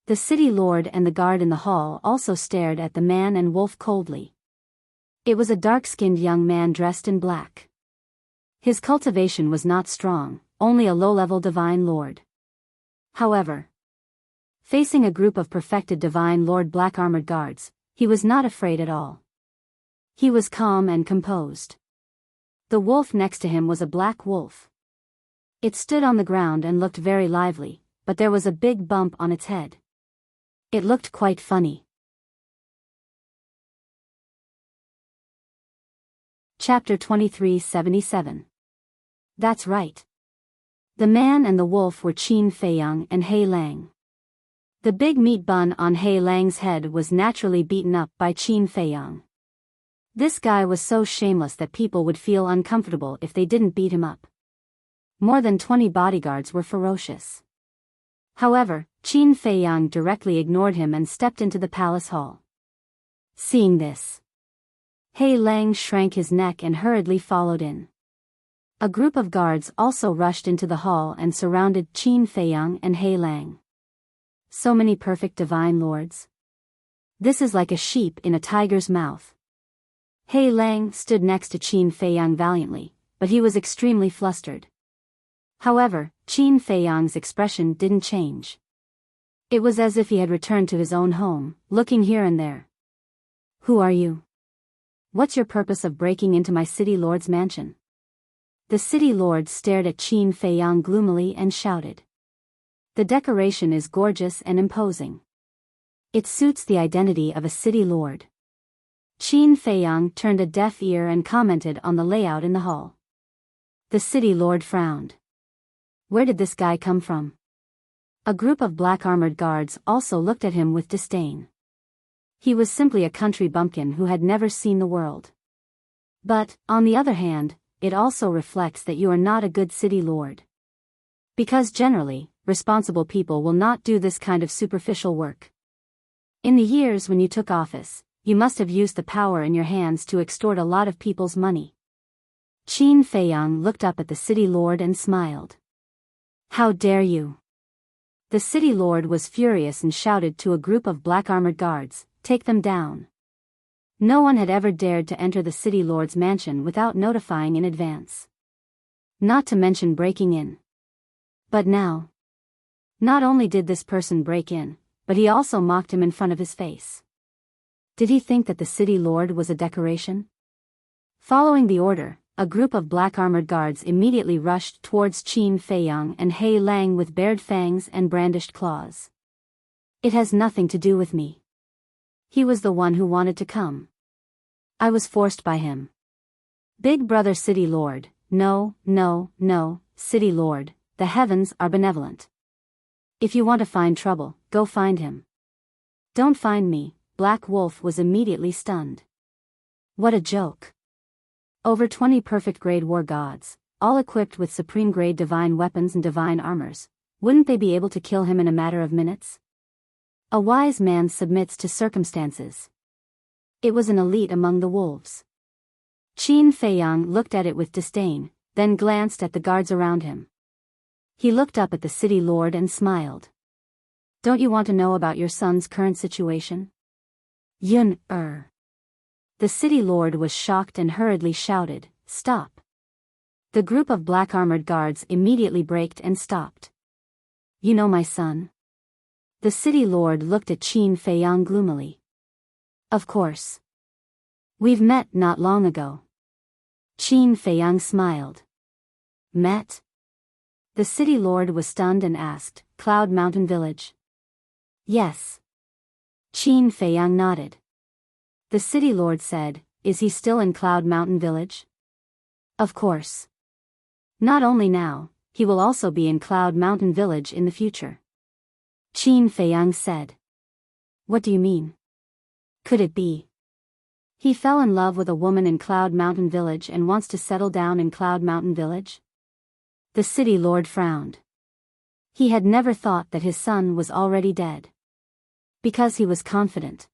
The city lord and the guard in the hall also stared at the man and wolf coldly. It was a dark-skinned young man dressed in black. His cultivation was not strong, only a low-level divine lord. However, facing a group of perfected divine lord black-armored guards, he was not afraid at all. He was calm and composed. The wolf next to him was a black wolf. It stood on the ground and looked very lively, but there was a big bump on its head. It looked quite funny. Chapter 2377. That's right. The man and the wolf were Qin Feiyang and He Lang. The big meat bun on He Lang's head was naturally beaten up by Qin Feiyang. This guy was so shameless that people would feel uncomfortable if they didn't beat him up. More than 20 bodyguards were ferocious. However, Qin Feiyang directly ignored him and stepped into the palace hall. Seeing this, He Lang shrank his neck and hurriedly followed in. A group of guards also rushed into the hall and surrounded Qin Feiyang and He Lang. So many perfect divine lords. This is like a sheep in a tiger's mouth. He Lang stood next to Qin Feiyang valiantly, but he was extremely flustered. However, Qin Feiyang's expression didn't change. It was as if he had returned to his own home, looking here and there. Who are you? What's your purpose of breaking into my city lord's mansion? The city lord stared at Qin Feiyang gloomily and shouted. The decoration is gorgeous and imposing. It suits the identity of a city lord. Qin Feiyang turned a deaf ear and commented on the layout in the hall. The city lord frowned. Where did this guy come from? A group of black-armored guards also looked at him with disdain. He was simply a country bumpkin who had never seen the world. But, on the other hand, it also reflects that you are not a good city lord. Because generally, responsible people will not do this kind of superficial work. In the years when you took office, you must have used the power in your hands to extort a lot of people's money. Qin Feiyang looked up at the city lord and smiled. How dare you? The city lord was furious and shouted to a group of black-armored guards, take them down. No one had ever dared to enter the city lord's mansion without notifying in advance. Not to mention breaking in. But now, not only did this person break in, but he also mocked him in front of his face. Did he think that the city lord was a decoration? Following the order, a group of black-armored guards immediately rushed towards Qin Feiyang and He Lang with bared fangs and brandished claws. It has nothing to do with me. He was the one who wanted to come. I was forced by him. Big brother city lord, no, city lord, the heavens are benevolent. If you want to find trouble, go find him. Don't find me. Black Wolf was immediately stunned. What a joke. Over 20 perfect-grade war gods, all equipped with supreme-grade divine weapons and divine armors, wouldn't they be able to kill him in a matter of minutes? A wise man submits to circumstances. It was an elite among the wolves. Qin Feiyang looked at it with disdain, then glanced at the guards around him. He looked up at the city lord and smiled. Don't you want to know about your son's current situation? The city lord was shocked and hurriedly shouted, stop. The group of black-armored guards immediately braked and stopped. You know my son? The city lord looked at Qin Feiyang gloomily. Of course. We've met not long ago. Qin Feiyang smiled. Met? The city lord was stunned and asked, Cloud Mountain Village? Yes. Qin Feiyang nodded. The city lord said, is he still in Cloud Mountain Village? Of course. Not only now, he will also be in Cloud Mountain Village in the future. Qin Feiyang said. What do you mean? Could it be? He fell in love with a woman in Cloud Mountain Village and wants to settle down in Cloud Mountain Village? The city lord frowned. He had never thought that his son was already dead. Because he was confident.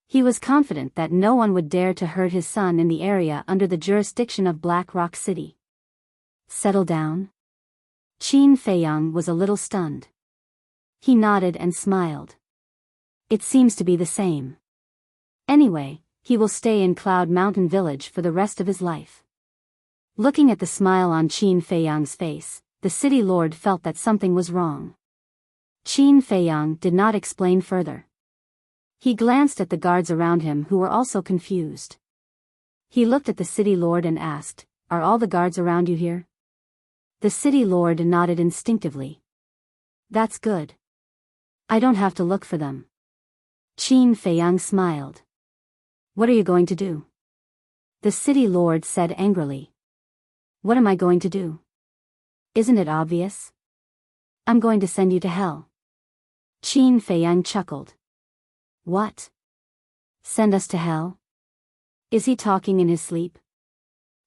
He was confident that no one would dare to hurt his son in the area under the jurisdiction of Black Rock City. Settle down? Qin Feiyang was a little stunned. He nodded and smiled. It seems to be the same. Anyway, he will stay in Cloud Mountain Village for the rest of his life. Looking at the smile on Qin Feiyang's face, the city lord felt that something was wrong. Qin Feiyang did not explain further. He glanced at the guards around him who were also confused. He looked at the city lord and asked, "Are all the guards around you here?" The city lord nodded instinctively. "That's good. I don't have to look for them." Qin Feiyang smiled. "What are you going to do?" The city lord said angrily. "What am I going to do? Isn't it obvious? I'm going to send you to hell." Qin Feiyang chuckled. "What? Send us to hell? Is he talking in his sleep?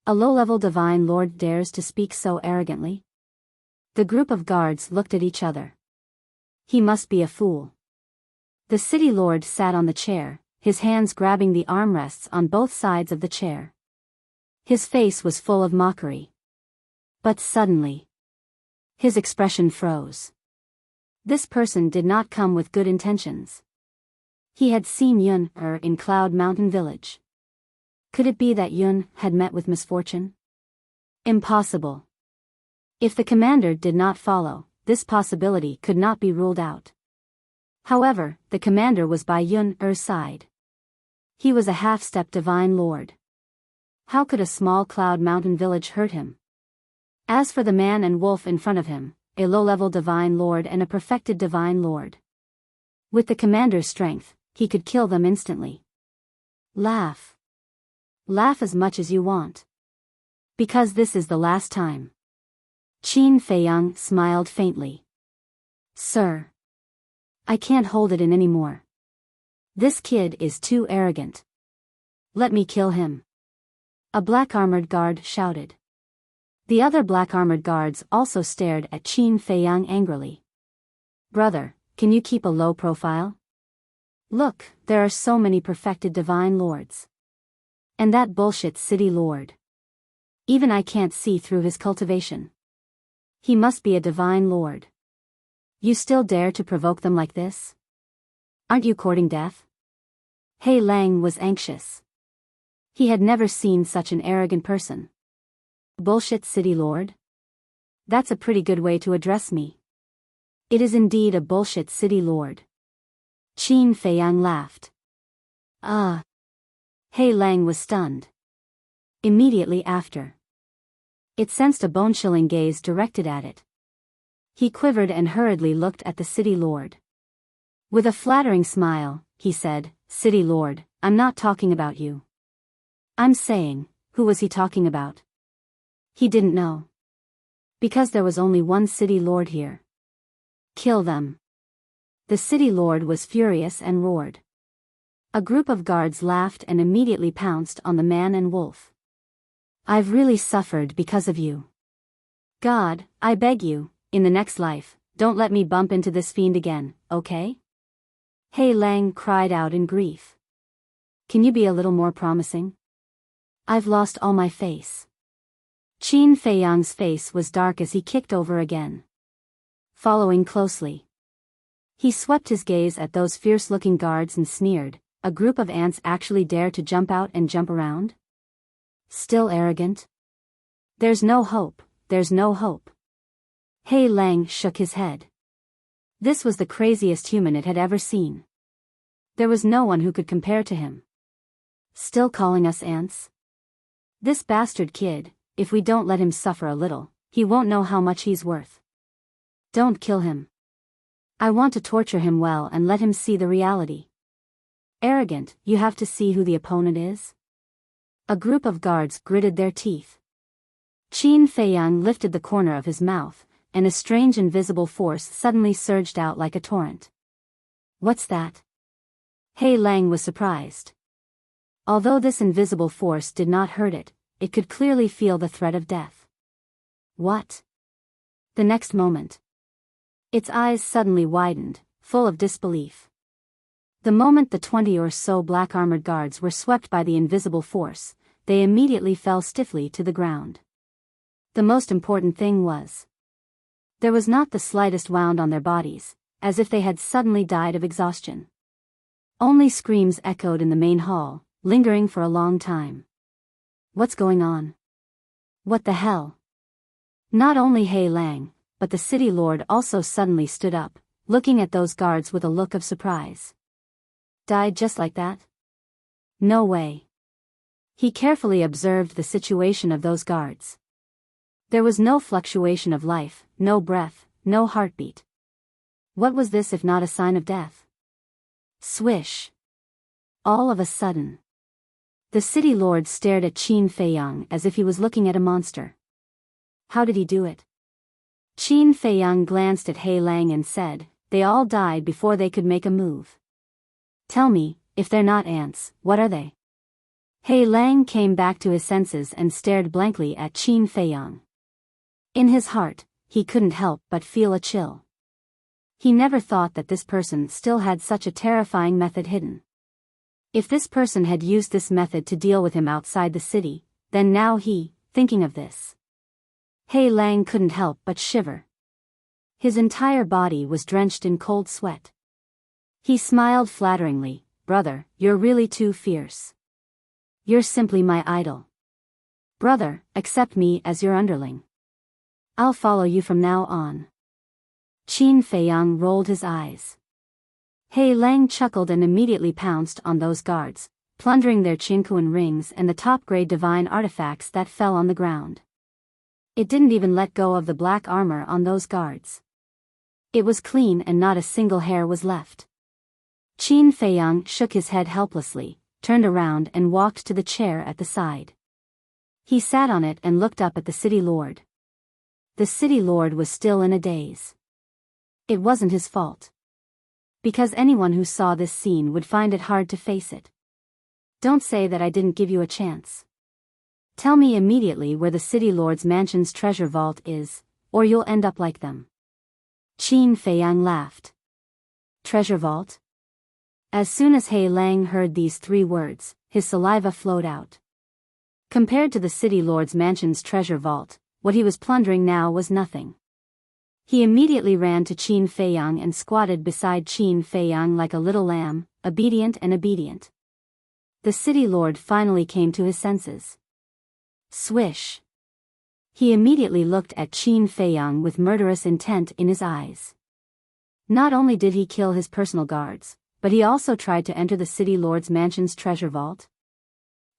A low-level divine lord dares to speak so arrogantly?" The group of guards looked at each other. He must be a fool. The city lord sat on the chair, his hands grabbing the armrests on both sides of the chair. His face was full of mockery. But suddenly, his expression froze. This person did not come with good intentions. He had seen Yun in Cloud Mountain Village. Could it be that Yun had met with misfortune? Impossible. If the commander did not follow, this possibility could not be ruled out. However, the commander was by Yun's side. He was a half-step divine lord. How could a small Cloud Mountain Village hurt him? As for the man and wolf in front of him, a low-level divine lord and a perfected divine lord. With the commander's strength, he could kill them instantly. Laugh. Laugh as much as you want. Because this is the last time. Qin Feiyang smiled faintly. "Sir. I can't hold it in anymore. This kid is too arrogant. Let me kill him." A black-armored guard shouted. The other black-armored guards also stared at Qin Feiyang angrily. "Brother, can you keep a low profile? Look, there are so many perfected divine lords. And that bullshit city lord. Even I can't see through his cultivation. He must be a divine lord. You still dare to provoke them like this? Aren't you courting death?" Hei Lang was anxious. He had never seen such an arrogant person. "Bullshit city lord? That's a pretty good way to address me. It is indeed a bullshit city lord." Qin Feiyang laughed. Hei Lang was stunned. Immediately after, it sensed a bone-chilling gaze directed at it. He quivered and hurriedly looked at the city lord. With a flattering smile, he said, "City lord, I'm not talking about you. I'm saying, who was he talking about?" He didn't know. Because there was only one city lord here. "Kill them." The city lord was furious and roared. A group of guards laughed and immediately pounced on the man and wolf. "I've really suffered because of you. God, I beg you, in the next life, don't let me bump into this fiend again, okay?" Hei Lang cried out in grief. "Can you be a little more promising? I've lost all my face." Qin Feiyang's face was dark as he kicked over again. Following closely, he swept his gaze at those fierce-looking guards and sneered, "A group of ants actually dare to jump out and jump around? Still arrogant? There's no hope, there's no hope." Hei Lang shook his head. This was the craziest human it had ever seen. There was no one who could compare to him. Still calling us ants? This bastard kid, if we don't let him suffer a little, he won't know how much he's worth. Don't kill him. I want to torture him well and let him see the reality. Arrogant, you have to see who the opponent is? A group of guards gritted their teeth. Qin Feiyang lifted the corner of his mouth, and a strange invisible force suddenly surged out like a torrent. "What's that?" Hei Lang was surprised. Although this invisible force did not hurt it, it could clearly feel the threat of death. "What? The next moment, its eyes suddenly widened, full of disbelief. The moment the 20 or so black-armored guards were swept by the invisible force, they immediately fell stiffly to the ground. The most important thing was, there was not the slightest wound on their bodies, as if they had suddenly died of exhaustion. Only screams echoed in the main hall, lingering for a long time. What's going on? What the hell? Not only Hei Lang, but the city lord also suddenly stood up, looking at those guards with a look of surprise. Died just like that? No way. He carefully observed the situation of those guards. There was no fluctuation of life, no breath, no heartbeat. What was this if not a sign of death? Swish. All of a sudden, the city lord stared at Qin Feiyang as if he was looking at a monster. How did he do it? Qin Feiyang glanced at Hei Lang and said, "They all died before they could make a move. Tell me, if they're not ants, what are they?" Hei Lang came back to his senses and stared blankly at Qin Feiyang. In his heart, he couldn't help but feel a chill. He never thought that this person still had such a terrifying method hidden. If this person had used this method to deal with him outside the city, then now thinking of this. Hei Lang couldn't help but shiver. His entire body was drenched in cold sweat. He smiled flatteringly, "Brother, you're really too fierce. You're simply my idol. Brother, accept me as your underling. I'll follow you from now on." Qin Feiyang rolled his eyes. Hei Lang chuckled and immediately pounced on those guards, plundering their Qinkuan rings and the top-grade divine artifacts that fell on the ground. It didn't even let go of the black armor on those guards. It was clean and not a single hair was left. Qin Feiyang shook his head helplessly, turned around and walked to the chair at the side. He sat on it and looked up at the city lord. The city lord was still in a daze. It wasn't his fault. Because anyone who saw this scene would find it hard to face it. Don't say that I didn't give you a chance. Tell me immediately where the city lord's mansion's treasure vault is, or you'll end up like them. Qin Feiyang laughed. Treasure vault? As soon as Hei Lang heard these 3 words, his saliva flowed out. Compared to the city lord's mansion's treasure vault, what he was plundering now was nothing. He immediately ran to Qin Feiyang and squatted beside Qin Feiyang like a little lamb, obedient and obedient. The city lord finally came to his senses. Swish. He immediately looked at Qin Feiyang with murderous intent in his eyes. Not only did he kill his personal guards, but he also tried to enter the city lord's mansion's treasure vault.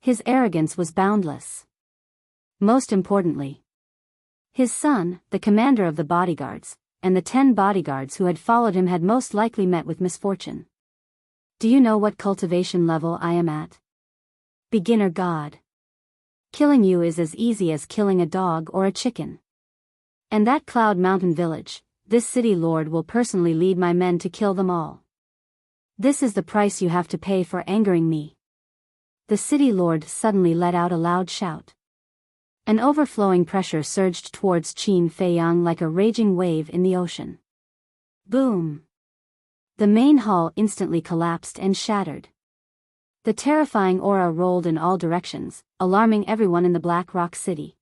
His arrogance was boundless. Most importantly, his son, the commander of the bodyguards, and the 10 bodyguards who had followed him had most likely met with misfortune. Do you know what cultivation level I am at? Beginner god. Killing you is as easy as killing a dog or a chicken. And that Cloud Mountain village, this city lord will personally lead my men to kill them all. This is the price you have to pay for angering me. The city lord suddenly let out a loud shout. An overflowing pressure surged towards Qin Feiyang like a raging wave in the ocean. Boom! The main hall instantly collapsed and shattered. The terrifying aura rolled in all directions, alarming everyone in the Black Rock City.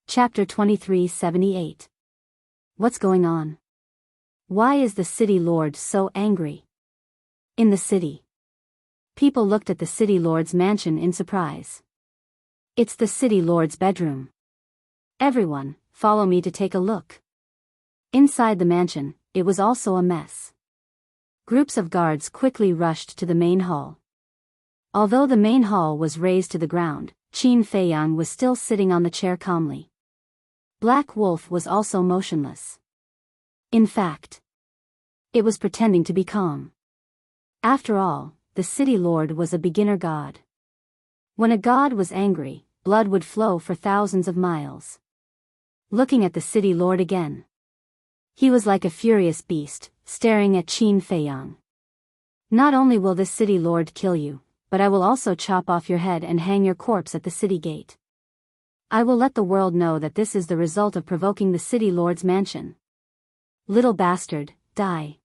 Chapter 2378. What's going on? Why is the city lord so angry? In the city, people looked at the city lord's mansion in surprise. It's the city lord's bedroom. Everyone, follow me to take a look. Inside the mansion, it was also a mess. Groups of guards quickly rushed to the main hall. Although the main hall was razed to the ground, Qin Feiyang was still sitting on the chair calmly. Black Wolf was also motionless. In fact, it was pretending to be calm. After all, the city lord was a beginner god. When a god was angry, blood would flow for thousands of miles. Looking at the city lord again, he was like a furious beast, staring at Qin Feiyang. Not only will this city lord kill you, but I will also chop off your head and hang your corpse at the city gate. I will let the world know that this is the result of provoking the city lord's mansion. Little bastard, die.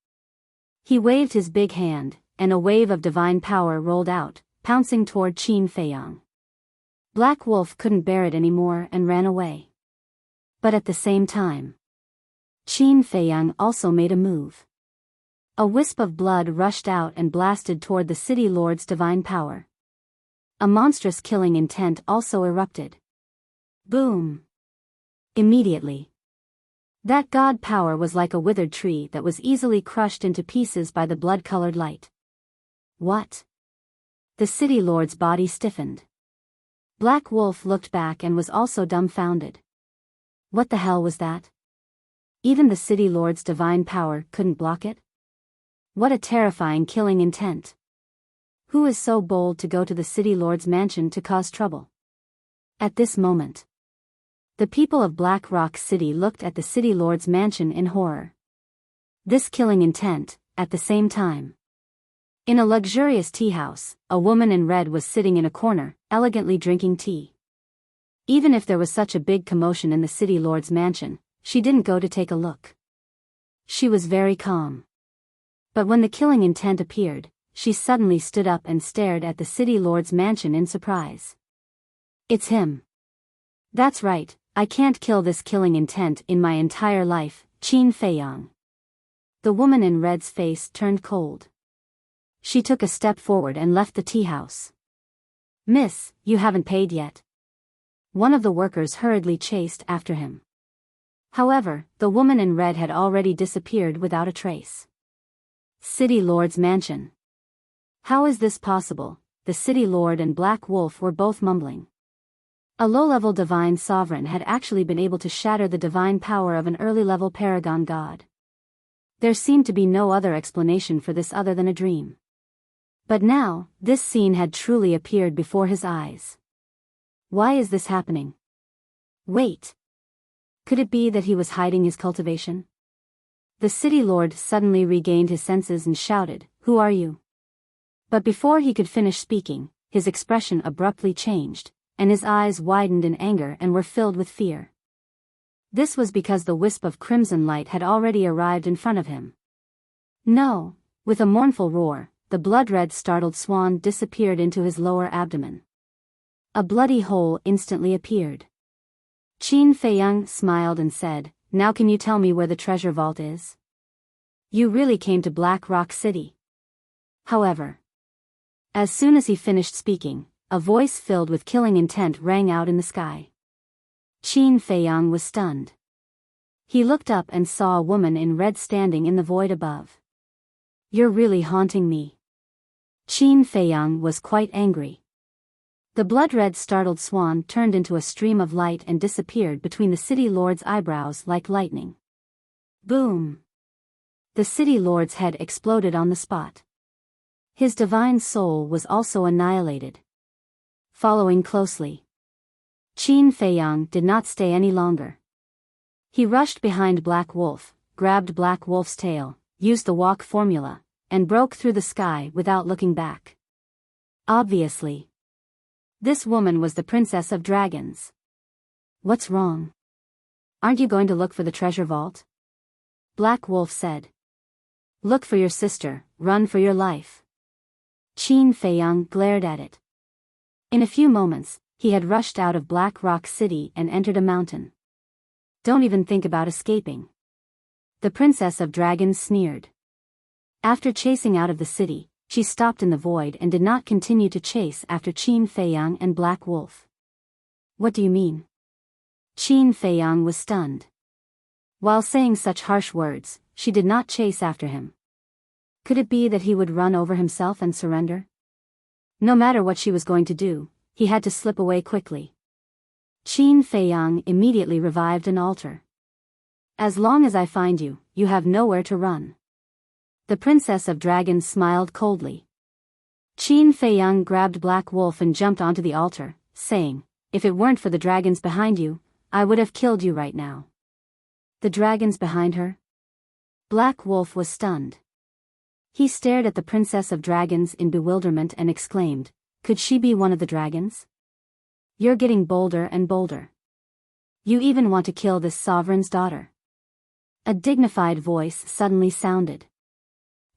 He waved his big hand, and a wave of divine power rolled out, pouncing toward Qin Feiyang. Black Wolf couldn't bear it anymore and ran away. But at the same time, Qin Feiyang also made a move. A wisp of blood rushed out and blasted toward the city lord's divine power. A monstrous killing intent also erupted. Boom! Immediately, that god power was like a withered tree that was easily crushed into pieces by the blood-colored light. What? The city lord's body stiffened. Black Wolf looked back and was also dumbfounded. What the hell was that? Even the city lord's divine power couldn't block it? What a terrifying killing intent. Who is so bold to go to the city lord's mansion to cause trouble? At this moment, the people of Black Rock City looked at the city lord's mansion in horror. This killing intent, at the same time. In a luxurious tea house, a woman in red was sitting in a corner, elegantly drinking tea. Even if there was such a big commotion in the city lord's mansion, she didn't go to take a look. She was very calm. But when the killing intent appeared, she suddenly stood up and stared at the city lord's mansion in surprise. It's him. That's right, I can't kill this killing intent in my entire life, Qin Feiyang. The woman in red's face turned cold. She took a step forward and left the tea house. Miss, you haven't paid yet. One of the workers hurriedly chased after him. However, the woman in red had already disappeared without a trace. City Lord's mansion. How is this possible? The City Lord and Black Wolf were both mumbling. A low-level divine sovereign had actually been able to shatter the divine power of an early-level paragon god. There seemed to be no other explanation for this other than a dream. But now, this scene had truly appeared before his eyes. Why is this happening? Wait. Could it be that he was hiding his cultivation? The city lord suddenly regained his senses and shouted, "Who are you?" But before he could finish speaking, his expression abruptly changed, and his eyes widened in anger and were filled with fear. This was because the wisp of crimson light had already arrived in front of him. No! With a mournful roar, the blood-red startled swan disappeared into his lower abdomen. A bloody hole instantly appeared. Qin Feiyang smiled and said, "Now can you tell me where the treasure vault is? You really came to Black Rock City." However, as soon as he finished speaking, a voice filled with killing intent rang out in the sky. Qin Feiyang was stunned. He looked up and saw a woman in red standing in the void above. "You're really haunting me." Qin Feiyang was quite angry. The blood-red startled swan turned into a stream of light and disappeared between the city lord's eyebrows like lightning. Boom! The city lord's head exploded on the spot. His divine soul was also annihilated. Following closely, Qin Feiyang did not stay any longer. He rushed behind Black Wolf, grabbed Black Wolf's tail, used the walk formula, and broke through the sky without looking back. Obviously, this woman was the Princess of Dragons. "What's wrong? Aren't you going to look for the treasure vault?" Black Wolf said. "Look for your sister, run for your life." Qin Feiyang glared at it. In a few moments, he had rushed out of Black Rock City and entered a mountain. "Don't even think about escaping." The Princess of Dragons sneered. After chasing out of the city, she stopped in the void and did not continue to chase after Qin Feiyang and Black Wolf. "What do you mean?" Qin Feiyang was stunned. While saying such harsh words, she did not chase after him. Could it be that he would run over himself and surrender? No matter what she was going to do, he had to slip away quickly. Qin Feiyang immediately revived an altar. "As long as I find you, you have nowhere to run." The Princess of Dragons smiled coldly. Qin Feiyang grabbed Black Wolf and jumped onto the altar, saying, "If it weren't for the dragons behind you, I would have killed you right now." The dragons behind her? Black Wolf was stunned. He stared at the Princess of Dragons in bewilderment and exclaimed, "Could she be one of the dragons?" "You're getting bolder and bolder." You even want to kill this sovereign's daughter?" A dignified voice suddenly sounded.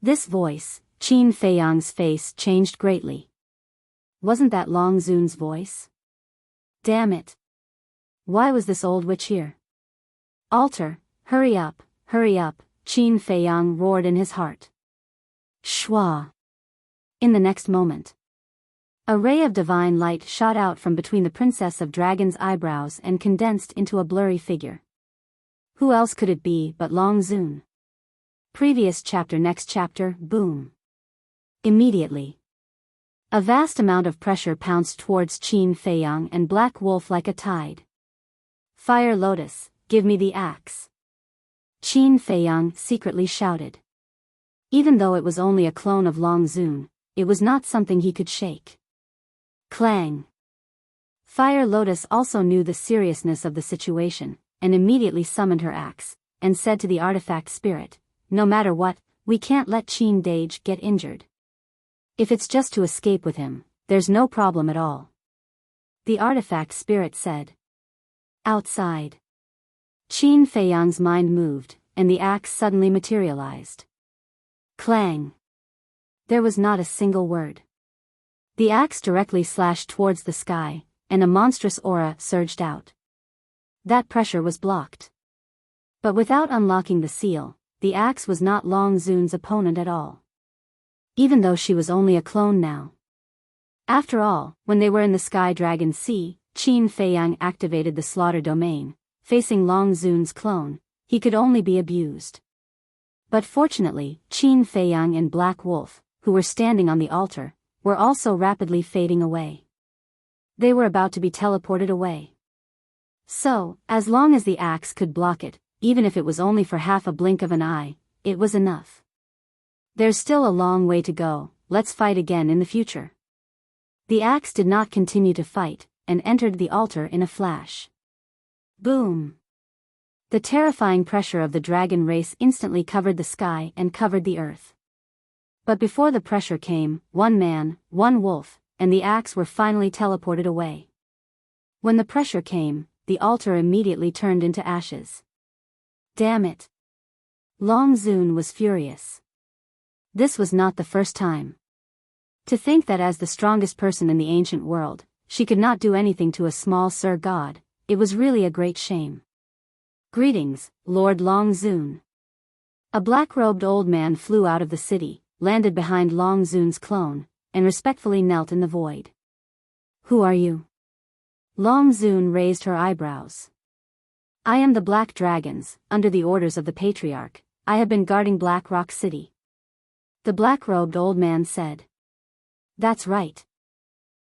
This voice, Qin Feiyang's face changed greatly. Wasn't that Long Zun's voice? Damn it. Why was this old witch here? Altar, hurry up, Qin Feiyang roared in his heart. Shwa. In the next moment, a ray of divine light shot out from between the Princess of Dragon's eyebrows and condensed into a blurry figure. Who else could it be but Long Zun? Previous chapter. Next chapter. Boom. Immediately, a vast amount of pressure pounced towards Qin Feiyang and Black Wolf like a tide. Fire Lotus, give me the axe. Qin Feiyang secretly shouted. Even though it was only a clone of Long Zun, it was not something he could shake. Clang. Fire Lotus also knew the seriousness of the situation, and immediately summoned her axe, and said to the artifact spirit, "No matter what, we can't let Qin Dage get injured. If it's just to escape with him, there's no problem at all." The artifact spirit said. Outside, Qin Feiyang's mind moved, and the axe suddenly materialized. Clang. There was not a single word. The axe directly slashed towards the sky, and a monstrous aura surged out. That pressure was blocked. But without unlocking the seal, the axe was not Long Zun's opponent at all. Even though she was only a clone now. After all, when they were in the Sky Dragon Sea, Qin Feiyang activated the slaughter domain. Facing Long Zun's clone, he could only be abused. But fortunately, Qin Feiyang and Black Wolf, who were standing on the altar, were also rapidly fading away. They were about to be teleported away. So, as long as the axe could block it, even if it was only for half a blink of an eye, it was enough. There's still a long way to go, let's fight again in the future. The axe did not continue to fight, and entered the altar in a flash. Boom! The terrifying pressure of the dragon race instantly covered the sky and covered the earth. But before the pressure came, one man, one wolf, and the axe were finally teleported away. When the pressure came, the altar immediately turned into ashes. Damn it! Long Zun was furious. This was not the first time. To think that as the strongest person in the ancient world, she could not do anything to a small Sir God, it was really a great shame. Greetings, Lord Long Zun. A black-robed old man flew out of the city, landed behind Long Zun's clone, and respectfully knelt in the void. Who are you? Long Zun raised her eyebrows. I am the Black Dragons, under the orders of the Patriarch. I have been guarding Black Rock City. The black-robed old man said. That's right.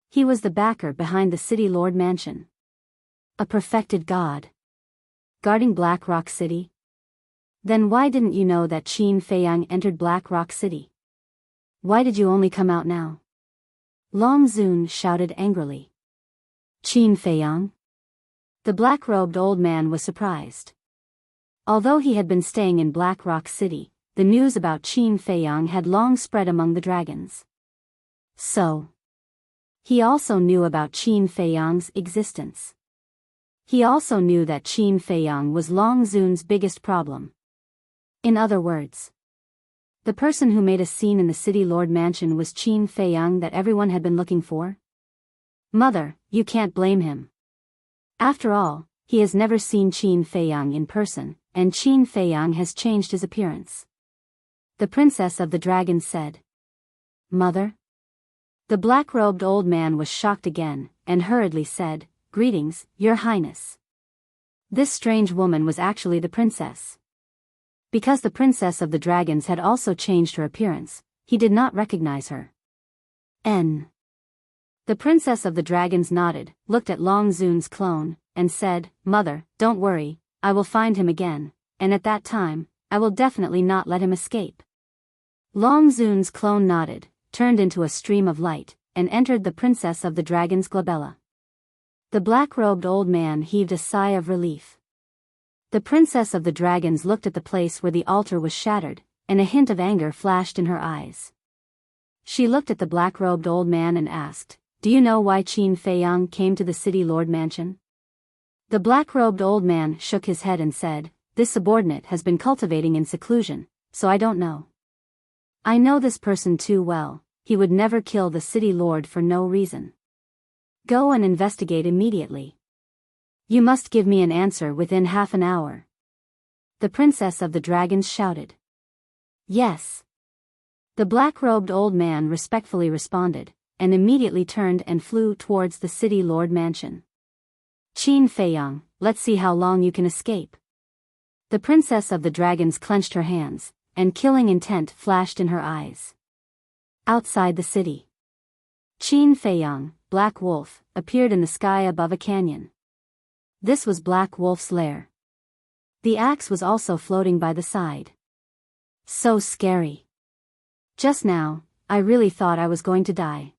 He was the backer behind the City Lord Mansion. A perfected god. Guarding Black Rock City? Then why didn't you know that Qin Feiyang entered Black Rock City? Why did you only come out now? Long Zun shouted angrily. Qin Feiyang? The black-robed old man was surprised. Although he had been staying in Black Rock City, the news about Qin Feiyang had long spread among the dragons. So, he also knew about Qin Feiyang's existence. He also knew that Qin Feiyang was Long Zun's biggest problem. In other words, the person who made a scene in the City Lord Mansion was Qin Feiyang that everyone had been looking for? Mother, you can't blame him. After all, he has never seen Qin Feiyang in person, and Qin Feiyang has changed his appearance. The Princess of the Dragons said. Mother? The black-robed old man was shocked again, and hurriedly said, Greetings, Your Highness. This strange woman was actually the princess. Because the Princess of the Dragons had also changed her appearance, he did not recognize her. N. The Princess of the Dragons nodded, looked at Long Zun's clone, and said, Mother, don't worry, I will find him again, and at that time, I will definitely not let him escape. Long Zun's clone nodded, turned into a stream of light, and entered the Princess of the Dragons' glabella. The black-robed old man heaved a sigh of relief. The Princess of the Dragons looked at the place where the altar was shattered, and a hint of anger flashed in her eyes. She looked at the black-robed old man and asked, Do you know why Qin Feiyang came to the City Lord Mansion? The black-robed old man shook his head and said, "This subordinate has been cultivating in seclusion, so I don't know. I know this person too well, he would never kill the city lord for no reason. Go and investigate immediately. You must give me an answer within half an hour." The princess of the dragons shouted. "Yes." The black-robed old man respectfully responded, and immediately turned and flew towards the city lord mansion. "Qin Feiyang, let's see how long you can escape." The princess of the dragons clenched her hands, and killing intent flashed in her eyes. Outside the city, Qin Feiyang, Black Wolf, appeared in the sky above a canyon. This was Black Wolf's lair. The axe was also floating by the side. So scary. Just now, I really thought I was going to die.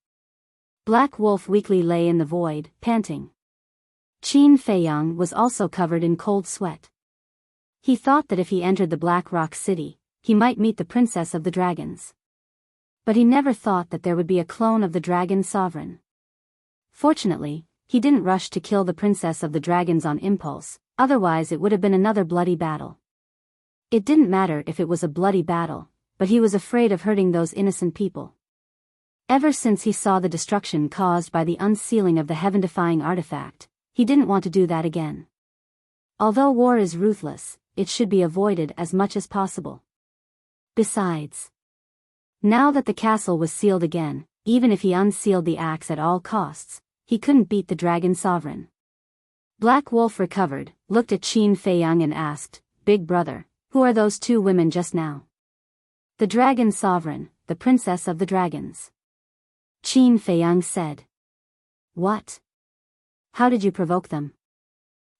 Black Wolf weakly lay in the void, panting. Qin Feiyang was also covered in cold sweat. He thought that if he entered the Black Rock City, he might meet the Princess of the Dragons. But he never thought that there would be a clone of the Dragon Sovereign. Fortunately, he didn't rush to kill the Princess of the Dragons on impulse, otherwise it would have been another bloody battle. It didn't matter if it was a bloody battle, but he was afraid of hurting those innocent people. Ever since he saw the destruction caused by the unsealing of the heaven-defying artifact, he didn't want to do that again. Although war is ruthless, it should be avoided as much as possible. Besides, now that the castle was sealed again, even if he unsealed the axe at all costs, he couldn't beat the Dragon Sovereign. Black Wolf recovered, looked at Qin Feiyang and asked, "Big brother, who are those two women just now?" "The Dragon Sovereign, the Princess of the Dragons." Qin Feiyang said. "What? How did you provoke them?"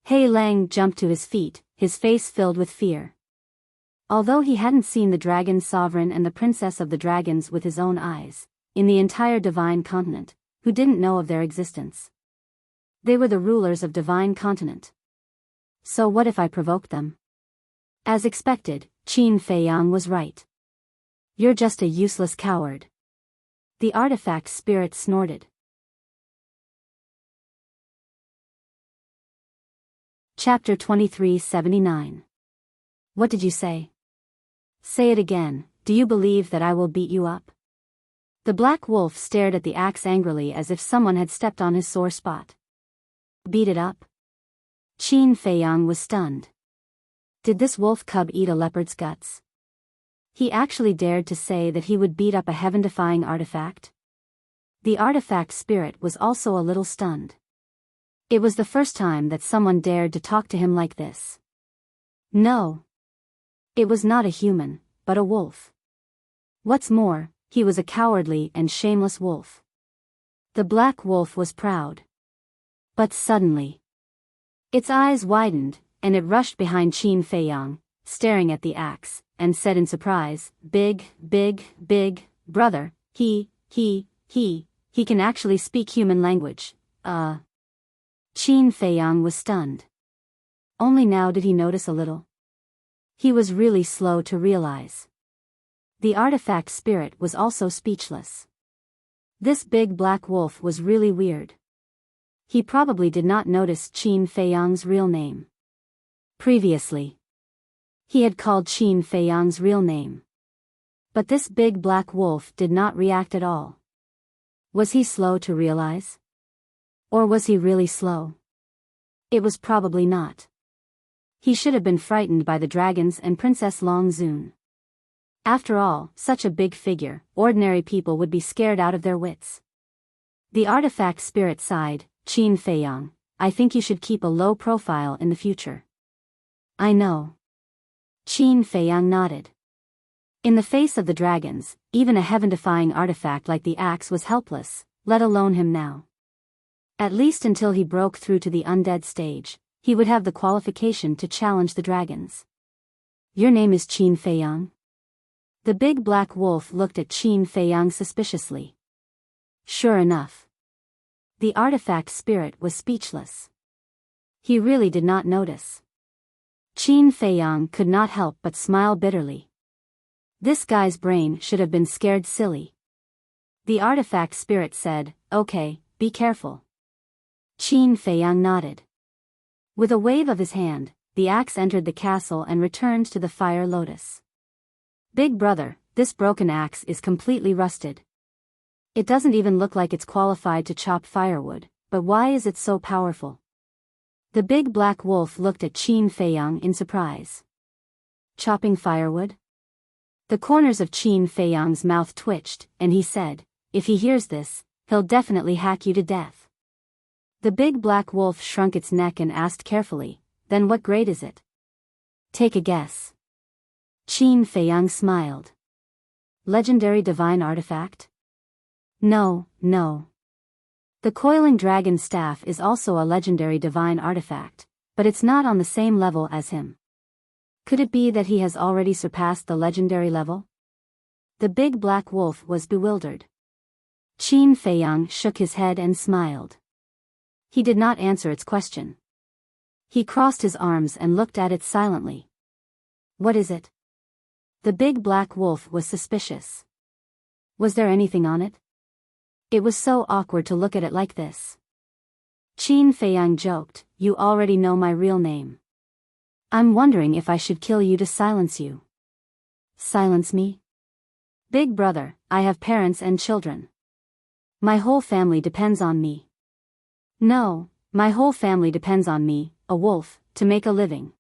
He Lang jumped to his feet, his face filled with fear. Although he hadn't seen the Dragon Sovereign and the Princess of the Dragons with his own eyes, in the entire Divine Continent, who didn't know of their existence. They were the rulers of Divine Continent. So what if I provoked them? As expected, Qin Feiyang was right. "You're just a useless coward." The artifact spirit snorted. Chapter 2379. What did you say? Say it again, do you believe that I will beat you up? The Black Wolf stared at the axe angrily as if someone had stepped on his sore spot. Beat it up? Qin Feiyang was stunned. Did this wolf cub eat a leopard's guts? He actually dared to say that he would beat up a heaven-defying artifact? The artifact spirit was also a little stunned. It was the first time that someone dared to talk to him like this. No. It was not a human, but a wolf. What's more, he was a cowardly and shameless wolf. The Black Wolf was proud. But suddenly, its eyes widened, and it rushed behind Qin Feiyang, staring at the axe, and said in surprise, big brother, he can actually speak human language, Qin Feiyang was stunned. Only now did he notice a little. He was really slow to realize. The artifact spirit was also speechless. This big black wolf was really weird. He probably did not notice Qin Feiyang's real name. Previously, he had called Qin Feiyang's real name. But this big black wolf did not react at all. Was he slow to realize? Or was he really slow? It was probably not. He should have been frightened by the dragons and Princess Long Zun. After all, such a big figure, ordinary people would be scared out of their wits. The artifact spirit sighed, Qin Feiyang, I think you should keep a low profile in the future. I know. Qin Feiyang nodded. In the face of the dragons, even a heaven-defying artifact like the axe was helpless, let alone him now. At least until he broke through to the undead stage, he would have the qualification to challenge the dragons. Your name is Qin Feiyang? The big black wolf looked at Qin Feiyang suspiciously. Sure enough. The artifact spirit was speechless. He really did not notice. Qin Feiyang could not help but smile bitterly. This guy's brain should have been scared silly. The artifact spirit said, okay, be careful. Qin Feiyang nodded. With a wave of his hand, the axe entered the castle and returned to the fire lotus. Big brother, this broken axe is completely rusted. It doesn't even look like it's qualified to chop firewood, but why is it so powerful? The big black wolf looked at Qin Feiyang in surprise. Chopping firewood? The corners of Qin Feiyang's mouth twitched, and he said, if he hears this, he'll definitely hack you to death. The big black wolf shrunk its neck and asked carefully, then what grade is it? Take a guess. Qin Feiyang smiled. Legendary divine artifact? No, no. The coiling dragon staff is also a legendary divine artifact, but it's not on the same level as him. Could it be that he has already surpassed the legendary level? The big black wolf was bewildered. Qin Feiyang shook his head and smiled. He did not answer its question. He crossed his arms and looked at it silently. What is it? The big black wolf was suspicious. Was there anything on it? It was so awkward to look at it like this. Qin Feiyang joked, you already know my real name. I'm wondering if I should kill you to silence you. Silence me? Big brother, I have parents and children. My whole family depends on me. No, my whole family depends on me, a wolf, to make a living.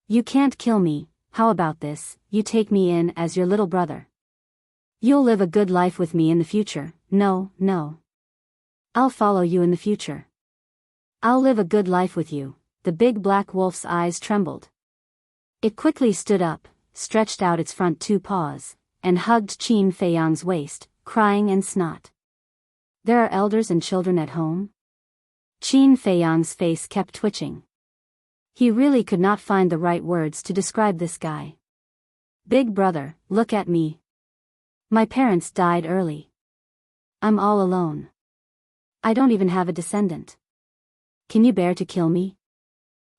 You can't kill me. How about this, you take me in as your little brother. You'll live a good life with me in the future. No, no. I'll follow you in the future. I'll live a good life with you. The big black wolf's eyes trembled. It quickly stood up, stretched out its front two paws, and hugged Qin Feiyang's waist, crying and snot. There are elders and children at home? Qin Feiyang's face kept twitching. He really could not find the right words to describe this guy. Big brother, look at me. My parents died early. I'm all alone. I don't even have a descendant. Can you bear to kill me?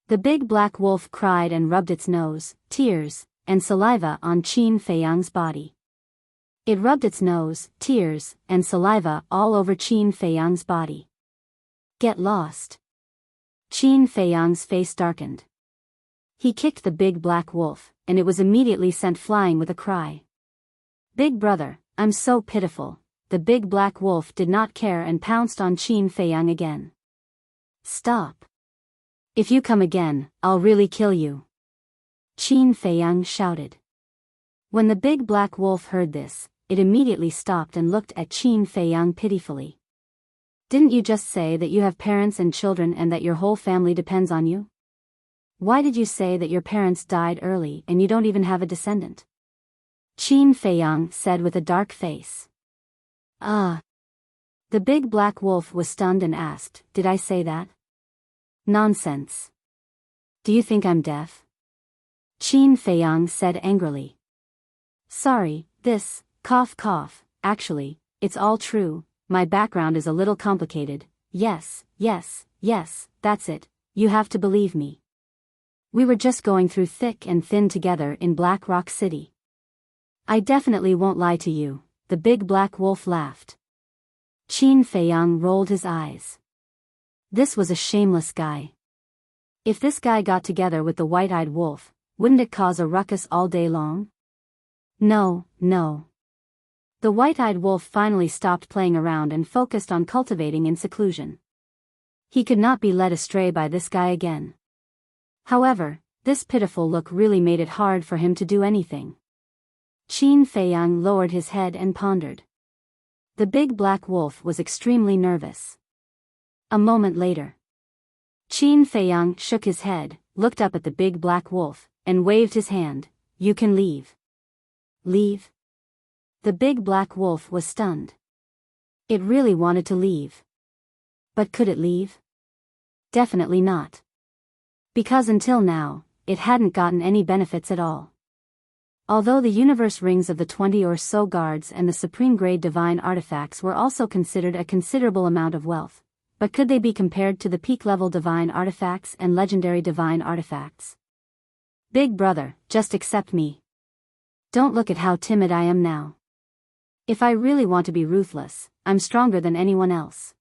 The big black wolf cried and rubbed its nose, tears, and saliva on Qin Feiyang's body. It rubbed its nose, tears, and saliva all over Qin Feiyang's body. Get lost. Qin Feiyang's face darkened. He kicked the big black wolf, and it was immediately sent flying with a cry. Big brother, I'm so pitiful. The big black wolf did not care and pounced on Qin Feiyang again. Stop. If you come again, I'll really kill you. Qin Feiyang shouted. When the big black wolf heard this, it immediately stopped and looked at Qin Feiyang pitifully. Didn't you just say that you have parents and children and that your whole family depends on you? Why did you say that your parents died early and you don't even have a descendant? Qin Feiyang said with a dark face. Ah. The big black wolf was stunned and asked, did I say that? Nonsense. Do you think I'm deaf? Qin Feiyang said angrily. Sorry, this, cough cough, actually, it's all true. My background is a little complicated. Yes, yes, yes, that's it. You have to believe me. We were just going through thick and thin together in Black Rock City. I definitely won't lie to you. The big black wolf laughed. Qin Feiyang rolled his eyes. This was a shameless guy. If this guy got together with the white-eyed wolf, wouldn't it cause a ruckus all day long? No, no. The white-eyed wolf finally stopped playing around and focused on cultivating in seclusion. He could not be led astray by this guy again. However, this pitiful look really made it hard for him to do anything. Qin Feiyang lowered his head and pondered. The big black wolf was extremely nervous. A moment later, Qin Feiyang shook his head, looked up at the big black wolf, and waved his hand. You can leave. Leave? The big black wolf was stunned. It really wanted to leave. But could it leave? Definitely not. Because until now, it hadn't gotten any benefits at all. Although the universe rings of the 20 or so guards and the supreme grade divine artifacts were also considered a considerable amount of wealth, but could they be compared to the peak level divine artifacts and legendary divine artifacts? Big brother, just accept me. Don't look at how timid I am now. If I really want to be ruthless, I'm stronger than anyone else.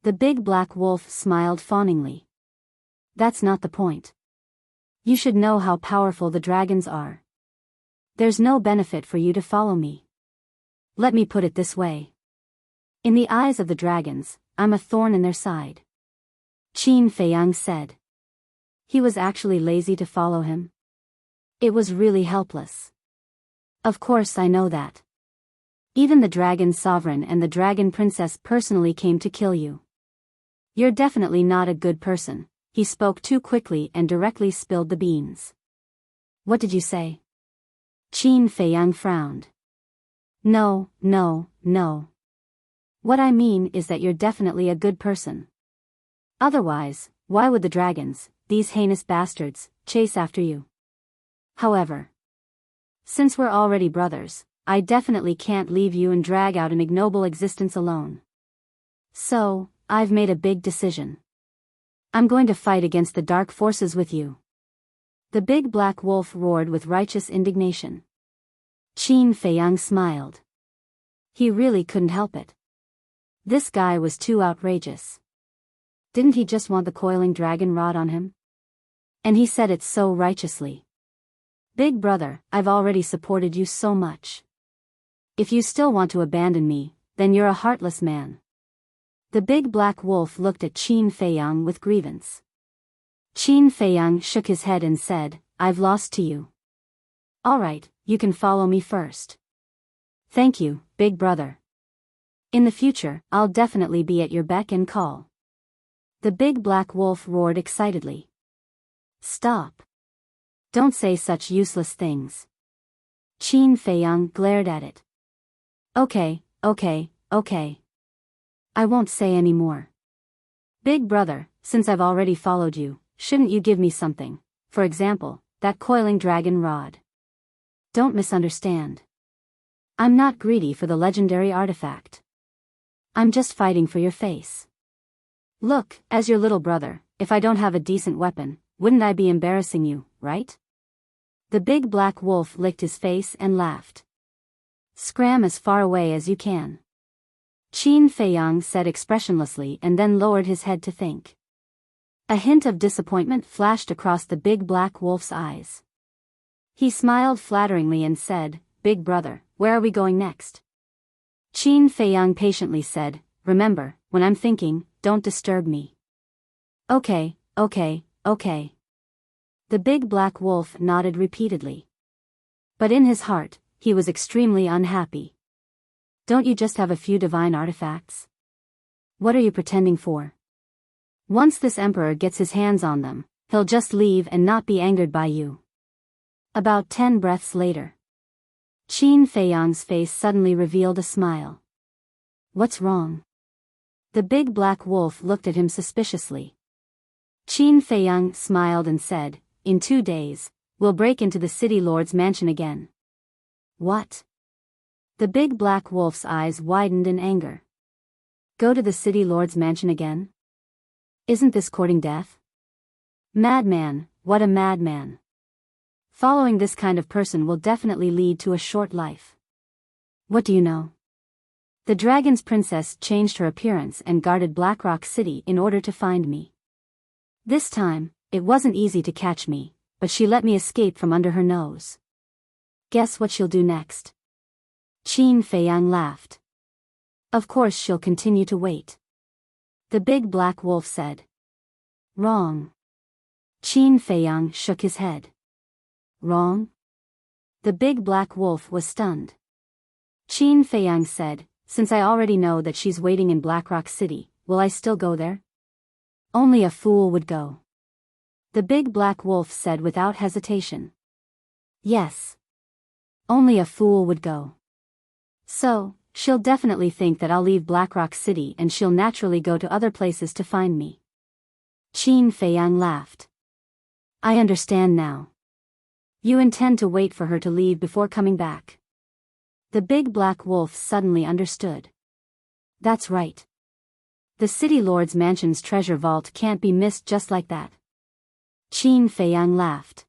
The big black wolf smiled fawningly. That's not the point. You should know how powerful the dragons are. There's no benefit for you to follow me. Let me put it this way. In the eyes of the dragons, I'm a thorn in their side. Qin Feiyang said. He was actually lazy to follow him. It was really helpless. Of course I know that. Even the dragon sovereign and the dragon princess personally came to kill you. You're definitely not a good person. He spoke too quickly and directly spilled the beans. What did you say? Qin Feiyang frowned. No. What I mean is that you're definitely a good person. Otherwise, why would the dragons, these heinous bastards, chase after you? However, since we're already brothers, I definitely can't leave you and drag out an ignoble existence alone. So, I've made a big decision. I'm going to fight against the dark forces with you. The big black wolf roared with righteous indignation. Qin Feiyang smiled. He really couldn't help it. This guy was too outrageous. Didn't he just want the coiling dragon rod on him? And he said it so righteously. Big brother, I've already supported you so much. If you still want to abandon me, then you're a heartless man. The big black wolf looked at Qin Feiyang with grievance. Qin Feiyang shook his head and said, I've lost to you. Alright, you can follow me first. Thank you, big brother. In the future, I'll definitely be at your beck and call. The big black wolf roared excitedly. Stop. Don't say such useless things. Qin Feiyang glared at it. Okay. I won't say any more. Big brother, since I've already followed you, shouldn't you give me something? For example, that coiling dragon rod. Don't misunderstand. I'm not greedy for the legendary artifact. I'm just fighting for your face. Look, as your little brother, if I don't have a decent weapon, wouldn't I be embarrassing you, right? The big black wolf licked his face and laughed. Scram as far away as you can. Qin Feiyang said expressionlessly and then lowered his head to think. A hint of disappointment flashed across the big black wolf's eyes. He smiled flatteringly and said, Big brother, where are we going next? Qin Feiyang patiently said, Remember, when I'm thinking, don't disturb me. Okay. The big black wolf nodded repeatedly. But in his heart, he was extremely unhappy. Don't you just have a few divine artifacts? What are you pretending for? Once this emperor gets his hands on them, he'll just leave and not be angered by you. About 10 breaths later. Qin Feiyang's face suddenly revealed a smile. What's wrong? The big black wolf looked at him suspiciously. Qin Feiyang smiled and said, In 2 days, we'll break into the city lord's mansion again. What? The big black wolf's eyes widened in anger. Go to the city lord's mansion again? Isn't this courting death? Madman, what a madman. Following this kind of person will definitely lead to a short life. What do you know? The dragon's princess changed her appearance and guarded Blackrock City in order to find me. This time, it wasn't easy to catch me, but she let me escape from under her nose. Guess what she'll do next? Qin Feiyang laughed. Of course she'll continue to wait. The big black wolf said. Wrong. Qin Feiyang shook his head. Wrong? The big black wolf was stunned. Qin Feiyang said, Since I already know that she's waiting in Blackrock City, will I still go there? Only a fool would go. The big black wolf said without hesitation. Yes. Only a fool would go. So, she'll definitely think that I'll leave Blackrock City and she'll naturally go to other places to find me. Qin Feiyang laughed. I understand now. You intend to wait for her to leave before coming back. The big black wolf suddenly understood. That's right. The city lord's mansion's treasure vault can't be missed just like that. Qin Feiyang laughed.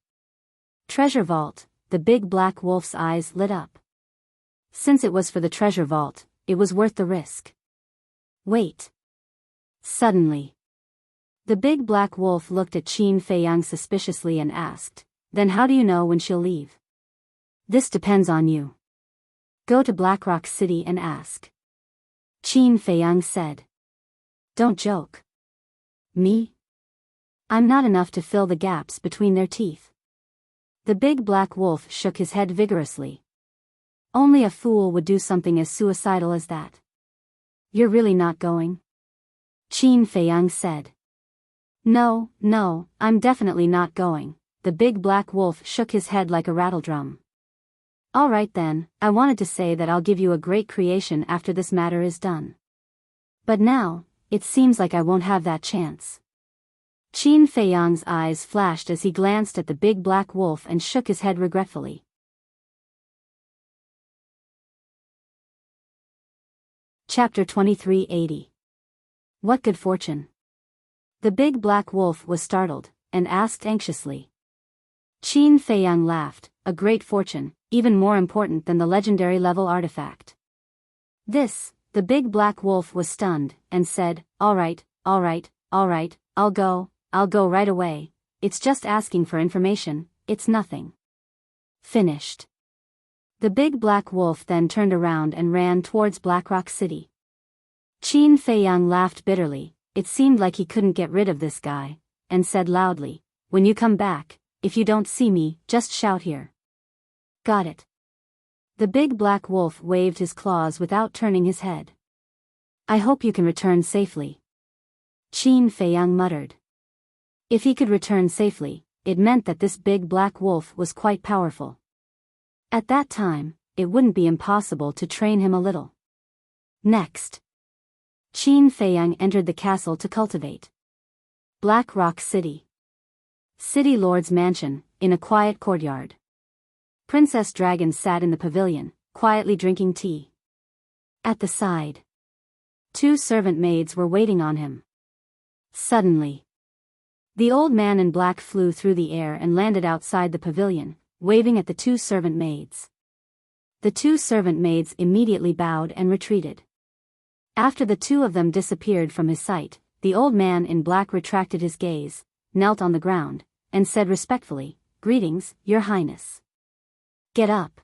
Treasure vault, the big black wolf's eyes lit up. Since it was for the treasure vault, it was worth the risk. Wait. Suddenly, The big black wolf looked at Qin Feiyang suspiciously and asked, "Then how do you know when she'll leave?" "This depends on you. Go to Blackrock City and ask." Qin Feiyang said. "Don't joke. Me? I'm not enough to fill the gaps between their teeth." The big black wolf shook his head vigorously. "Only a fool would do something as suicidal as that." "You're really not going?" Qin Feiyang said. No, I'm definitely not going." The big black wolf shook his head like a rattledrum. "All right then, I wanted to say that I'll give you a great creation after this matter is done. But now, it seems like I won't have that chance." Qin Feiyang's eyes flashed as he glanced at the big black wolf and shook his head regretfully. Chapter 2380. What good fortune? The big black wolf was startled, and asked anxiously. Qin Feiyang laughed. "A great fortune, even more important than the legendary level artifact." The big black wolf was stunned, and said, All right, I'll go right away. It's just asking for information, it's nothing." Finished. The big black wolf then turned around and ran towards Blackrock City. Qin Feiyang laughed bitterly. It seemed like he couldn't get rid of this guy, and said loudly, "When you come back, if you don't see me, just shout here." "Got it." The big black wolf waved his claws without turning his head. "I hope you can return safely," Qin Feiyang muttered. If he could return safely, it meant that this big black wolf was quite powerful. At that time, it wouldn't be impossible to train him a little. Next, Qin Feiyang entered the castle to cultivate. Black Rock City. City Lord's mansion, in a quiet courtyard. Princess Dragon sat in the pavilion, quietly drinking tea. At the side, 2 servant maids were waiting on him. Suddenly, the old man in black flew through the air and landed outside the pavilion, waving at the 2 servant maids. The 2 servant maids immediately bowed and retreated. After the 2 of them disappeared from his sight, the old man in black retracted his gaze, knelt on the ground, and said respectfully, "Greetings, Your Highness." "Get up."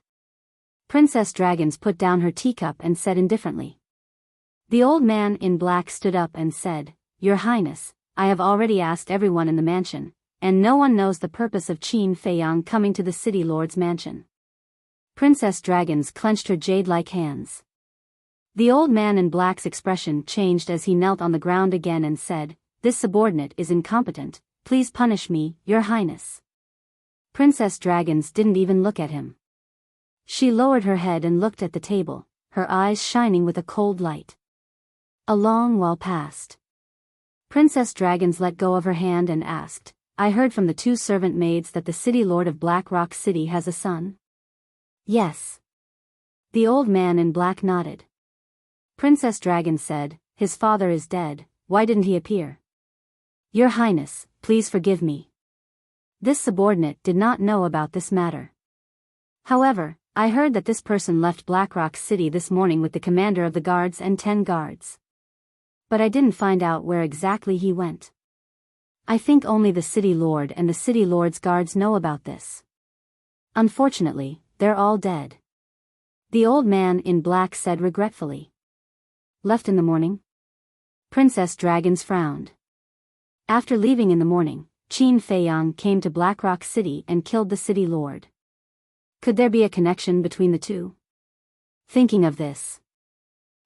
Princess Dragons put down her teacup and said indifferently. The old man in black stood up and said, "Your Highness, I have already asked everyone in the mansion, and no one knows the purpose of Qin Feiyang coming to the City Lord's mansion." Princess Dragons clenched her jade-like hands. The old man in black's expression changed as he knelt on the ground again and said, "This subordinate is incompetent, please punish me, Your Highness." Princess Dragons didn't even look at him. She lowered her head and looked at the table, her eyes shining with a cold light. A long while passed. Princess Dragons let go of her hand and asked, "I heard from the 2 servant maids that the City Lord of Black Rock City has a son?" "Yes." The old man in black nodded. Princess Dragon said, "His father is dead, why didn't he appear?" "Your Highness, please forgive me." This subordinate did not know about this matter. "However, I heard that this person left Blackrock City this morning with the commander of the guards and 10 guards. But I didn't find out where exactly he went. I think only the City Lord and the City Lord's guards know about this. Unfortunately, they're all dead." The old man in black said regretfully. "Left in the morning?" Princess Dragons frowned. After leaving in the morning, Qin Feiyang came to Blackrock City and killed the City Lord. Could there be a connection between the 2? Thinking of this,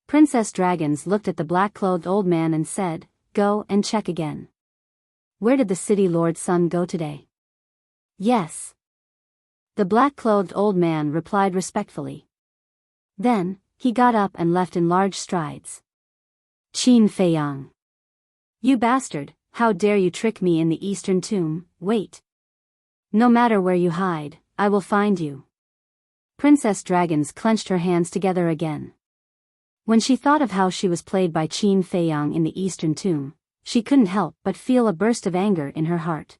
Princess Dragons looked at the black-clothed old man and said, "Go and check again." "Where did the City Lord's son go today?" "Yes." The black-clothed old man replied respectfully. Then, he got up and left in large strides. "Qin Feiyang. You bastard, how dare you trick me in the Eastern Tomb, wait. No matter where you hide, I will find you." Princess Dragons clenched her hands together again. When she thought of how she was played by Qin Feiyang in the Eastern Tomb, she couldn't help but feel a burst of anger in her heart.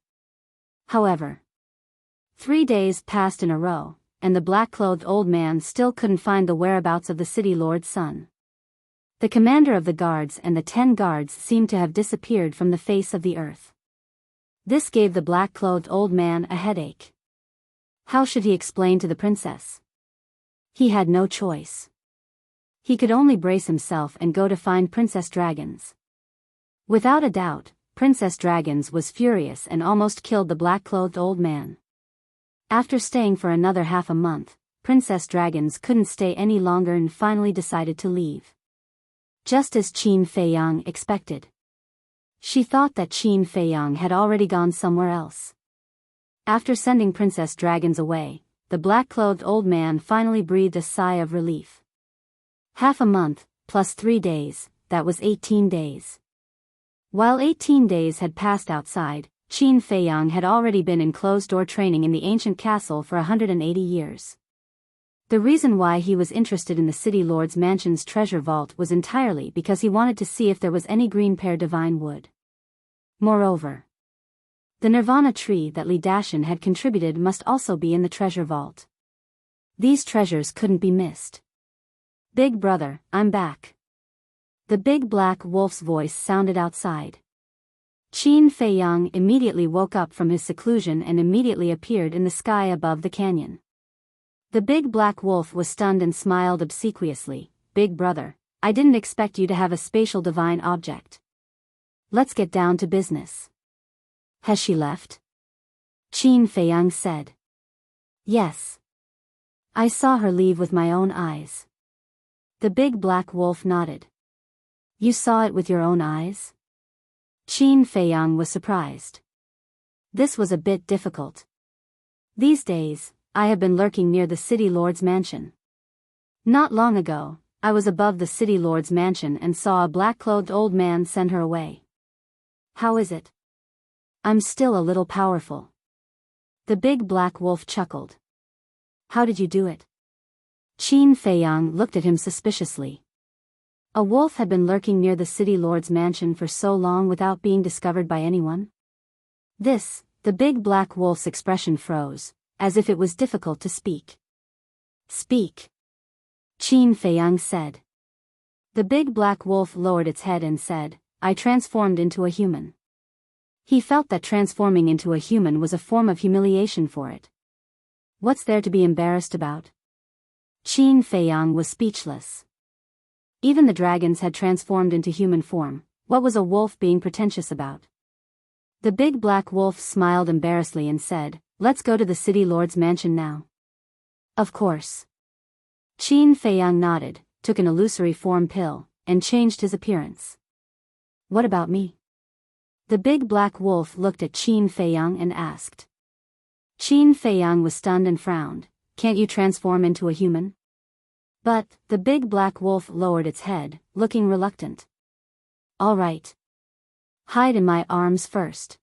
However, 3 days passed in a row, and the black-clothed old man still couldn't find the whereabouts of the City Lord's son. The commander of the guards and the 10 guards seemed to have disappeared from the face of the earth. This gave the black-clothed old man a headache. How should he explain to the princess? He had no choice. He could only brace himself and go to find Princess Dragons. Without a doubt, Princess Dragons was furious and almost killed the black-clothed old man. After staying for another half a month, Princess Dragons couldn't stay any longer and finally decided to leave. Just as Qin Feiyang expected. She thought that Qin Feiyang had already gone somewhere else. After sending Princess Dragons away, the black-clothed old man finally breathed a sigh of relief. Half a month, plus 3 days, that was 18 days. While 18 days had passed outside, Qin Feiyang had already been in closed-door training in the ancient castle for 180 years. The reason why he was interested in the City Lord's mansion's treasure vault was entirely because he wanted to see if there was any green pear divine wood. Moreover, the nirvana tree that Li Dashan had contributed must also be in the treasure vault. These treasures couldn't be missed. "Big brother, I'm back." The big black wolf's voice sounded outside. Qin Feiyang immediately woke up from his seclusion and immediately appeared in the sky above the canyon. The big black wolf was stunned and smiled obsequiously. "Big brother, I didn't expect you to have a spatial divine object. Let's get down to business." "Has she left?" Qin Feiyang said. "Yes. I saw her leave with my own eyes." The big black wolf nodded. "You saw it with your own eyes?" Qin Feiyang was surprised. This was a bit difficult. These days, I have been lurking near the City Lord's mansion. Not long ago, I was above the City Lord's mansion and saw a black-clothed old man send her away. How is it? I'm still a little powerful. The big black wolf chuckled. How did you do it? Qin Feiyang looked at him suspiciously. A wolf had been lurking near the City Lord's mansion for so long without being discovered by anyone? The big black wolf's expression froze, as if it was difficult to speak. Speak. Qin Feiyang said. The big black wolf lowered its head and said, I transformed into a human. He felt that transforming into a human was a form of humiliation for it. What's there to be embarrassed about? Qin Feiyang was speechless. Even the dragons had transformed into human form. What was a wolf being pretentious about? The big black wolf smiled embarrassedly and said, Let's go to the City Lord's mansion now. Of course. Qin Feiyang nodded, took an illusory form pill, and changed his appearance. What about me? The big black wolf looked at Qin Feiyang and asked. Qin Feiyang was stunned and frowned. Can't you transform into a human? But, the big black wolf lowered its head, looking reluctant. All right. Hide in my arms first.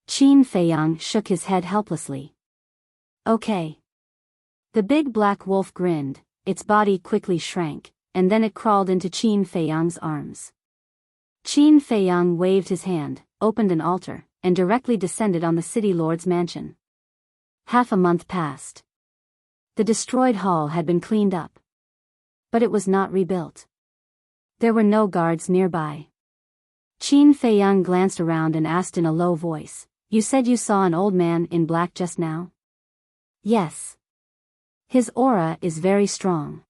Qin Feiyang shook his head helplessly. Okay. The big black wolf grinned, its body quickly shrank, and then it crawled into Qin Feiyang's arms. Qin Feiyang waved his hand, opened an altar, and directly descended on the City Lord's mansion. Half a month passed. The destroyed hall had been cleaned up. But it was not rebuilt. There were no guards nearby. Qin Feiyang glanced around and asked in a low voice, You said you saw an old man in black just now? Yes. His aura is very strong.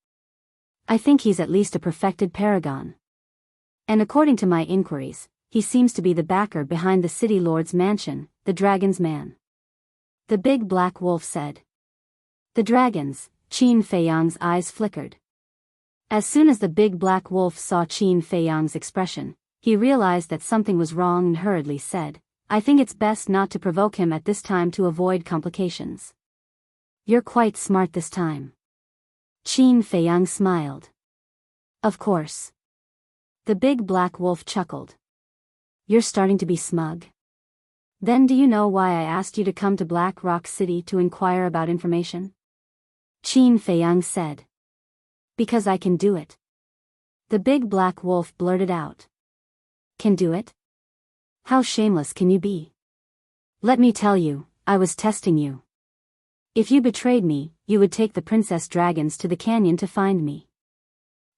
I think he's at least a perfected paragon. And according to my inquiries, he seems to be the backer behind the City Lord's mansion, the Dragon's Man. The big black wolf said. The dragons, Qin Feiyang's eyes flickered. As soon as the big black wolf saw Qin Feiyang's expression, he realized that something was wrong and hurriedly said, I think it's best not to provoke him at this time to avoid complications. You're quite smart this time. Qin Feiyang smiled. Of course. The big black wolf chuckled. You're starting to be smug. Then do you know why I asked you to come to Black Rock City to inquire about information? Qin Feiyang said. Because I can do it. The big black wolf blurted out. Can do it? How shameless can you be? Let me tell you, I was testing you. If you betrayed me, you would take the princess dragons to the canyon to find me.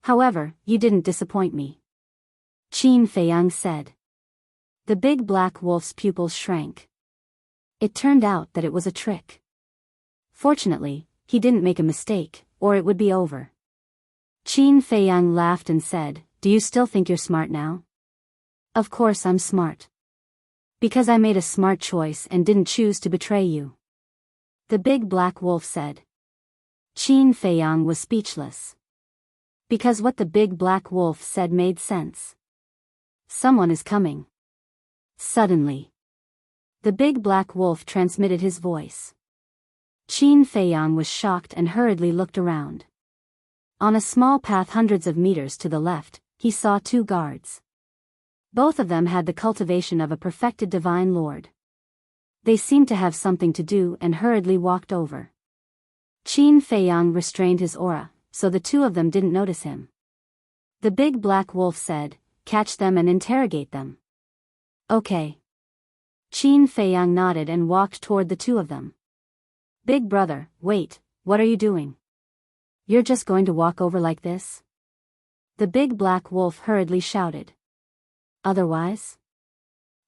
However, you didn't disappoint me. Qin Feiyang said. The big black wolf's pupils shrank. It turned out that it was a trick. Fortunately, he didn't make a mistake, or it would be over. Qin Feiyang laughed and said, "Do you still think you're smart now?" "Of course I'm smart. Because I made a smart choice and didn't choose to betray you," the big black wolf said. Qin Feiyang was speechless. Because what the big black wolf said made sense. Someone is coming. Suddenly, the big black wolf transmitted his voice. Qin Feiyang was shocked and hurriedly looked around. On a small path hundreds of meters to the left, he saw two guards. Both of them had the cultivation of a perfected divine lord. They seemed to have something to do and hurriedly walked over. Qin Feiyang restrained his aura, so the two of them didn't notice him. The big black wolf said, "Catch them and interrogate them." "Okay." Qin Feiyang nodded and walked toward the two of them. "Big brother, wait, what are you doing? You're just going to walk over like this?" The big black wolf hurriedly shouted. "Otherwise?"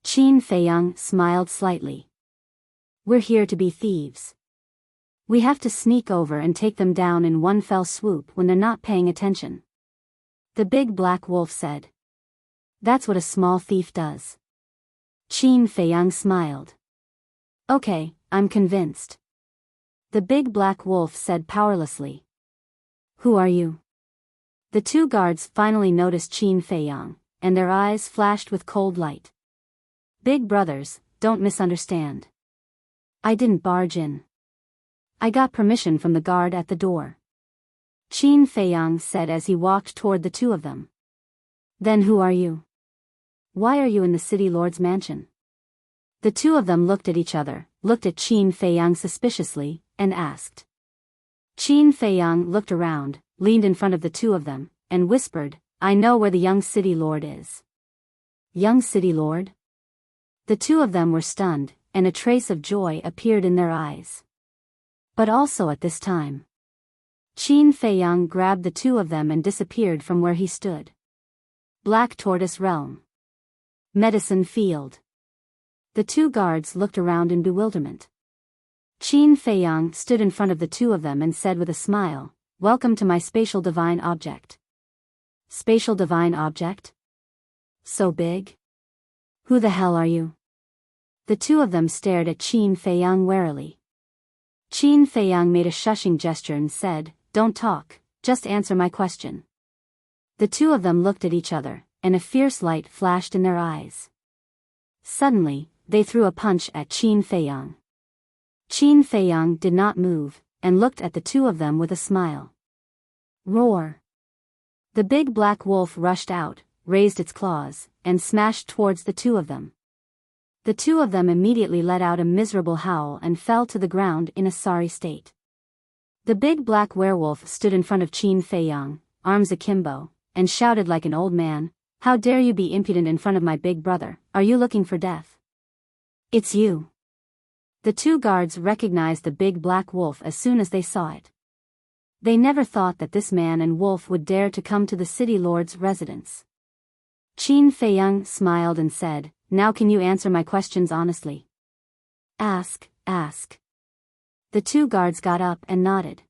Qin Feiyang smiled slightly. "We're here to be thieves. We have to sneak over and take them down in one fell swoop when they're not paying attention," the big black wolf said. "That's what a small thief does." Qin Feiyang smiled. "Okay, I'm convinced," the big black wolf said powerlessly. "Who are you?" The two guards finally noticed Qin Feiyang, and their eyes flashed with cold light. "Big brothers, don't misunderstand. I didn't barge in. I got permission from the guard at the door," Qin Feiyang said as he walked toward the two of them. "Then who are you? Why are you in the city lord's mansion?" The two of them looked at each other, looked at Qin Feiyang suspiciously, and asked. Qin Feiyang looked around, leaned in front of the two of them, and whispered, "I know where the young city lord is." Young city lord? The two of them were stunned, and a trace of joy appeared in their eyes. But also at this time, Qin Feiyang grabbed the two of them and disappeared from where he stood. Black Tortoise Realm. Medicine Field. The two guards looked around in bewilderment. Qin Feiyang stood in front of the two of them and said with a smile, "Welcome to my spatial divine object." Spatial divine object? So big? Who the hell are you? The two of them stared at Qin Feiyang warily. Qin Feiyang made a shushing gesture and said, "Don't talk, just answer my question." The two of them looked at each other, and a fierce light flashed in their eyes. Suddenly, they threw a punch at Qin Feiyang. Qin Feiyang did not move, and looked at the two of them with a smile. Roar! The big black wolf rushed out, raised its claws, and smashed towards the two of them. The two of them immediately let out a miserable howl and fell to the ground in a sorry state. The big black werewolf stood in front of Qin Feiyang, arms akimbo, and shouted like an old man, "How dare you be impudent in front of my big brother? Are you looking for death?" "It's you." The two guards recognized the big black wolf as soon as they saw it. They never thought that this man and wolf would dare to come to the city lord's residence. Qin Feiyang smiled and said, "Now can you answer my questions honestly?" Ask. The two guards got up and nodded.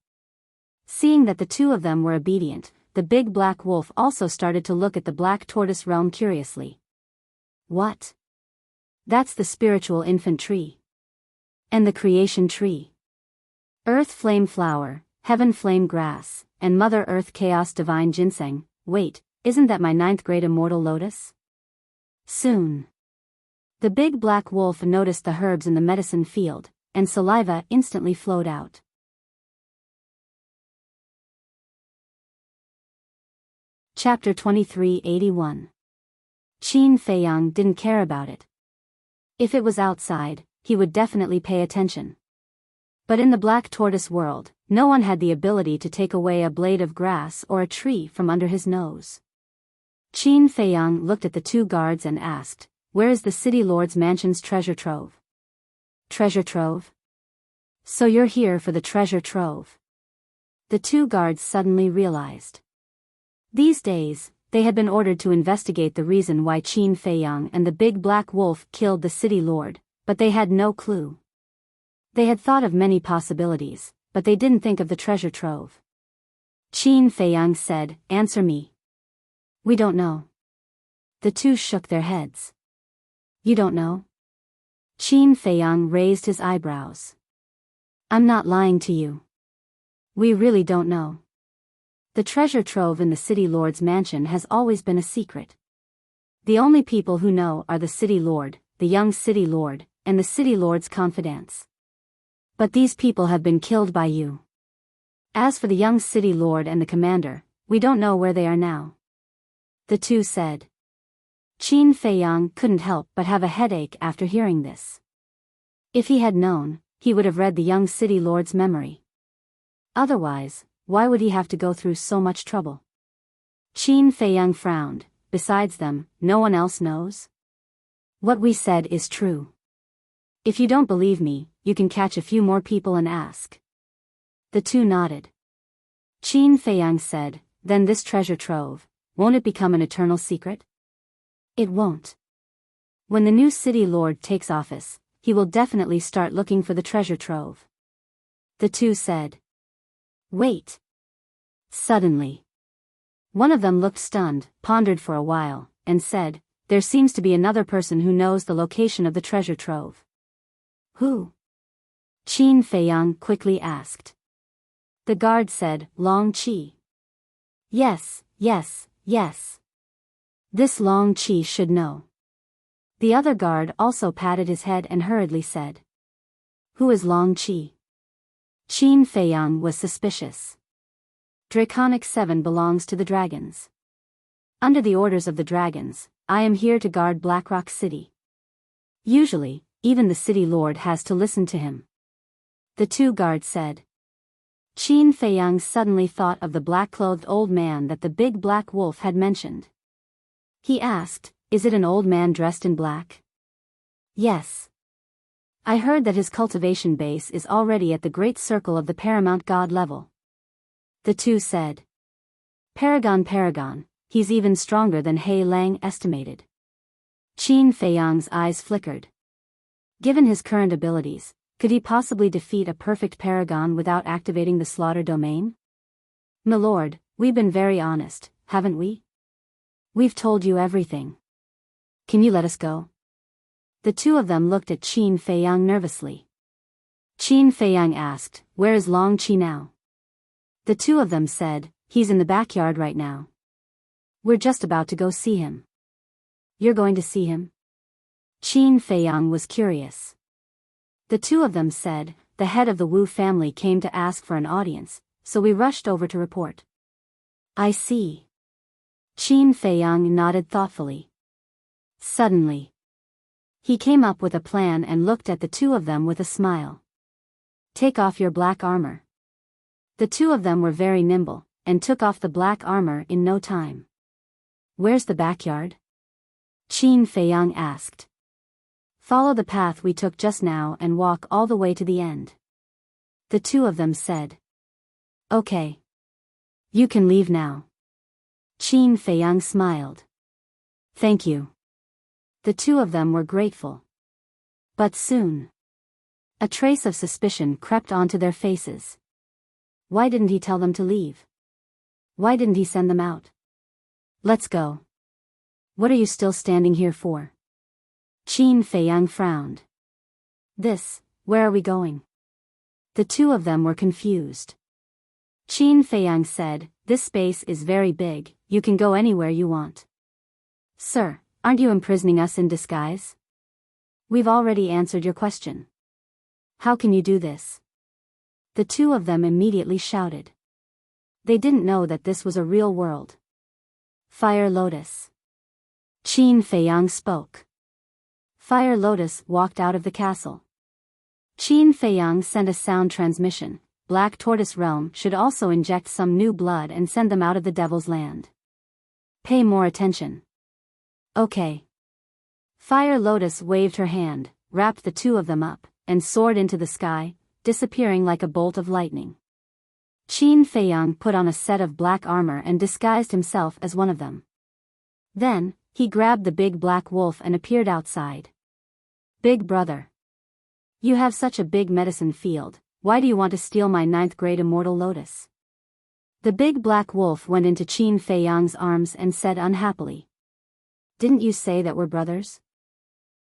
Seeing that the two of them were obedient, the big black wolf also started to look at the Black Tortoise Realm curiously. "What?" "That's the spiritual infant tree. And the creation tree. Earth flame flower, heaven flame grass, and Mother Earth chaos divine ginseng. Wait, isn't that my 9th grade immortal lotus?" Soon, the big black wolf noticed the herbs in the medicine field, and saliva instantly flowed out. Chapter 2381. Qin Feiyang didn't care about it. If it was outside, he would definitely pay attention. But in the Black Tortoise world, no one had the ability to take away a blade of grass or a tree from under his nose. Qin Feiyang looked at the two guards and asked, "Where is the city lord's mansion's treasure trove?" "Treasure trove? So you're here for the treasure trove?" The two guards suddenly realized. These days, they had been ordered to investigate the reason why Qin Feiyang and the big black wolf killed the city lord, but they had no clue. They had thought of many possibilities, but they didn't think of the treasure trove. Qin Feiyang said, "Answer me." "We don't know." The two shook their heads. "You don't know?" Qin Feiyang raised his eyebrows. "I'm not lying to you. We really don't know. The treasure trove in the city lord's mansion has always been a secret. The only people who know are the city lord, the young city lord, and the city lord's confidants. But these people have been killed by you. As for the young city lord and the commander, we don't know where they are now." The two said. Qin Feiyang couldn't help but have a headache after hearing this. If he had known, he would have read the young city lord's memory. Otherwise, why would he have to go through so much trouble? Qin Feiyang frowned. "Besides them, no one else knows? What we said is true. If you don't believe me, you can catch a few more people and ask." The two nodded. Qin Feiyang said, "Then this treasure trove, won't it become an eternal secret?" "It won't. When the new city lord takes office, he will definitely start looking for the treasure trove." The two said. "Wait." Suddenly, one of them looked stunned, pondered for a while, and said, "There seems to be another person who knows the location of the treasure trove." "Who?" Qin Feiyang quickly asked. The guard said, "Long Qi." "Yes, yes, yes. This Long Qi should know." The other guard also patted his head and hurriedly said, "Who is Long Qi?" Qin Feiyang was suspicious. Draconic 7 belongs to the dragons. Under the orders of the dragons, I am here to guard Blackrock City. Usually, even the city lord has to listen to him." The two guards said. Qin Feiyang suddenly thought of the black-clothed old man that the big black wolf had mentioned. He asked, "Is it an old man dressed in black?" "Yes. I heard that his cultivation base is already at the great circle of the paramount god level." The two said. Paragon, he's even stronger than He Lang estimated." Qin Feiyang's eyes flickered. Given his current abilities, could he possibly defeat a perfect paragon without activating the slaughter domain? "Milord, we've been very honest, haven't we? We've told you everything. Can you let us go?" The two of them looked at Qin Feiyang nervously. Qin Feiyang asked, "Where is Long Qi now?" The two of them said, "He's in the backyard right now. We're just about to go see him." "You're going to see him?" Qin Feiyang was curious. The two of them said, "The head of the Wu family came to ask for an audience, so we rushed over to report." "I see." Qin Feiyang nodded thoughtfully. Suddenly, he came up with a plan and looked at the two of them with a smile. "Take off your black armor." The two of them were very nimble, and took off the black armor in no time. "Where's the backyard?" Qin Feiyang asked. "Follow the path we took just now and walk all the way to the end." The two of them said. "Okay. You can leave now." Qin Feiyang smiled. "Thank you." The two of them were grateful. But soon, a trace of suspicion crept onto their faces. Why didn't he tell them to leave? Why didn't he send them out? "Let's go." "What are you still standing here for?" Qin Feiyang frowned. Where are we going?" The two of them were confused. Qin Feiyang said, "This space is very big, you can go anywhere you want." "Sir, aren't you imprisoning us in disguise?" "We've already answered your question." "How can you do this?" The two of them immediately shouted. They didn't know that this was a real world. "Fire Lotus." Qin Feiyang spoke. Fire Lotus walked out of the castle. Qin Feiyang sent a sound transmission. Black Tortoise Realm should also inject some new blood and send them out of the Devil's Land. Pay more attention. Okay. Fire Lotus waved her hand, wrapped the two of them up, and soared into the sky, disappearing like a bolt of lightning. Qin Feiyang put on a set of black armor and disguised himself as one of them. Then, he grabbed the big black wolf and appeared outside. Big brother. You have such a big medicine field, why do you want to steal my 9th grade immortal lotus? The big black wolf went into Qin Feiyang's arms and said unhappily. Didn't you say that we're brothers?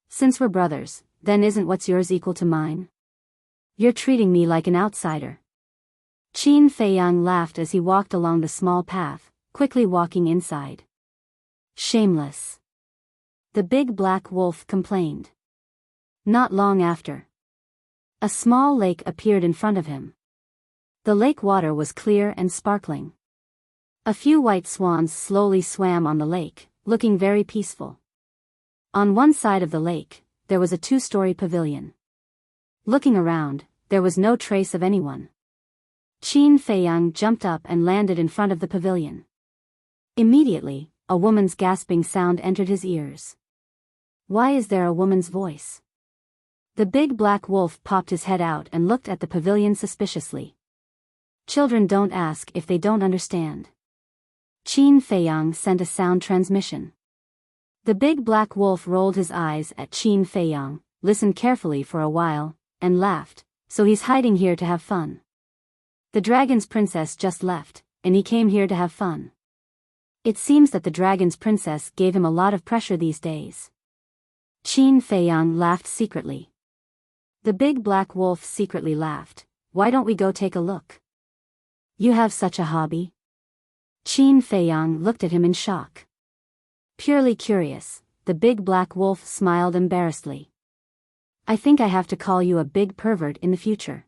Since we're brothers, then isn't what's yours equal to mine? You're treating me like an outsider. Qin Feiyang laughed as he walked along the small path, quickly walking inside. Shameless. The big black wolf complained. Not long after, a small lake appeared in front of him. The lake water was clear and sparkling. A few white swans slowly swam on the lake, looking very peaceful. On one side of the lake, there was a 2-story pavilion. Looking around, there was no trace of anyone. Qin Feiyang jumped up and landed in front of the pavilion. Immediately, a woman's gasping sound entered his ears. Why is there a woman's voice? The big black wolf popped his head out and looked at the pavilion suspiciously. Children don't ask if they don't understand. Qin Feiyang sent a sound transmission. The big black wolf rolled his eyes at Qin Feiyang, listened carefully for a while, and laughed. So he's hiding here to have fun. The dragon's princess just left, and he came here to have fun. It seems that the dragon's princess gave him a lot of pressure these days. Qin Feiyang laughed secretly. The big black wolf secretly laughed. Why don't we go take a look? You have such a hobby? Qin Feiyang looked at him in shock. Purely curious, the big black wolf smiled embarrassedly. I think I have to call you a big pervert in the future.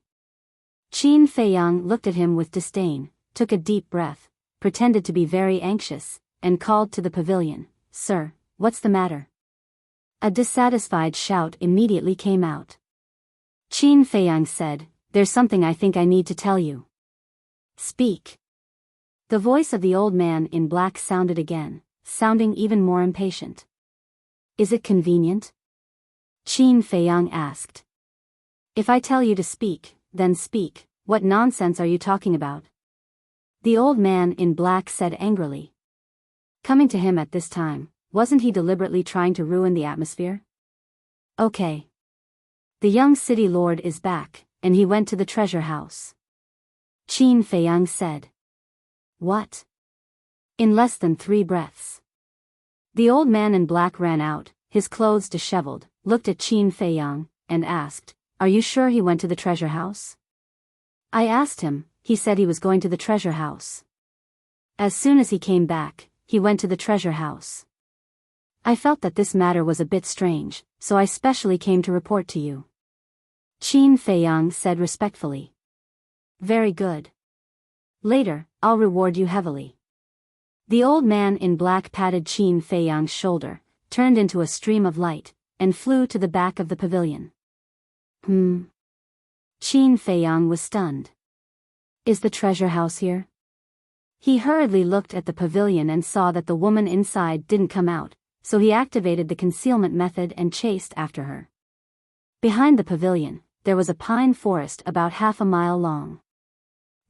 Qin Feiyang looked at him with disdain, took a deep breath, pretended to be very anxious, and called to the pavilion, Sir, what's the matter? A dissatisfied shout immediately came out. Qin Feiyang said, There's something I think I need to tell you. Speak. The voice of the old man in black sounded again, sounding even more impatient. Is it convenient? Qin Feiyang asked. If I tell you to speak, then speak. What nonsense are you talking about? The old man in black said angrily. Coming to him at this time, wasn't he deliberately trying to ruin the atmosphere? Okay. The young city lord is back, and he went to the treasure house. Qin Feiyang said. What? In less than 3 breaths. The old man in black ran out, his clothes disheveled, looked at Qin Feiyang, and asked, Are you sure he went to the treasure house? I asked him, he said he was going to the treasure house. As soon as he came back, he went to the treasure house. I felt that this matter was a bit strange, so I specially came to report to you. Qin Feiyang said respectfully. Very good. Later, I'll reward you heavily. The old man in black patted Qin Feiyang's shoulder, turned into a stream of light, and flew to the back of the pavilion. Qin Feiyang was stunned. Is the treasure house here? He hurriedly looked at the pavilion and saw that the woman inside didn't come out, so he activated the concealment method and chased after her. Behind the pavilion, there was a pine forest about half a mile long.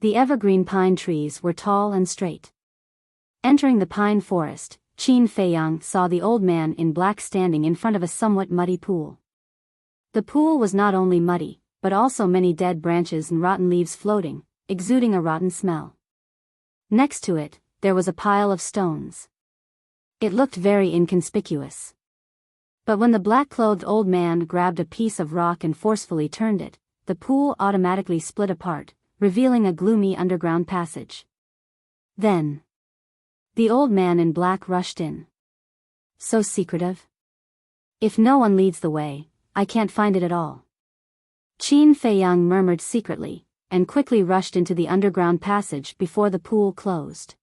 The evergreen pine trees were tall and straight. Entering the pine forest, Qin Feiyang saw the old man in black standing in front of a somewhat muddy pool. The pool was not only muddy, but also many dead branches and rotten leaves floating, exuding a rotten smell. Next to it, there was a pile of stones. It looked very inconspicuous. But when the black-clothed old man grabbed a piece of rock and forcefully turned it, the pool automatically split apart, revealing a gloomy underground passage. Then, the old man in black rushed in. So secretive. If no one leads the way, I can't find it at all. Qin Feiyang murmured secretly, and quickly rushed into the underground passage before the pool closed.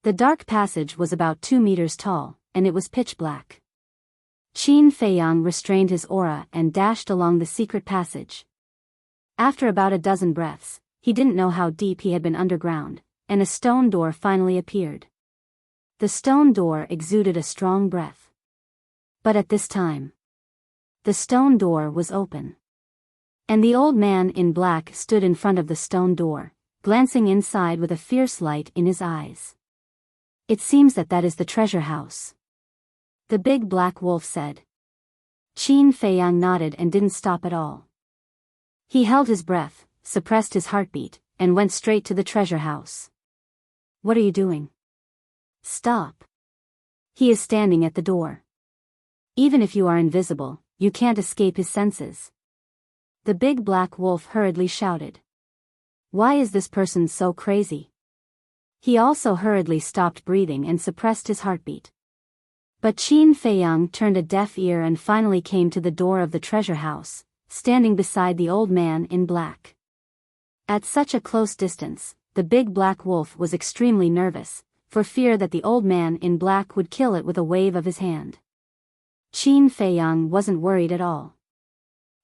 The dark passage was about 2 meters tall, and it was pitch black. Qin Feiyang restrained his aura and dashed along the secret passage. After about a dozen breaths, he didn't know how deep he had been underground, and a stone door finally appeared. The stone door exuded a strong breath. But at this time, the stone door was open. And the old man in black stood in front of the stone door, glancing inside with a fierce light in his eyes. It seems that is the treasure house, the big black wolf said. Qin Feiyang nodded and didn't stop at all. He held his breath, suppressed his heartbeat, and went straight to the treasure house. What are you doing? Stop. He is standing at the door. Even if you are invisible, you can't escape his senses. The big black wolf hurriedly shouted. Why is this person so crazy? He also hurriedly stopped breathing and suppressed his heartbeat. But Qin Feiyang turned a deaf ear and finally came to the door of the treasure house, standing beside the old man in black. At such a close distance, the big black wolf was extremely nervous, for fear that the old man in black would kill it with a wave of his hand. Qin Feiyang wasn't worried at all.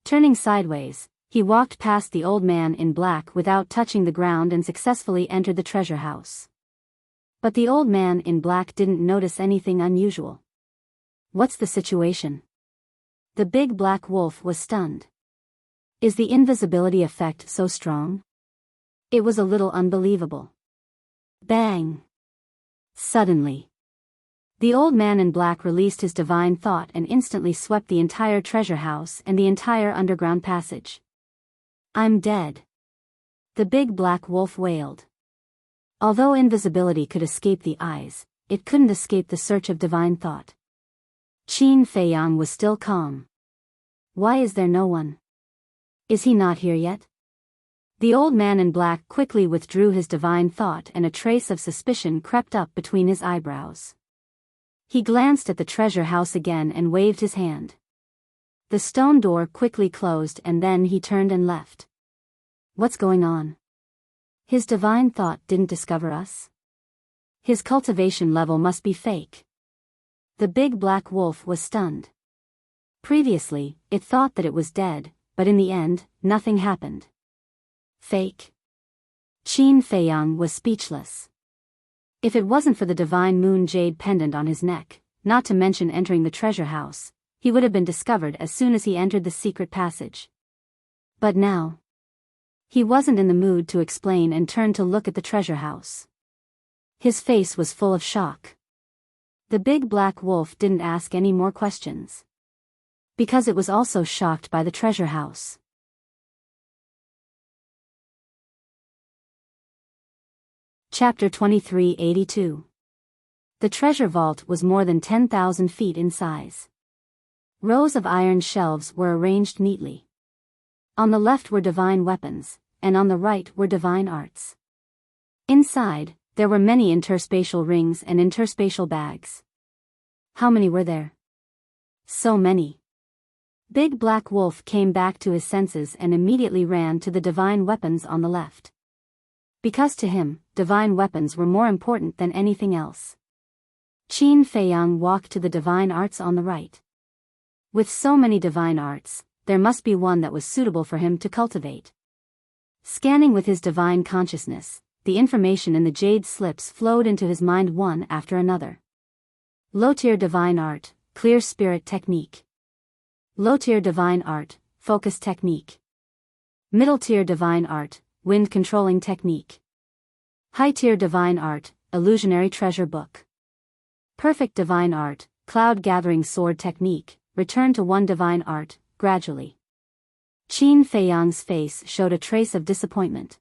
Turning sideways, he walked past the old man in black without touching the ground and successfully entered the treasure house. But the old man in black didn't notice anything unusual. What's the situation? The big black wolf was stunned. Is the invisibility effect so strong? It was a little unbelievable. Bang! Suddenly, the old man in black released his divine thought and instantly swept the entire treasure house and the entire underground passage. I'm dead. The big black wolf wailed. Although invisibility could escape the eyes, it couldn't escape the search of divine thought. Qin Feiyang was still calm. Why is there no one? Is he not here yet? The old man in black quickly withdrew his divine thought and a trace of suspicion crept up between his eyebrows. He glanced at the treasure house again and waved his hand. The stone door quickly closed and then he turned and left. What's going on? His divine thought didn't discover us? His cultivation level must be fake. The big black wolf was stunned. Previously, it thought that it was dead, but in the end, nothing happened. Fake? Qin Feiyang was speechless. If it wasn't for the divine moon jade pendant on his neck, not to mention entering the treasure house, he would have been discovered as soon as he entered the secret passage. But now, he wasn't in the mood to explain and turned to look at the treasure house. His face was full of shock. The big black wolf didn't ask any more questions, because it was also shocked by the treasure house. Chapter 2382. The treasure vault was more than 10,000 feet in size. Rows of iron shelves were arranged neatly. On the left were divine weapons, and on the right were divine arts. Inside, there were many interspatial rings and interspatial bags. How many were there? So many. Big Black Wolf came back to his senses and immediately ran to the divine weapons on the left. Because to him, divine weapons were more important than anything else. Qin Feiyang walked to the divine arts on the right. With so many divine arts, there must be one that was suitable for him to cultivate. Scanning with his divine consciousness, the information in the jade slips flowed into his mind one after another. Low-tier divine art, clear spirit technique. Low-tier divine art, focus technique. Middle-tier divine art, wind controlling technique. High-tier divine art, illusionary treasure book. Perfect divine art, cloud gathering sword technique, return to one divine art, gradually. Qin Feiyang's face showed a trace of disappointment.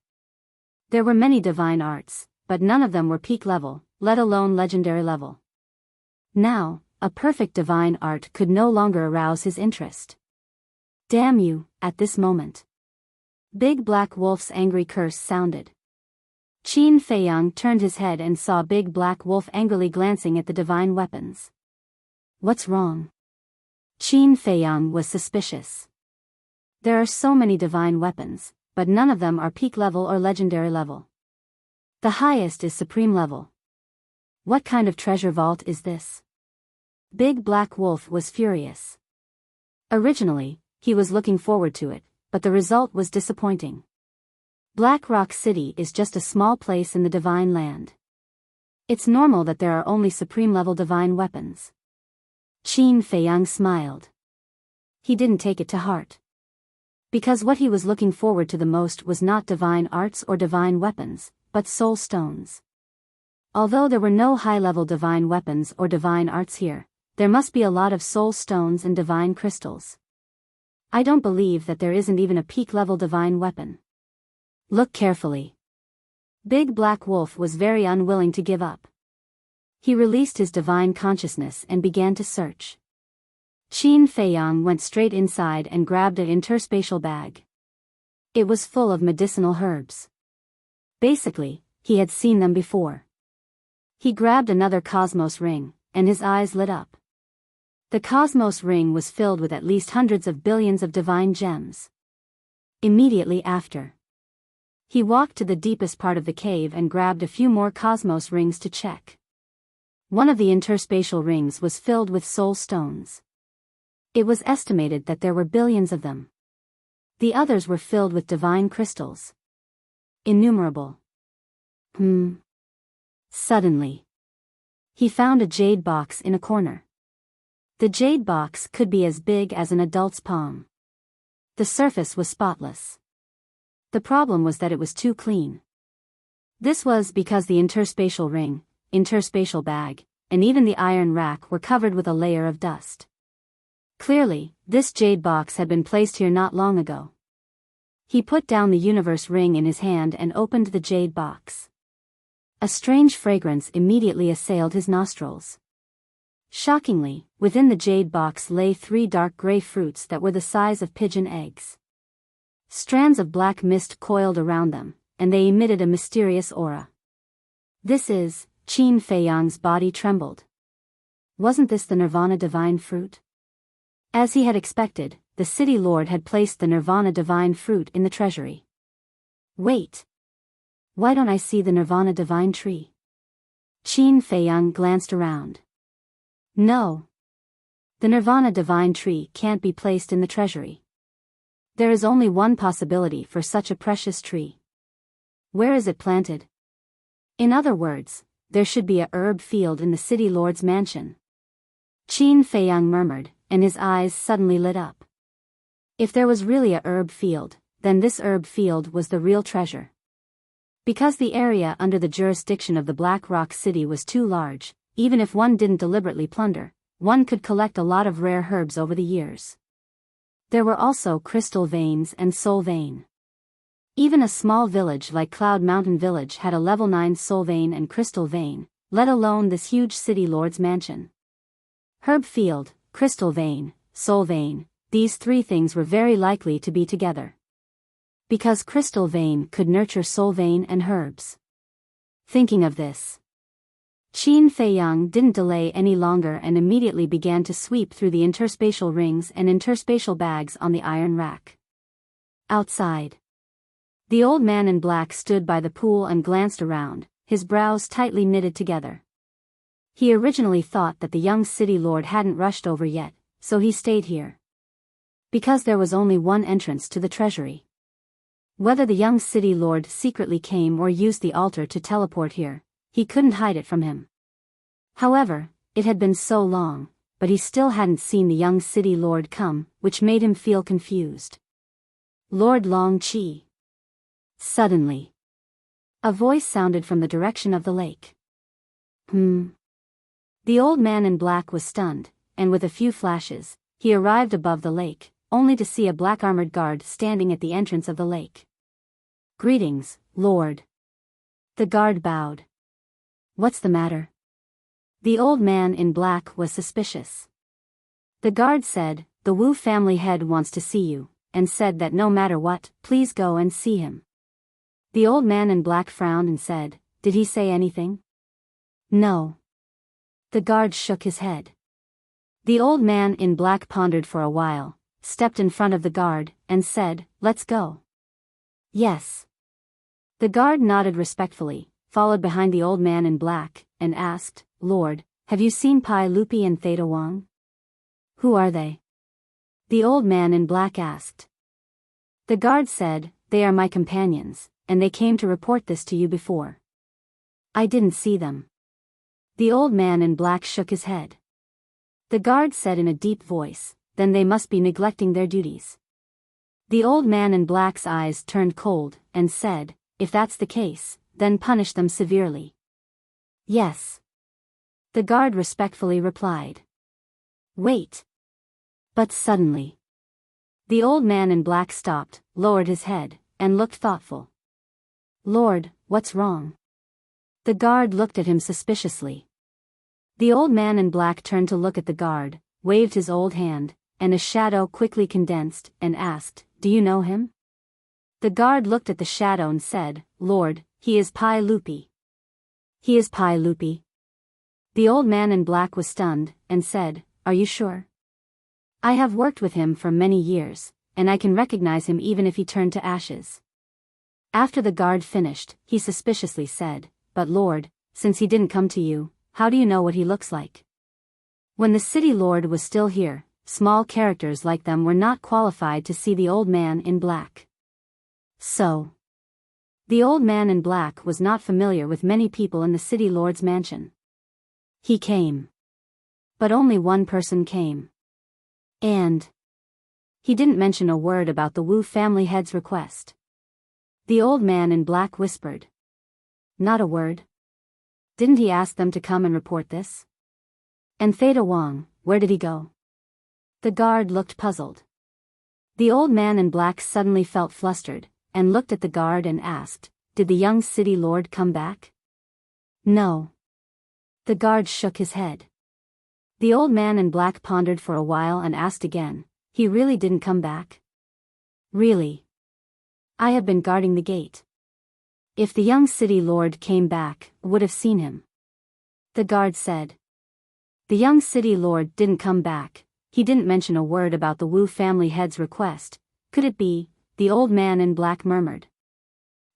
There were many divine arts, but none of them were peak level, let alone legendary level. Now, a perfect divine art could no longer arouse his interest. Damn you, at this moment. Big Black Wolf's angry curse sounded. Qin Feiyang turned his head and saw Big Black Wolf angrily glancing at the divine weapons. What's wrong? Qin Feiyang was suspicious. There are so many divine weapons, but none of them are peak level or legendary level. The highest is supreme level. What kind of treasure vault is this? Big Black Wolf was furious. Originally, he was looking forward to it, but the result was disappointing. Black Rock City is just a small place in the divine land. It's normal that there are only supreme level divine weapons. Qin Feiyang smiled. He didn't take it to heart. Because what he was looking forward to the most was not divine arts or divine weapons, but soul stones. Although there were no high-level divine weapons or divine arts here, there must be a lot of soul stones and divine crystals. I don't believe that there isn't even a peak-level divine weapon. Look carefully. Big Black Wolf was very unwilling to give up. He released his divine consciousness and began to search. Qin Feiyang went straight inside and grabbed an interspatial bag. It was full of medicinal herbs. Basically, he had seen them before. He grabbed another cosmos ring, and his eyes lit up. The cosmos ring was filled with at least hundreds of billions of divine gems. Immediately after, he walked to the deepest part of the cave and grabbed a few more cosmos rings to check. One of the interspatial rings was filled with soul stones. It was estimated that there were billions of them. The others were filled with divine crystals. Innumerable. Suddenly, he found a jade box in a corner. The jade box could be as big as an adult's palm. The surface was spotless. The problem was that it was too clean. This was because the interspatial ring, interspatial bag, and even the iron rack were covered with a layer of dust. Clearly, this jade box had been placed here not long ago. He put down the universe ring in his hand and opened the jade box. A strange fragrance immediately assailed his nostrils. Shockingly, within the jade box lay 3 dark gray fruits that were the size of pigeon eggs. Strands of black mist coiled around them, and they emitted a mysterious aura. This is, Qin Feiyang's body trembled. Wasn't this the Nirvana divine fruit? As he had expected, the city lord had placed the Nirvana divine fruit in the treasury. Wait! Why don't I see the Nirvana divine tree? Qin Feiyang glanced around. No. The Nirvana divine tree can't be placed in the treasury. There is only one possibility for such a precious tree. Where is it planted? In other words, there should be a herb field in the city lord's mansion. Qin Feiyang murmured, and his eyes suddenly lit up. If there was really a herb field, then this herb field was the real treasure. Because the area under the jurisdiction of the Black Rock City was too large, even if one didn't deliberately plunder, one could collect a lot of rare herbs over the years. There were also crystal veins and soul vein. Even a small village like Cloud Mountain Village had a level 9 soul vein and crystal vein, let alone this huge city lord's mansion. Herb field, crystal vein, soul vein, these 3 things were very likely to be together. Because crystal vein could nurture soul vein and herbs. Thinking of this, Qin Feiyang didn't delay any longer and immediately began to sweep through the interspatial rings and interspatial bags on the iron rack. Outside, the old man in black stood by the pool and glanced around, his brows tightly knitted together. He originally thought that the young city lord hadn't rushed over yet, so he stayed here. Because there was only one entrance to the treasury. Whether the young city lord secretly came or used the altar to teleport here, he couldn't hide it from him. However, it had been so long, but he still hadn't seen the young city lord come, which made him feel confused. Lord Long Qi. Suddenly, a voice sounded from the direction of the lake. The old man in black was stunned, and with a few flashes, he arrived above the lake, only to see a black armored guard standing at the entrance of the lake. Greetings, Lord. The guard bowed. What's the matter? The old man in black was suspicious. The guard said, the Wu family head wants to see you, and said that no matter what, please go and see him. The old man in black frowned and said, did he say anything? No. The guard shook his head. The old man in black pondered for a while, stepped in front of the guard, and said, let's go. Yes. The guard nodded respectfully, followed behind the old man in black, and asked, Lord, have you seen Pai Lupi and Theta Wang? Who are they? The old man in black asked. The guard said, they are my companions, and they came to report this to you before. I didn't see them. The old man in black shook his head. The guard said in a deep voice, then they must be neglecting their duties. The old man in black's eyes turned cold, and said, "If that's the case, then punish them severely." "Yes." The guard respectfully replied. "Wait." But suddenly, the old man in black stopped, lowered his head, and looked thoughtful. "Lord, what's wrong?" The guard looked at him suspiciously. The old man in black turned to look at the guard, waved his old hand, and a shadow quickly condensed, and asked, "Do you know him?" The guard looked at the shadow and said, "Lord, he is Pai Lupi." "He is Pai Lupi?" The old man in black was stunned, and said, "Are you sure?" "I have worked with him for many years, and I can recognize him even if he turned to ashes." After the guard finished, he suspiciously said, "But Lord, since he didn't come to you, how do you know what he looks like?" When the city lord was still here, small characters like them were not qualified to see the old man in black. So, the old man in black was not familiar with many people in the city lord's mansion. He came. But only one person came. And he didn't mention a word about the Wu family head's request. The old man in black whispered. "Not a word? Didn't he ask them to come and report this? And Theta Wang, where did he go?" The guard looked puzzled. The old man in black suddenly felt flustered, and looked at the guard and asked, "Did the young city lord come back?" "No." The guard shook his head. The old man in black pondered for a while and asked again, "He really didn't come back?" "Really? I have been guarding the gate. If the young city lord came back, I would have seen him." The guard said. "The young city lord didn't come back. He didn't mention a word about the Wu family head's request. Could it be?" The old man in black murmured.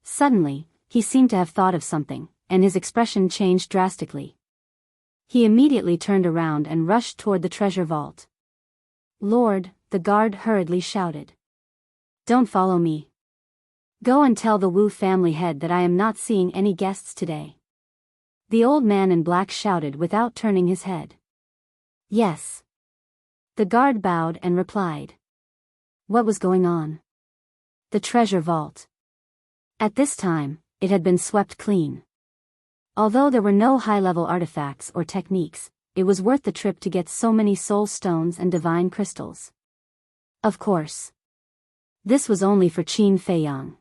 Suddenly, he seemed to have thought of something, and his expression changed drastically. He immediately turned around and rushed toward the treasure vault. "Lord," the guard hurriedly shouted. "Don't follow me. Go and tell the Wu family head that I am not seeing any guests today." The old man in black shouted without turning his head. "Yes." The guard bowed and replied. What was going on? The treasure vault. At this time, it had been swept clean. Although there were no high-level artifacts or techniques, it was worth the trip to get so many soul stones and divine crystals. Of course. This was only for Qin Feiyang.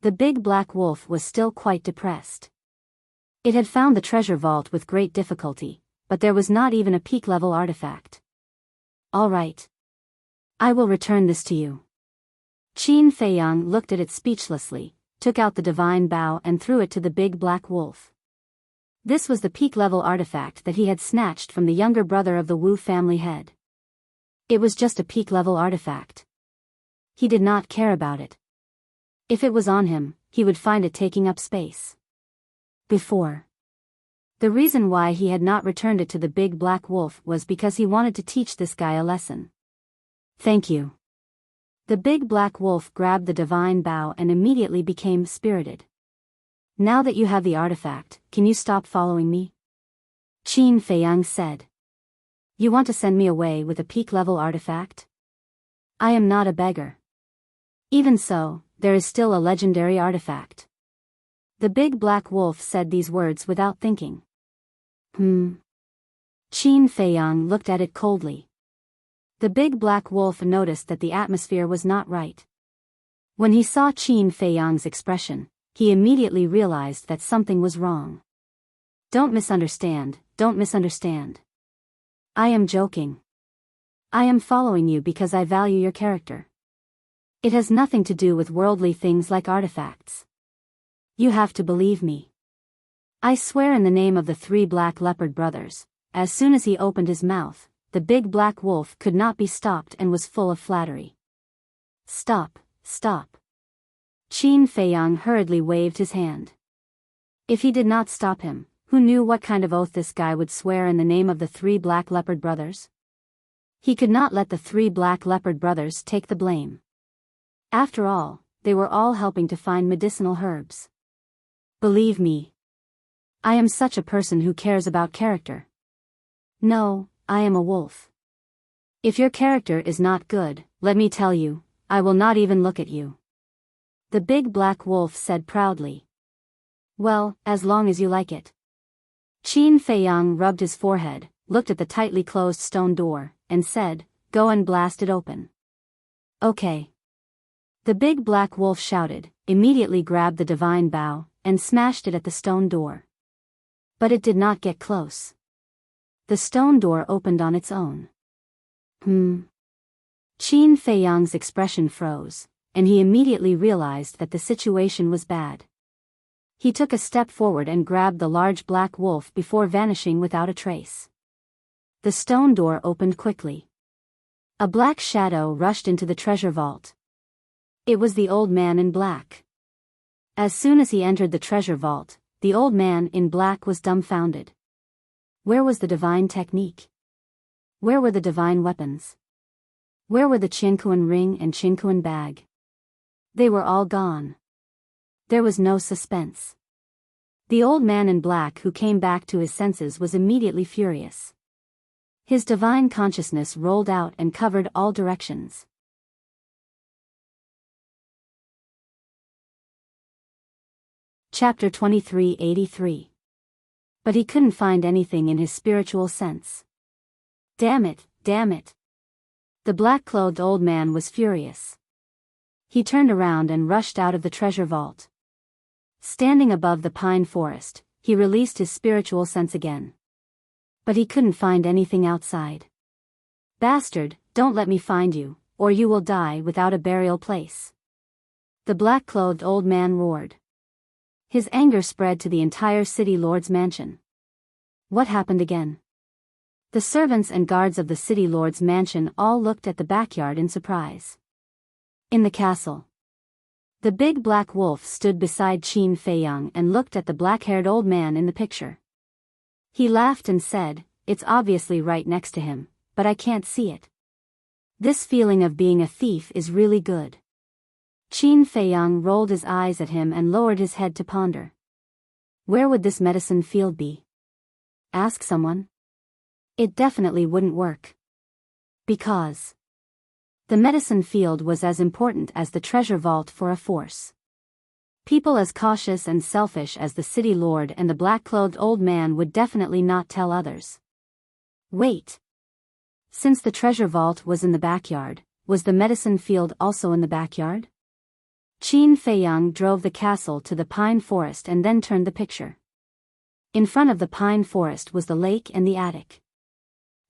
The big black wolf was still quite depressed. It had found the treasure vault with great difficulty, but there was not even a peak-level artifact. "All right. I will return this to you." Qin Feiyang looked at it speechlessly, took out the divine bow and threw it to the big black wolf. This was the peak-level artifact that he had snatched from the younger brother of the Wu family head. It was just a peak-level artifact. He did not care about it. If it was on him, he would find it taking up space. Before. The reason why he had not returned it to the big black wolf was because he wanted to teach this guy a lesson. "Thank you." The big black wolf grabbed the divine bow and immediately became spirited. "Now that you have the artifact, can you stop following me?" Qin Feiyang said. "You want to send me away with a peak-level artifact? I am not a beggar. Even so, there is still a legendary artifact." The big black wolf said these words without thinking. Qin Feiyang looked at it coldly. The big black wolf noticed that the atmosphere was not right. When he saw Qin Feiyang's expression, he immediately realized that something was wrong. Don't misunderstand. I am joking. I am following you because I value your character. It has nothing to do with worldly things like artifacts. You have to believe me. I swear in the name of the 3 black leopard brothers." As soon as he opened his mouth, the big black wolf could not be stopped and was full of flattery. Stop. Qin Feiyang hurriedly waved his hand. If he did not stop him, who knew what kind of oath this guy would swear in the name of the 3 black leopard brothers? He could not let the 3 black leopard brothers take the blame. After all, they were all helping to find medicinal herbs. Believe me. I am such a person who cares about character. No, I am a wolf. If your character is not good, let me tell you, I will not even look at you. The big black wolf said proudly. Well, as long as you like it. Qin Feiyang rubbed his forehead, looked at the tightly closed stone door, and said, Go and blast it open. Okay. The big black wolf shouted, immediately grabbed the divine bow, and smashed it at the stone door. But it did not get close. The stone door opened on its own. Qin Feiyang's expression froze, and he immediately realized that the situation was bad. He took a step forward and grabbed the large black wolf before vanishing without a trace. The stone door opened quickly. A black shadow rushed into the treasure vault. It was the old man in black. As soon as he entered the treasure vault, the old man in black was dumbfounded. Where was the divine technique? Where were the divine weapons? Where were the Qinkuan ring and Qinkuan bag? They were all gone. There was no suspense. The old man in black who came back to his senses was immediately furious. His divine consciousness rolled out and covered all directions. Chapter 2383. But he couldn't find anything in his spiritual sense. Damn it, damn it. The black-clothed old man was furious. He turned around and rushed out of the treasure vault. Standing above the pine forest, he released his spiritual sense again. But he couldn't find anything outside. Bastard, don't let me find you, or you will die without a burial place. The black-clothed old man roared. His anger spread to the entire city lord's mansion. What happened again? The servants and guards of the city lord's mansion all looked at the backyard in surprise. In the castle, the big black wolf stood beside Qin Feiyang and looked at the black-haired old man in the picture. He laughed and said, It's obviously right next to him, but I can't see it. This feeling of being a thief is really good. Qin Feiyang rolled his eyes at him and lowered his head to ponder. Where would this medicine field be? Ask someone. It definitely wouldn't work. Because the medicine field was as important as the treasure vault for a force. People as cautious and selfish as the city lord and the black-clothed old man would definitely not tell others. Wait. Since the treasure vault was in the backyard, was the medicine field also in the backyard? Qin Feiyang drove the castle to the pine forest and then turned the picture. In front of the pine forest was the lake and the attic.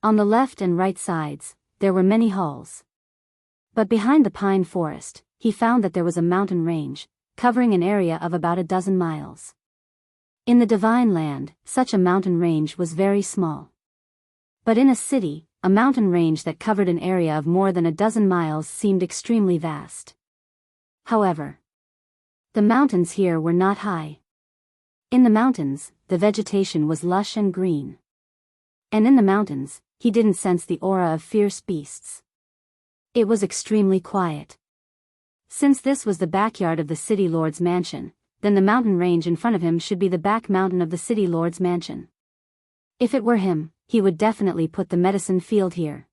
On the left and right sides, there were many halls. But behind the pine forest, he found that there was a mountain range, covering an area of about a dozen miles. In the divine land, such a mountain range was very small. But in a city, a mountain range that covered an area of more than a dozen miles seemed extremely vast. However, the mountains here were not high. In the mountains, the vegetation was lush and green. And in the mountains, he didn't sense the aura of fierce beasts. It was extremely quiet. Since this was the backyard of the city lord's mansion, then the mountain range in front of him should be the back mountain of the city lord's mansion. If it were him, he would definitely put the medicine field here.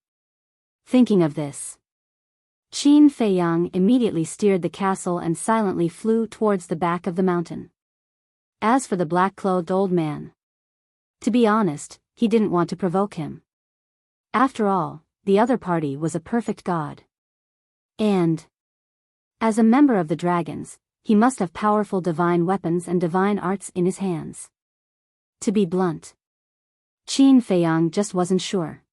Thinking of this, Qin Feiyang immediately steered the castle and silently flew towards the back of the mountain. As for the black-clothed old man, to be honest, he didn't want to provoke him. After all, the other party was a perfect god. And as a member of the dragons, he must have powerful divine weapons and divine arts in his hands. To be blunt, Qin Feiyang just wasn't sure.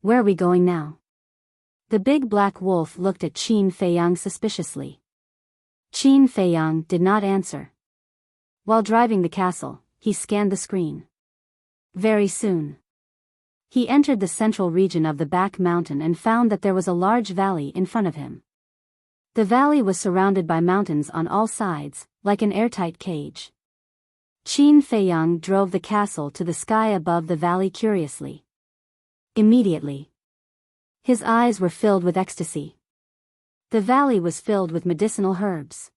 Where are we going now? The big black wolf looked at Qin Feiyang suspiciously. Qin Feiyang did not answer. While driving the castle, he scanned the screen. Very soon, he entered the central region of the back mountain and found that there was a large valley in front of him. The valley was surrounded by mountains on all sides, like an airtight cage. Qin Feiyang drove the castle to the sky above the valley curiously. Immediately, his eyes were filled with ecstasy. The valley was filled with medicinal herbs.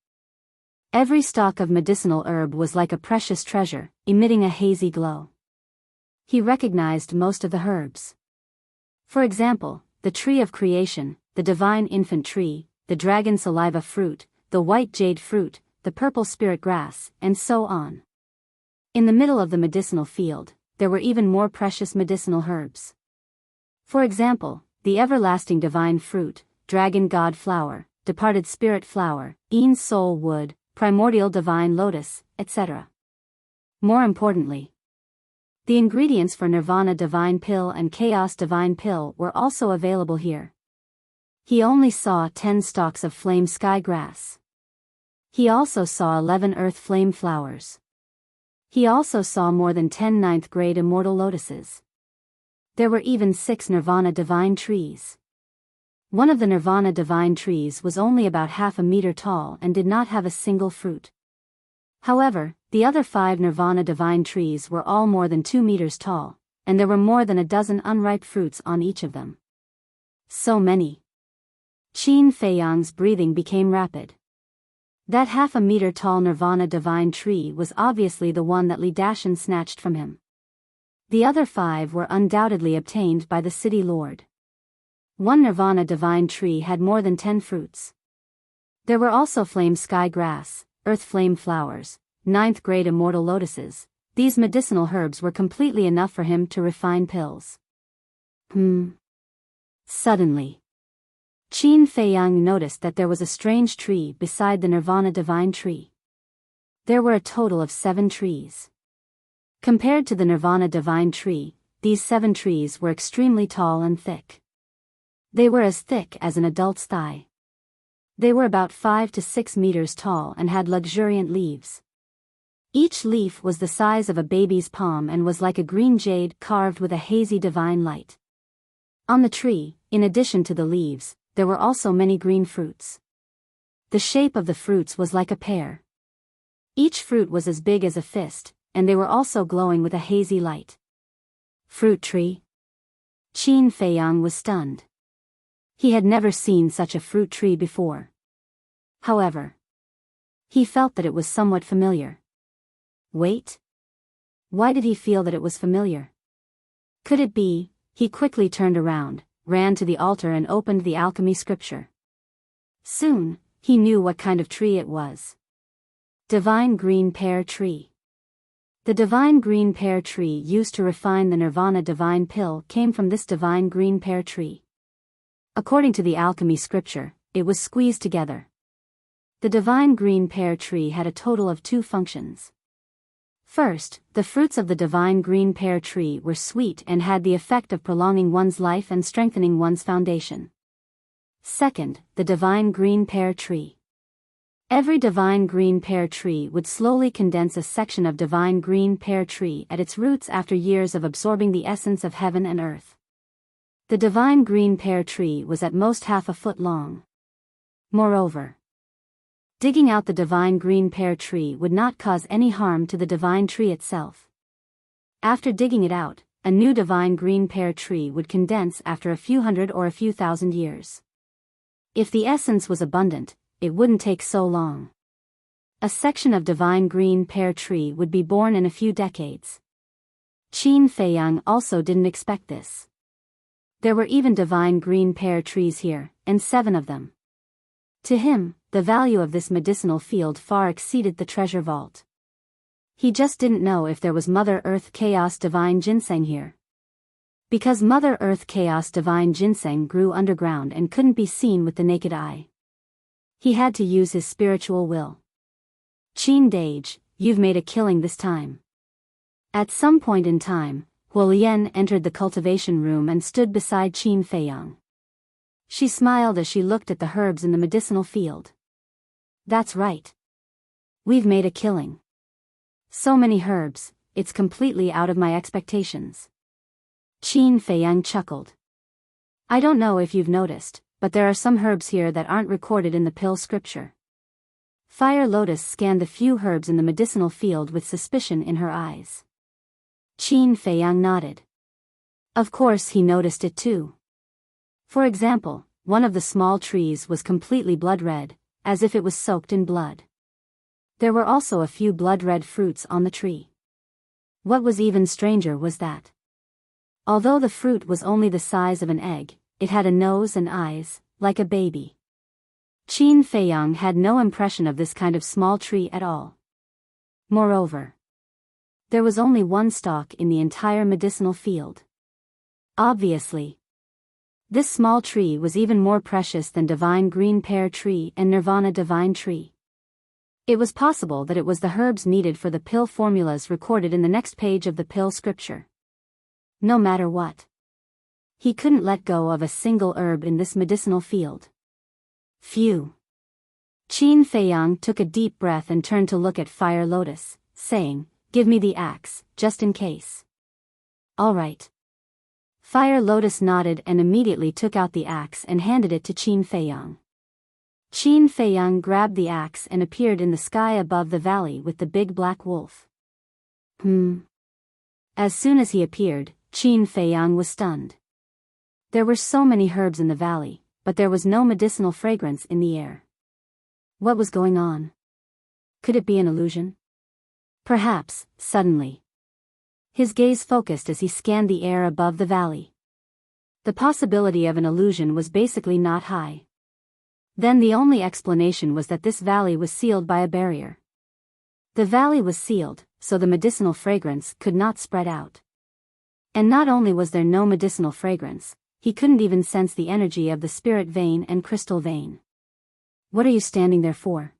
Every stalk of medicinal herb was like a precious treasure, emitting a hazy glow. He recognized most of the herbs. For example, the tree of creation, the divine infant tree, the dragon saliva fruit, the white jade fruit, the purple spirit grass, and so on. In the middle of the medicinal field, there were even more precious medicinal herbs. For example, the everlasting divine fruit, dragon god flower, departed spirit flower, Een soul wood, primordial divine lotus, etc. More importantly, the ingredients for Nirvana divine pill and Chaos divine pill were also available here. He only saw 10 stalks of flame sky grass. He also saw 11 earth flame flowers. He also saw more than 10 ninth grade immortal lotuses. There were even 6 Nirvana divine trees. One of the Nirvana divine trees was only about half a meter tall and did not have a single fruit. However, the other 5 Nirvana divine trees were all more than 2 meters tall, and there were more than a dozen unripe fruits on each of them. So many. Qin Feiyang's breathing became rapid. That half a meter tall Nirvana divine tree was obviously the one that Li Dashan snatched from him. The other 5 were undoubtedly obtained by the city lord. One Nirvana divine tree had more than 10 fruits. There were also flame sky grass, earth flame flowers, 9th grade immortal lotuses. These medicinal herbs were completely enough for him to refine pills. Suddenly, Qin Feiyang noticed that there was a strange tree beside the Nirvana divine tree. There were a total of 7 trees. Compared to the Nirvana divine tree, these 7 trees were extremely tall and thick. They were as thick as an adult's thigh. They were about 5 to 6 meters tall and had luxuriant leaves. Each leaf was the size of a baby's palm and was like a green jade carved with a hazy divine light. On the tree, in addition to the leaves, there were also many green fruits. The shape of the fruits was like a pear. Each fruit was as big as a fist, and they were also glowing with a hazy light. Fruit tree? Qin Feiyang was stunned. He had never seen such a fruit tree before. However, he felt that it was somewhat familiar. Wait. Why did he feel that it was familiar? Could it be? He quickly turned around, ran to the altar and opened the alchemy scripture. Soon, he knew what kind of tree it was. Divine green pear tree. The divine green pear tree used to refine the Nirvana divine pill came from this divine green pear tree. According to the alchemy scripture, it was squeezed together. The divine green pear tree had a total of 2 functions. First, the fruits of the divine green pear tree were sweet and had the effect of prolonging one's life and strengthening one's foundation. Second, the divine green pear tree. Every divine green pear tree would slowly condense a section of divine green pear tree at its roots after years of absorbing the essence of heaven and earth. The divine green pear tree was at most half a foot long. Moreover, digging out the divine green pear tree would not cause any harm to the divine tree itself. After digging it out, a new divine green pear tree would condense after a few hundred or a few thousand years. If the essence was abundant, it wouldn't take so long. A section of divine green pear tree would be born in a few decades. Qin Feiyang also didn't expect this. There were even divine green pear trees here, and 7 of them. To him, the value of this medicinal field far exceeded the treasure vault. He just didn't know if there was Mother Earth Chaos Divine Ginseng here. Because Mother Earth Chaos Divine Ginseng grew underground and couldn't be seen with the naked eye. He had to use his spiritual will. Qin Dage, you've made a killing this time. At some point in time, Huolian entered the cultivation room and stood beside Qin Feiyang. She smiled as she looked at the herbs in the medicinal field. That's right. We've made a killing. So many herbs, it's completely out of my expectations. Qin Feiyang chuckled. I don't know if you've noticed, but there are some herbs here that aren't recorded in the pill scripture. Fire Lotus scanned the few herbs in the medicinal field with suspicion in her eyes. Qin Feiyang nodded. Of course he noticed it too. For example, one of the small trees was completely blood red, as if it was soaked in blood. There were also a few blood-red fruits on the tree. What was even stranger was that, although the fruit was only the size of an egg, it had a nose and eyes, like a baby. Qin Feiyang had no impression of this kind of small tree at all. Moreover, there was only one stalk in the entire medicinal field. Obviously, this small tree was even more precious than Divine Green Pear Tree and Nirvana Divine Tree. It was possible that it was the herbs needed for the pill formulas recorded in the next page of the pill scripture. No matter what, he couldn't let go of a single herb in this medicinal field. Phew. Qin Feiyang took a deep breath and turned to look at Fire Lotus, saying, "Give me the axe, just in case." "All right." Fire Lotus nodded and immediately took out the axe and handed it to Qin Feiyang. Qin Feiyang grabbed the axe and appeared in the sky above the valley with the big black wolf. As soon as he appeared, Qin Feiyang was stunned. There were so many herbs in the valley, but there was no medicinal fragrance in the air. What was going on? Could it be an illusion? Perhaps, suddenly. His gaze focused as he scanned the air above the valley. The possibility of an illusion was basically not high. Then the only explanation was that this valley was sealed by a barrier. The valley was sealed, so the medicinal fragrance could not spread out. And not only was there no medicinal fragrance, he couldn't even sense the energy of the spirit vein and crystal vein. "What are you standing there for?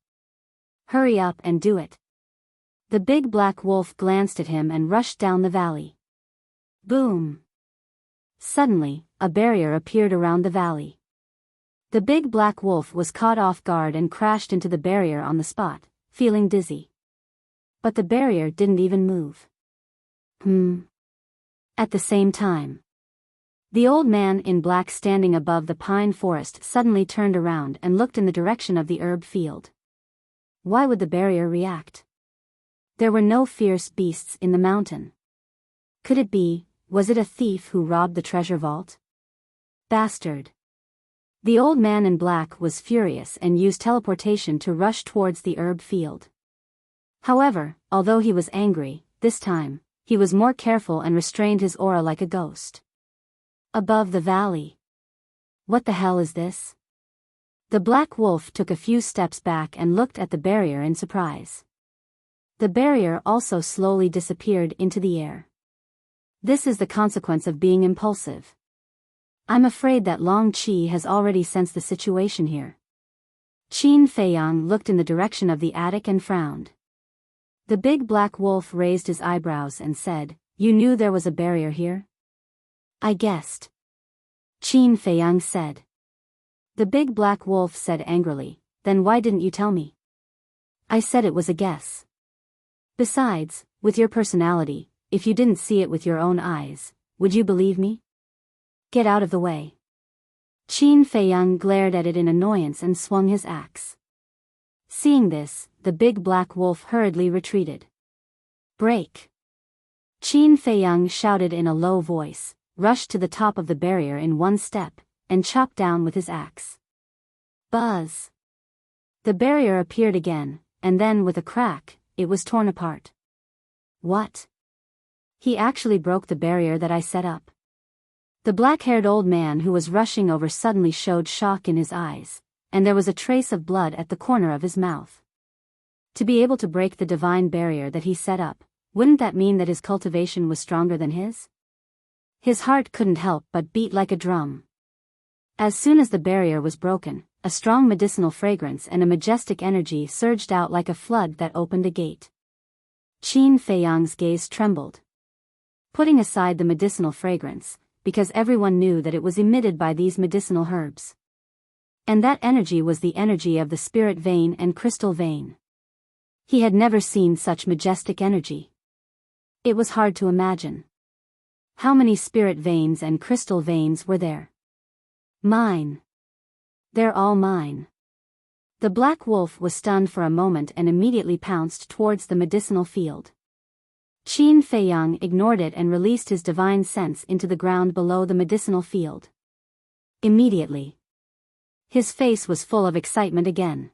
Hurry up and do it." The big black wolf glanced at him and rushed down the valley. Boom! Suddenly, a barrier appeared around the valley. The big black wolf was caught off guard and crashed into the barrier on the spot, feeling dizzy. But the barrier didn't even move. At the same time, the old man in black standing above the pine forest suddenly turned around and looked in the direction of the herb field. Why would the barrier react? There were no fierce beasts in the mountain. Could it be, was it a thief who robbed the treasure vault? Bastard! The old man in black was furious and used teleportation to rush towards the herb field. However, although he was angry, this time, he was more careful and restrained his aura like a ghost. Above the valley. What the hell is this? The black wolf took a few steps back and looked at the barrier in surprise. The barrier also slowly disappeared into the air. This is the consequence of being impulsive. I'm afraid that Long Qi has already sensed the situation here. Qin Feiyang looked in the direction of the attic and frowned. The big black wolf raised his eyebrows and said, "You knew there was a barrier here?" "I guessed," Qin Feiyang said. The big black wolf said angrily, "Then why didn't you tell me?" "I said it was a guess. Besides, with your personality, if you didn't see it with your own eyes, would you believe me? Get out of the way." Qin Feiyang glared at it in annoyance and swung his axe. Seeing this, the big black wolf hurriedly retreated. "Break!" Qin Feiyang shouted in a low voice, rushed to the top of the barrier in one step, and chopped down with his axe. Buzz! The barrier appeared again, and then with a crack, it was torn apart. "What? He actually broke the barrier that I set up." The black-haired old man who was rushing over suddenly showed shock in his eyes, and there was a trace of blood at the corner of his mouth. To be able to break the divine barrier that he set up, wouldn't that mean that his cultivation was stronger than his? His heart couldn't help but beat like a drum. As soon as the barrier was broken, a strong medicinal fragrance and a majestic energy surged out like a flood that opened a gate. Qin Feiyang's gaze trembled. Putting aside the medicinal fragrance, because everyone knew that it was emitted by these medicinal herbs. And that energy was the energy of the spirit vein and crystal vein. He had never seen such majestic energy. It was hard to imagine. How many spirit veins and crystal veins were there? Mine. They're all mine. The black wolf was stunned for a moment and immediately pounced towards the medicinal field. Qin Feiyang ignored it and released his divine sense into the ground below the medicinal field. Immediately, his face was full of excitement again.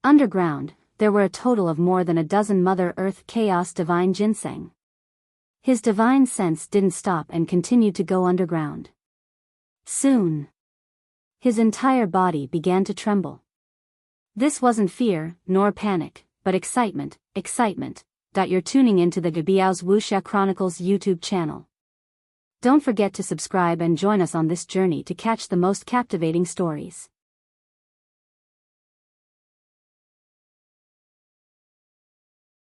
Underground, there were a total of more than a dozen Mother Earth Chaos Divine Ginseng. His divine sense didn't stop and continued to go underground. Soon, his entire body began to tremble. This wasn't fear, nor panic, but excitement, excitement. You're tuning into the Biyao's Wuxia Chronicles YouTube channel. Don't forget to subscribe and join us on this journey to catch the most captivating stories.